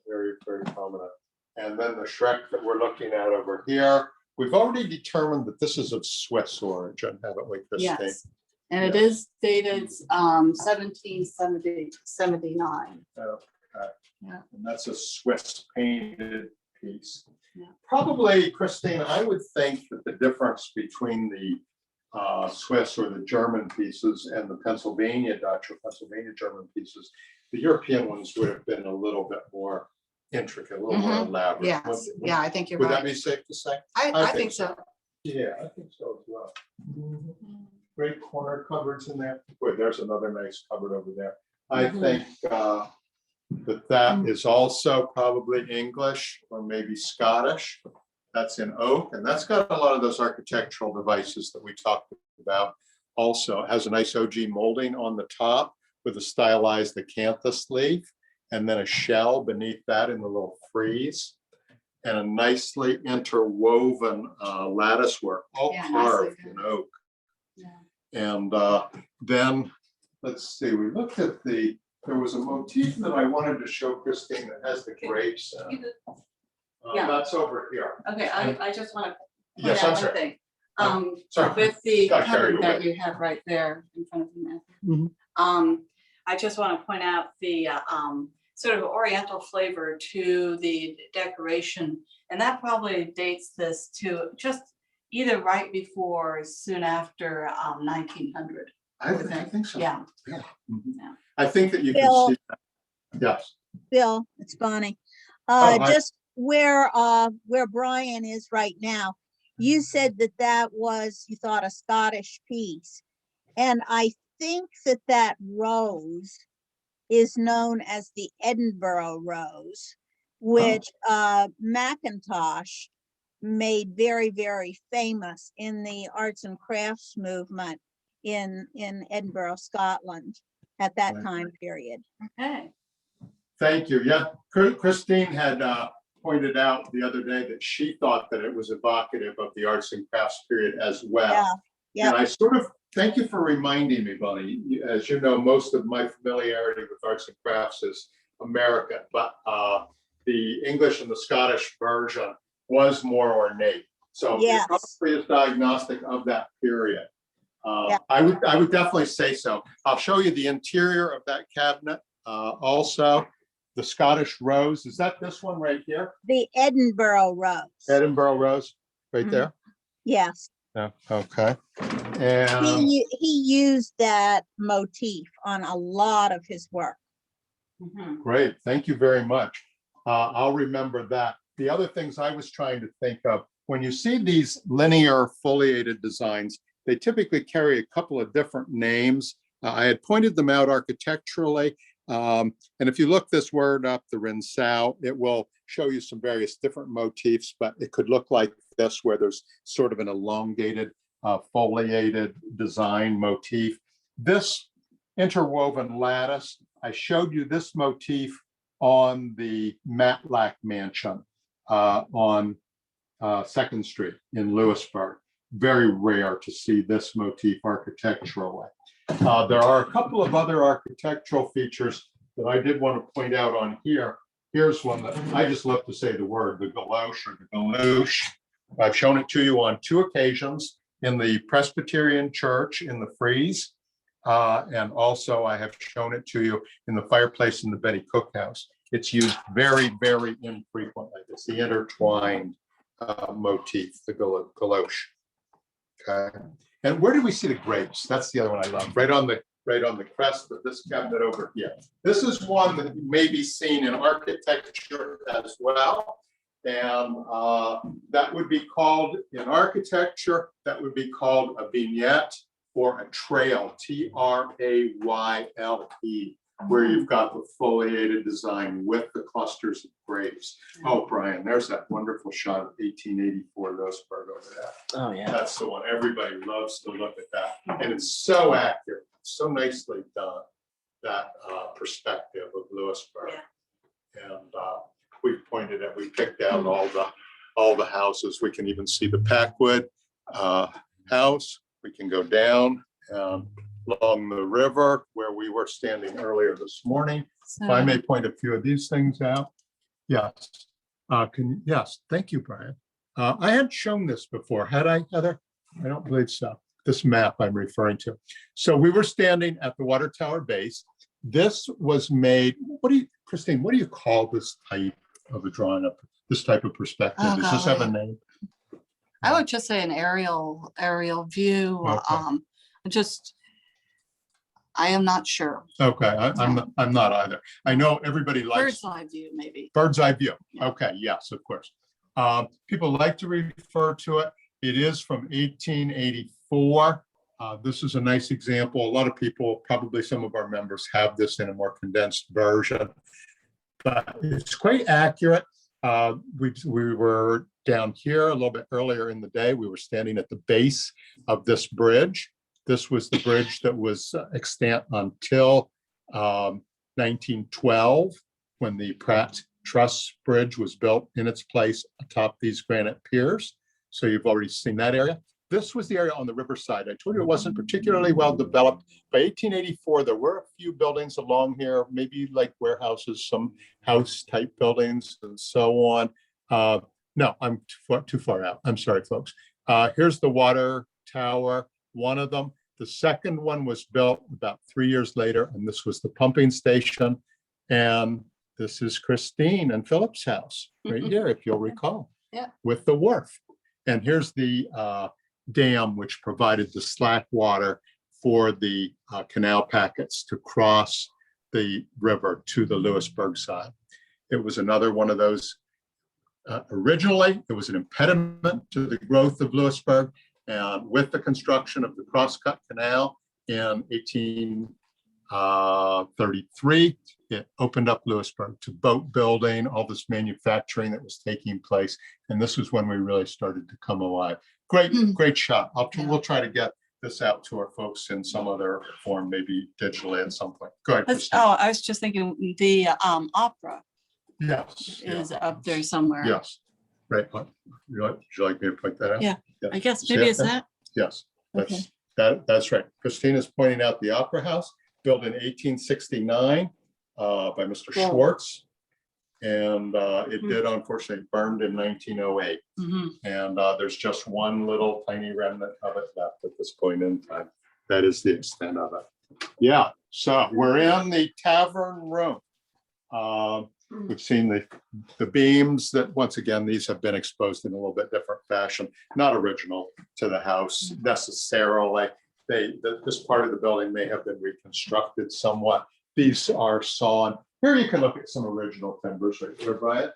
Very, very prominent. And then the Shrek that we're looking at over here, we've already determined that this is of Swiss origin, haven't we, Christine? Yes. And it is dated 1779. Okay. Yeah. And that's a Swiss painted piece. Yeah. Probably, Christine, I would think that the difference between the Swiss or the German pieces and the Pennsylvania Dutch or Pennsylvania German pieces, the European ones would have been a little bit more intricate, a little more elaborate. Yes. Yeah, I think you're Would right. that be safe to say? I think so. Yeah, I think so as well. Great corner cupboards in there. Boy, there's another nice cupboard over there. I think that is also probably English or maybe Scottish. That's in oak, and that's got a lot of those architectural devices that we talked about. Also, it has a nice OG molding on the top with a stylized acanthus leaf, and then a shell beneath that in the little frieze, and a nicely interwoven lattice work, all Yeah, carved nicely in done. oak. Yeah. And then, let's see, we looked at there was a motif that I wanted to show Christine that has the grapes in it. Yeah. That's over here. Okay, I just want to Yes, point I'm out one sorry. thing. Sorry. With the Gotta carry cupboard it that away. you have right there in front of you, Mhm. Matthew. I just want to point out the sort of oriental flavor to the decoration. And that probably dates this to just either right before or soon after 1900. I think so. Yeah. Mhm. Yeah. I think that you can Bill. see that. Yes. Bill, it's Bonnie. Oh, hi. Just where Brian is right now, you said that was, you thought, a Scottish piece. And I think that rose is known as the Edinburgh rose, which Macintosh made very, very famous in the arts and crafts movement in Edinburgh, Scotland at that Right. time period. Okay. Thank you. Yeah, Christine had pointed out the other day that she thought that it was evocative of the arts and crafts period as well. Yeah, yeah. And I thank you for reminding me, Bonnie. As you know, most of my familiarity with arts and crafts is American, but the English and the Scottish version was more ornate. So Yes. it probably is diagnostic of that period. Yeah. I would definitely say so. I'll show you the interior of that cabinet. Also, the Scottish rose. Is that this one right here? The Edinburgh rose. Edinburgh rose, right Mhm. there. Yes, Yeah. Okay. And he used that motif on a lot of his work. Mhm. great. Thank you very much. I'll remember that. The other things I was trying to think of, when you see these linear foliated designs, they typically carry a couple of different names. I had pointed them out architecturally. And if you look this word up, the Rinsau, it will show you some various different motifs, but it could look like this, where there's sort of an elongated, foliated design motif. This interwoven lattice, I showed you this motif on the Matlack Mansion on 2nd Street in Lewisburg. Very rare to see this motif architecturally. There are a couple of other architectural features that I did want to point out on here. Here's one that I just love to say the word, the galoche or the galouche. I've shown it to you on 2 occasions in the Presbyterian church in the frieze. And also I have shown it to you in the fireplace in the Betty Cookhouse. It's used very, very infrequently. It's the intertwined motif, the galoche. Okay. And where do we see the grapes? That's the other one I love, right on the crest of this cabinet over here. This is one that may be seen in architecture as well. And that would be called, in architecture, that would be called a vignette or a trail, Trayle, where you've got the foliated design with the clusters of grapes. Oh, Brian, there's that wonderful shot of 1884 Lewisburg over there. Oh, yeah. That's the one. Everybody loves to look at that. And it's so accurate, so nicely done, that perspective of Lewisburg. And we picked out all the houses. We can even see the Packwood house. We can go down along the river where we were standing earlier this morning. If I may point a few of these things out. Yes. Yes, thank you, Brian. I had shown this before, had I, Heather? I don't believe so. This map I'm referring to. So we were standing at the water tower base. This was made, Christine, what do you call this type of a drawing up, this type of perspective? Oh, Does this have a golly. name? I would just say an aerial view. Okay. I am not sure. Okay, I'm not either. I know everybody likes Bird's eye view, maybe. bird's eye view. Yeah. Okay, yes, of course. People like to refer to it. It is from 1884. This is a nice example. A lot of people, probably some of our members, have this in a more condensed version, but it's quite accurate. We were down here a little bit earlier in the day. We were standing at the base of this bridge. This was the bridge that was extant until 1912, when the Pratt Truss Bridge was built in its place atop these granite piers. So you've already seen that area. This was the area on the riverside. I told you it wasn't particularly well developed. By 1884, there were a few buildings along here, maybe like warehouses, some house type buildings and so on. No, I'm too far out. I'm sorry, folks. Here's the water tower, one of them. The second one was built about 3 years later, and this was the pumping station. And this is Christine and Philip's house right here, if you'll recall, with the wharf. And here's the dam, which provided the slack water for the canal packets to cross the river to the Lewisburg side. It was another one of those. Originally, it was an impediment to the growth of Lewisburg. And with the construction of the Crosscut Canal in 1833, it opened up Lewisburg to boat building, all this manufacturing that was taking place. And this was when we really started to come alive. Great shot. We'll try to get this out to our folks in some other form, maybe digitally at some point. Go ahead, Christine. Oh, I was just thinking the opera Yes. is up there somewhere. Yes. Right. Would you like me to point that out? Yeah. Yeah. I guess See maybe it it's there? that. Yes, Okay. that's right. Christine is pointing out the Opera House, built in 1869 by Mr. Cool. Schwartz. And it did unfortunately burned in 1908. Mhm. And there's just one little tiny remnant of it left at this point in time. That is the extent of it. Yeah, so we're in the tavern room. We've seen the beams that, once again, these have been exposed in a little bit different fashion, not original to the house necessarily. This part of the building may have been reconstructed somewhat. These are sawn. Here you can look at some original timbers right there, Brian,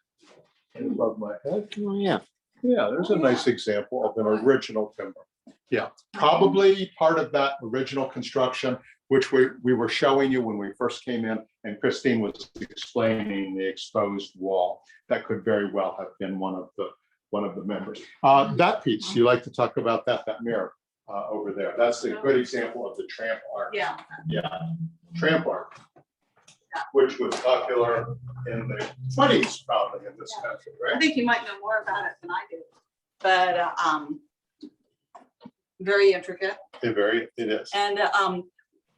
above my head. Oh, yeah. Yeah, there's a nice example of an original timber. Yeah, probably part of that original construction, which we were showing you when we first came in, and Christine was explaining the exposed wall. That could very well have been one of the members. That piece, you like to talk about that mirror over there. That's a good example of the tramp art. Yeah. Tramp art, which was popular in the 20s probably in this country, I right? think you might know more about it than I do, but very intricate. It is. And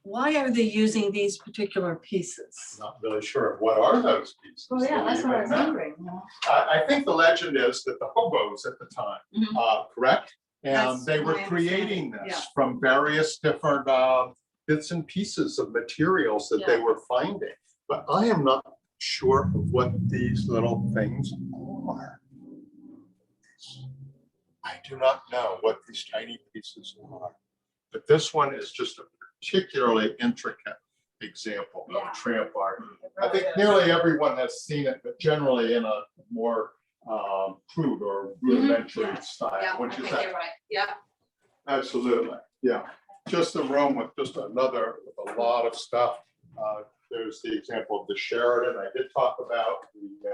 why are they using these particular pieces? Not really sure. What are those pieces? Oh, yeah, Do that's we what I even was know? wondering. I think the legend is that the hobos at the time, correct? And That's they were my creating understanding, this yeah. from various different bits and pieces of materials that they were finding. But I am not sure of what these little things are. I do not know what these tiny pieces are. But this one is just a particularly intricate example of tramp art. I think nearly everyone has seen it, but generally in a more crude or rudimentary style. Yeah, I Which think is you're that? right. Yeah. Absolutely, yeah. Just a room with just with a lot of stuff. There's the example of the Sheridan. I did talk about the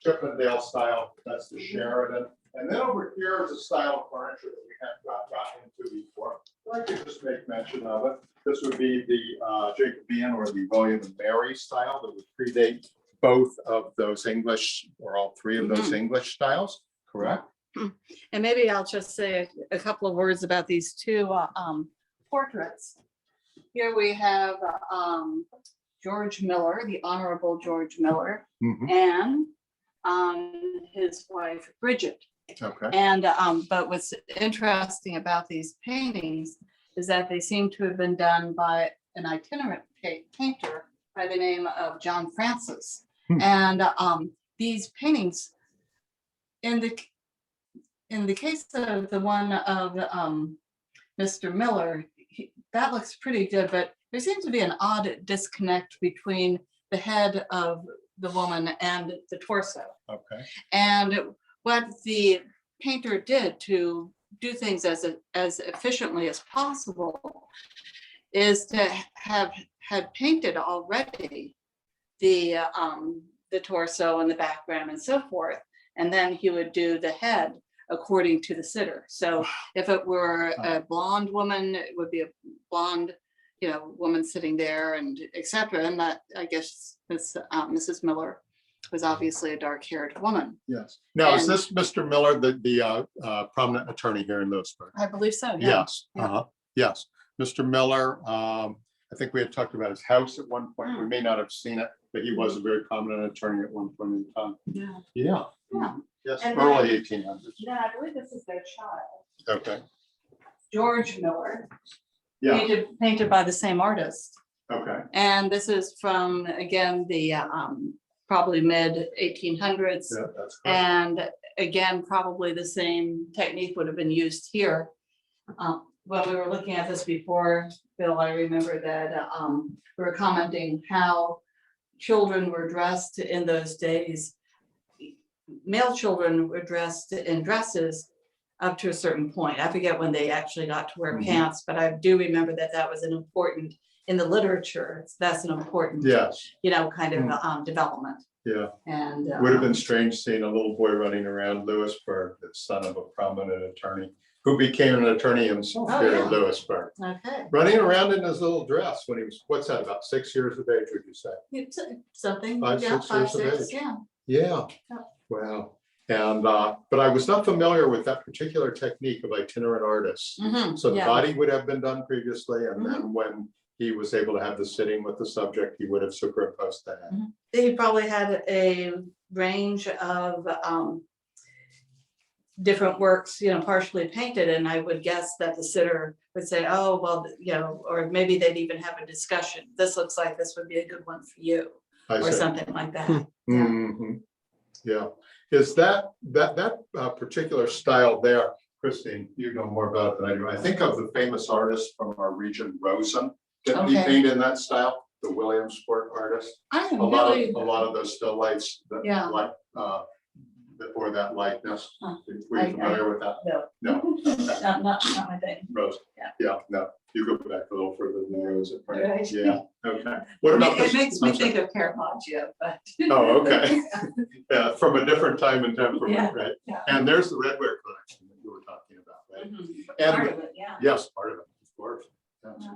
Chippendale style. That's the Sheridan. And then over here is a style of furniture that we have not gotten into before. I could just make mention of it. This would be the Jacobean or the William and Mary style that would predate both of those English or all three of those English styles, correct? And maybe I'll just say a couple of words about these two portraits. Here we have George Miller, the Honorable George Miller, and his wife Bridget. Okay. And but what's interesting about these paintings is that they seem to have been done by an itinerant painter by the name of John Francis. And these paintings, in the case of the one of Mr. Miller, that looks pretty good, but there seems to be an odd disconnect between the head of the woman and the torso. Okay. And what the painter did to do things as efficiently as possible is to have had painted already the torso and the background and so forth, and then he would do the head according to the sitter. So if it were a blonde woman, it would be a blonde woman sitting there and et cetera. And that, I guess, Mrs. Miller was obviously a dark-haired woman. Yes. Now, is And- this Mr. Miller, the prominent attorney here in Lewisburg? I believe so, yeah. Yes, yes. Mr. Miller, I think we had talked about his house at one point. We may not have seen it, but he was a very prominent attorney at one point in time. Yeah. Yeah. Yeah. Yes, And early then- 1800s. Yeah, I believe this is their child, Okay, George Miller, yeah, painted by the same artist. okay, And this is from, again, the probably mid 1800s. yeah, that's correct. And again, probably the same technique would have been used here. When we were looking at this before, Bill, I remember that we were commenting how children were dressed in those days. Male children were dressed in dresses up to a certain point. I forget when they actually got to wear Mhm. pants, but I do remember that that was an important, in the literature, that's an important, Yes, kind of development. yeah. And Would have been strange seeing a little boy running around Lewisburg, the son of a prominent attorney, who became an attorney himself Oh, here yeah. in Lewisburg. okay. Running around in his little dress when he was, what's that, about 6 years of age, would you say? It's something, 5, yeah, 6 5, years of 6, age. yeah. Yeah, Yeah. wow. And, but I was not familiar with that particular technique of itinerant artists. Mhm, So the yeah. body would have been done previously, and then when he was able to have the sitting with the subject, he would have superimposed that. He probably had a range of different works, partially painted, and I would guess that the sitter would say, oh, well, or maybe they'd even have a discussion. This looks like this would be a good one for you, I or see. something like that. Yeah. Mhm. Yeah, is that particular style there, Christine, you know more about it than I do. I think of the famous artist from our region, Rosen. Didn't he Okay. paint in that style, the Williamsport artist? I am A lot really, of those still lifes that Yeah. like before that likeness. Huh. Were you familiar with that? no. No. Okay. Not my thing. Rose. Yeah. Yeah, no, you go back a little further than Rose. Right. Yeah, okay. What about It this? makes me I'm sorry. think of Caravaggio, but. Oh, okay. Yeah, from a different time and temperament, Yeah, right? yeah. And there's the redware collection that you were talking about, right? Mhm. And Part the- of it, yeah. Yes, part of it, of course. Yes.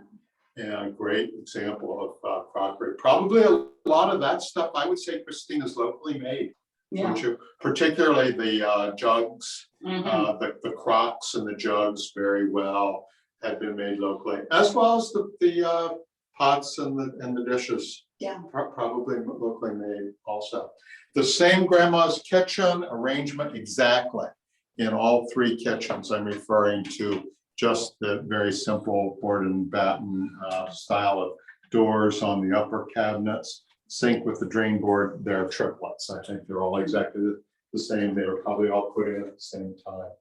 And great example of crockery. Probably a lot of that stuff, I would say, Christine, is locally made. Yeah. Wouldn't you? Particularly the jugs, Mhm. the crocks and the jugs very well had been made locally, as well as the pots and the dishes. Yeah. Probably locally made also. The same grandma's kitchen arrangement exactly in all three kitchens. I'm referring to just the very simple board and batten style of doors on the upper cabinets, sink with the drain board. They're triplets. I think they're all exactly the same. They were probably all put in at the same time.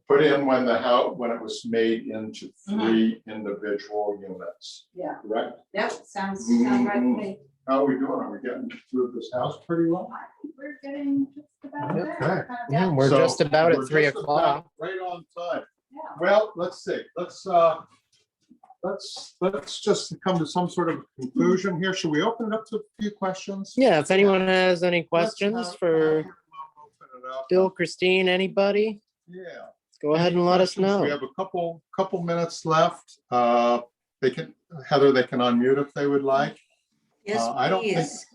Put in when it was made into three individual units. Yeah. Correct? Yep, sounds right to me. How are we doing? Are we getting through this house pretty well? I think we're getting just about Okay. there. Yeah, we're So, just about we're at 3 just o'clock. about Right on time. Yeah. Well, let's see. Let's just come to some sort of conclusion here. Should we open it up to a few questions? Yeah, if anyone has any Let's questions have- for open it up. Bill, Christine, anybody, Yeah. go ahead and let us Questions? We know. have a couple minutes left. They can, Heather, they can unmute if they would like. Yes, I don't think- please.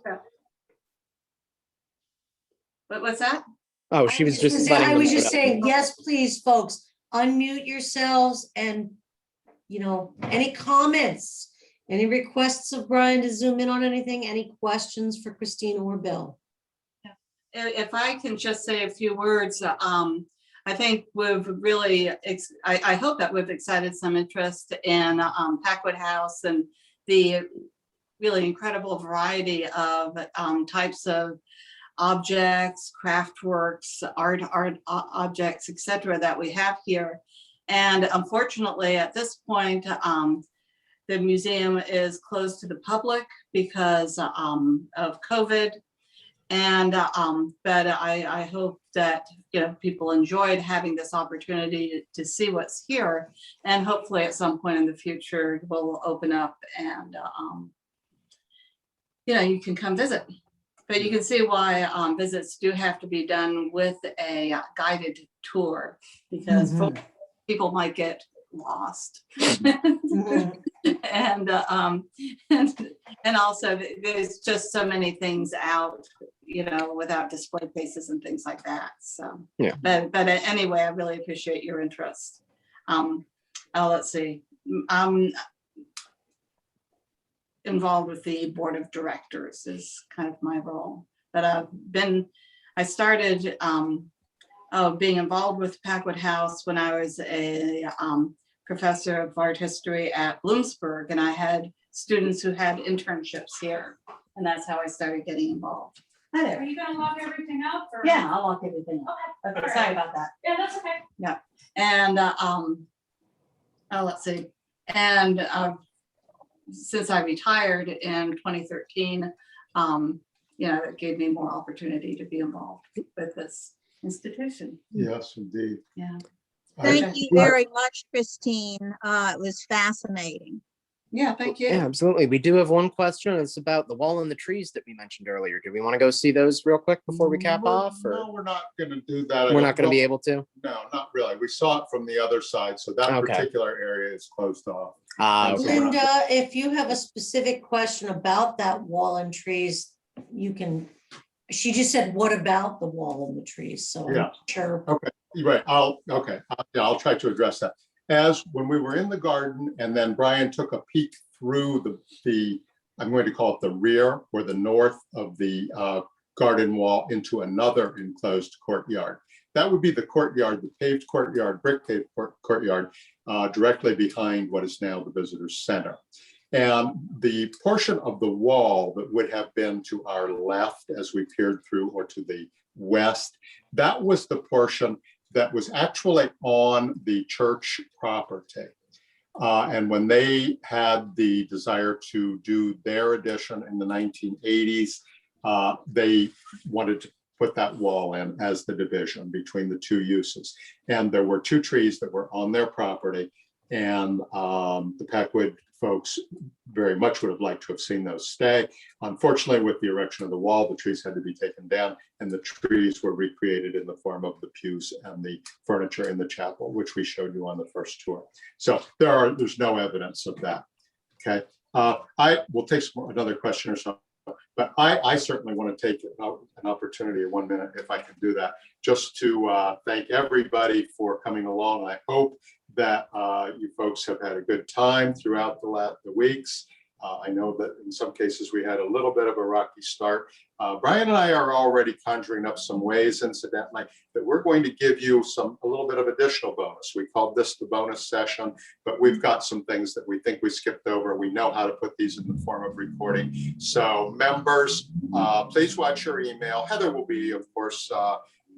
What's that? Oh, she was just I letting them was know just that. saying, yes, please, folks, unmute yourselves and, any comments, any requests of Brian to zoom in on anything, any questions for Christine or Bill? If I can just say a few words, I think we've really, I hope that we've excited some interest in Packwood House and the really incredible variety of types of objects, craft works, art objects, etc., that we have here. And unfortunately, at this point, the museum is closed to the public because of COVID. And but I hope that people enjoyed having this opportunity to see what's here, and hopefully at some point in the future we'll open up and you can come visit. But you can see why visits do have to be done with a guided tour, because people might get lost. And, and also there's just so many things out, you know, without display cases and things like that. So, Yeah. But anyway, I really appreciate your interest. Let's see. I'm involved with the board of directors is kind of my role, but I started being involved with Packwood House when I was a professor of art history at Lewisburg, and I had students who had internships here, and that's how I started getting involved. Hi there. Are you gonna lock everything up? Or? Yeah, I'll lock everything up. Okay. Okay, All sorry right. about that. Yeah, that's okay. Yeah, and let's see, and since I retired in 2013, you know, it gave me more opportunity to be involved with this institution. Yes, indeed. Yeah. Thank you very much, Christine. It was fascinating. Yeah, thank you. Yeah, absolutely. We do have one question. It's about the wall and the trees that we mentioned earlier. Do we want to go see those real quick before we cap off? Or No, we're not going to do that. we're not going to be able to? No, not really. We saw it from the other side, so that Okay. particular area is closed off. Okay. Linda, if you have a specific question about that wall and trees, you can, she just said, what about the wall and the trees? So Yeah. I'm sure. Right, I'll try to address that. As when we were in the garden and then Brian took a peek through the I'm going to call it the rear or the north of the garden wall into another enclosed courtyard. That would be the courtyard, the paved courtyard, brick paved courtyard, directly behind what is now the visitor center. And the portion of the wall that would have been to our left as we peered through, or to the west, that was the portion that was actually on the church property. And when they had the desire to do their addition in the 1980s, they wanted to put that wall in as the division between the two uses. And there were two trees that were on their property, and the Packwood folks very much would have liked to have seen those stay. Unfortunately, with the erection of the wall, the trees had to be taken down, and the trees were recreated in the form of the pews and the furniture in the chapel, which we showed you on the first tour. So there's no evidence of that. Okay, I will take another question or so, but I certainly want to take an opportunity in 1 minute, if I can do that, just to thank everybody for coming along. I hope that you folks have had a good time throughout the weeks. I know that in some cases we had a little bit of a rocky start. Brian and I are already conjuring up some ways, incidentally, that we're going to give you a little bit of additional bonus. We called this the bonus session, but we've got some things that we think we skipped over. We know how to put these in the form of recording. So members, please watch your email. Heather will be, of course,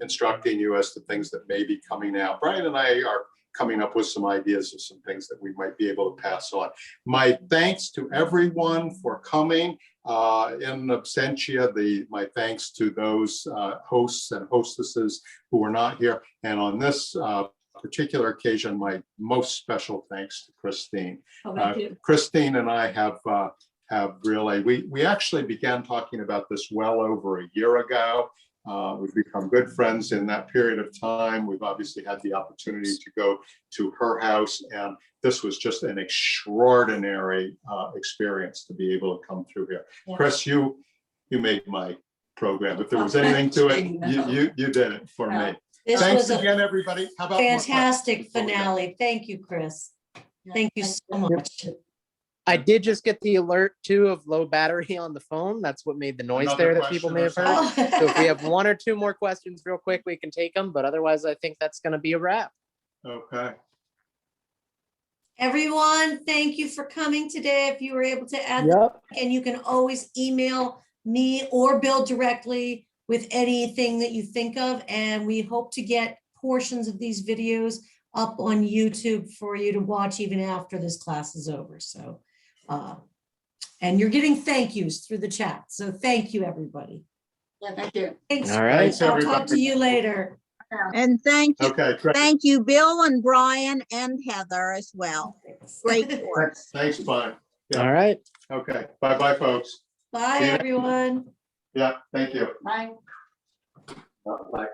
instructing you as to things that may be coming out. Brian and I are coming up with some ideas of some things that we might be able to pass on. My thanks to everyone for coming. In absentia, my thanks to those hosts and hostesses who were not here. And on this particular occasion, my most special thanks to Christine. Oh, thank you. Christine and I have really, we actually began talking about this well over a year ago. We've become good friends in that period of time. We've obviously had the opportunity to go to her house, and this was just an extraordinary experience to be able to come through here. Yeah. Chris, you made my program. If there was anything to it, you did it for me. This Thanks was a again, everybody. How about more fantastic questions? finale. Thank you, Chris. Thank you so much. I did just get the alert too of low battery on the phone. That's what made the noise Another there that people may have question or heard. So if we have one or two more questions real quick, we can take them. But otherwise, I think that's going to be a wrap. Okay. Everyone, thank you for coming today. If you were able to add, and you can always email me or Bill directly with anything that you think of. And we hope to get portions of these videos up on YouTube for you to watch even after this class is over. So, and you're getting thank yous through the chat. So thank you, everybody. Yeah, thank you. Thanks. All right. Thanks, I'll everybody. talk to you later. And Okay, great. thank you, Bill and Brian and Heather as well. Great work. Thanks, bye. Yeah. All right. Okay, bye-bye, folks. Bye, See you. everyone. Yeah, thank you. Bye. Bye.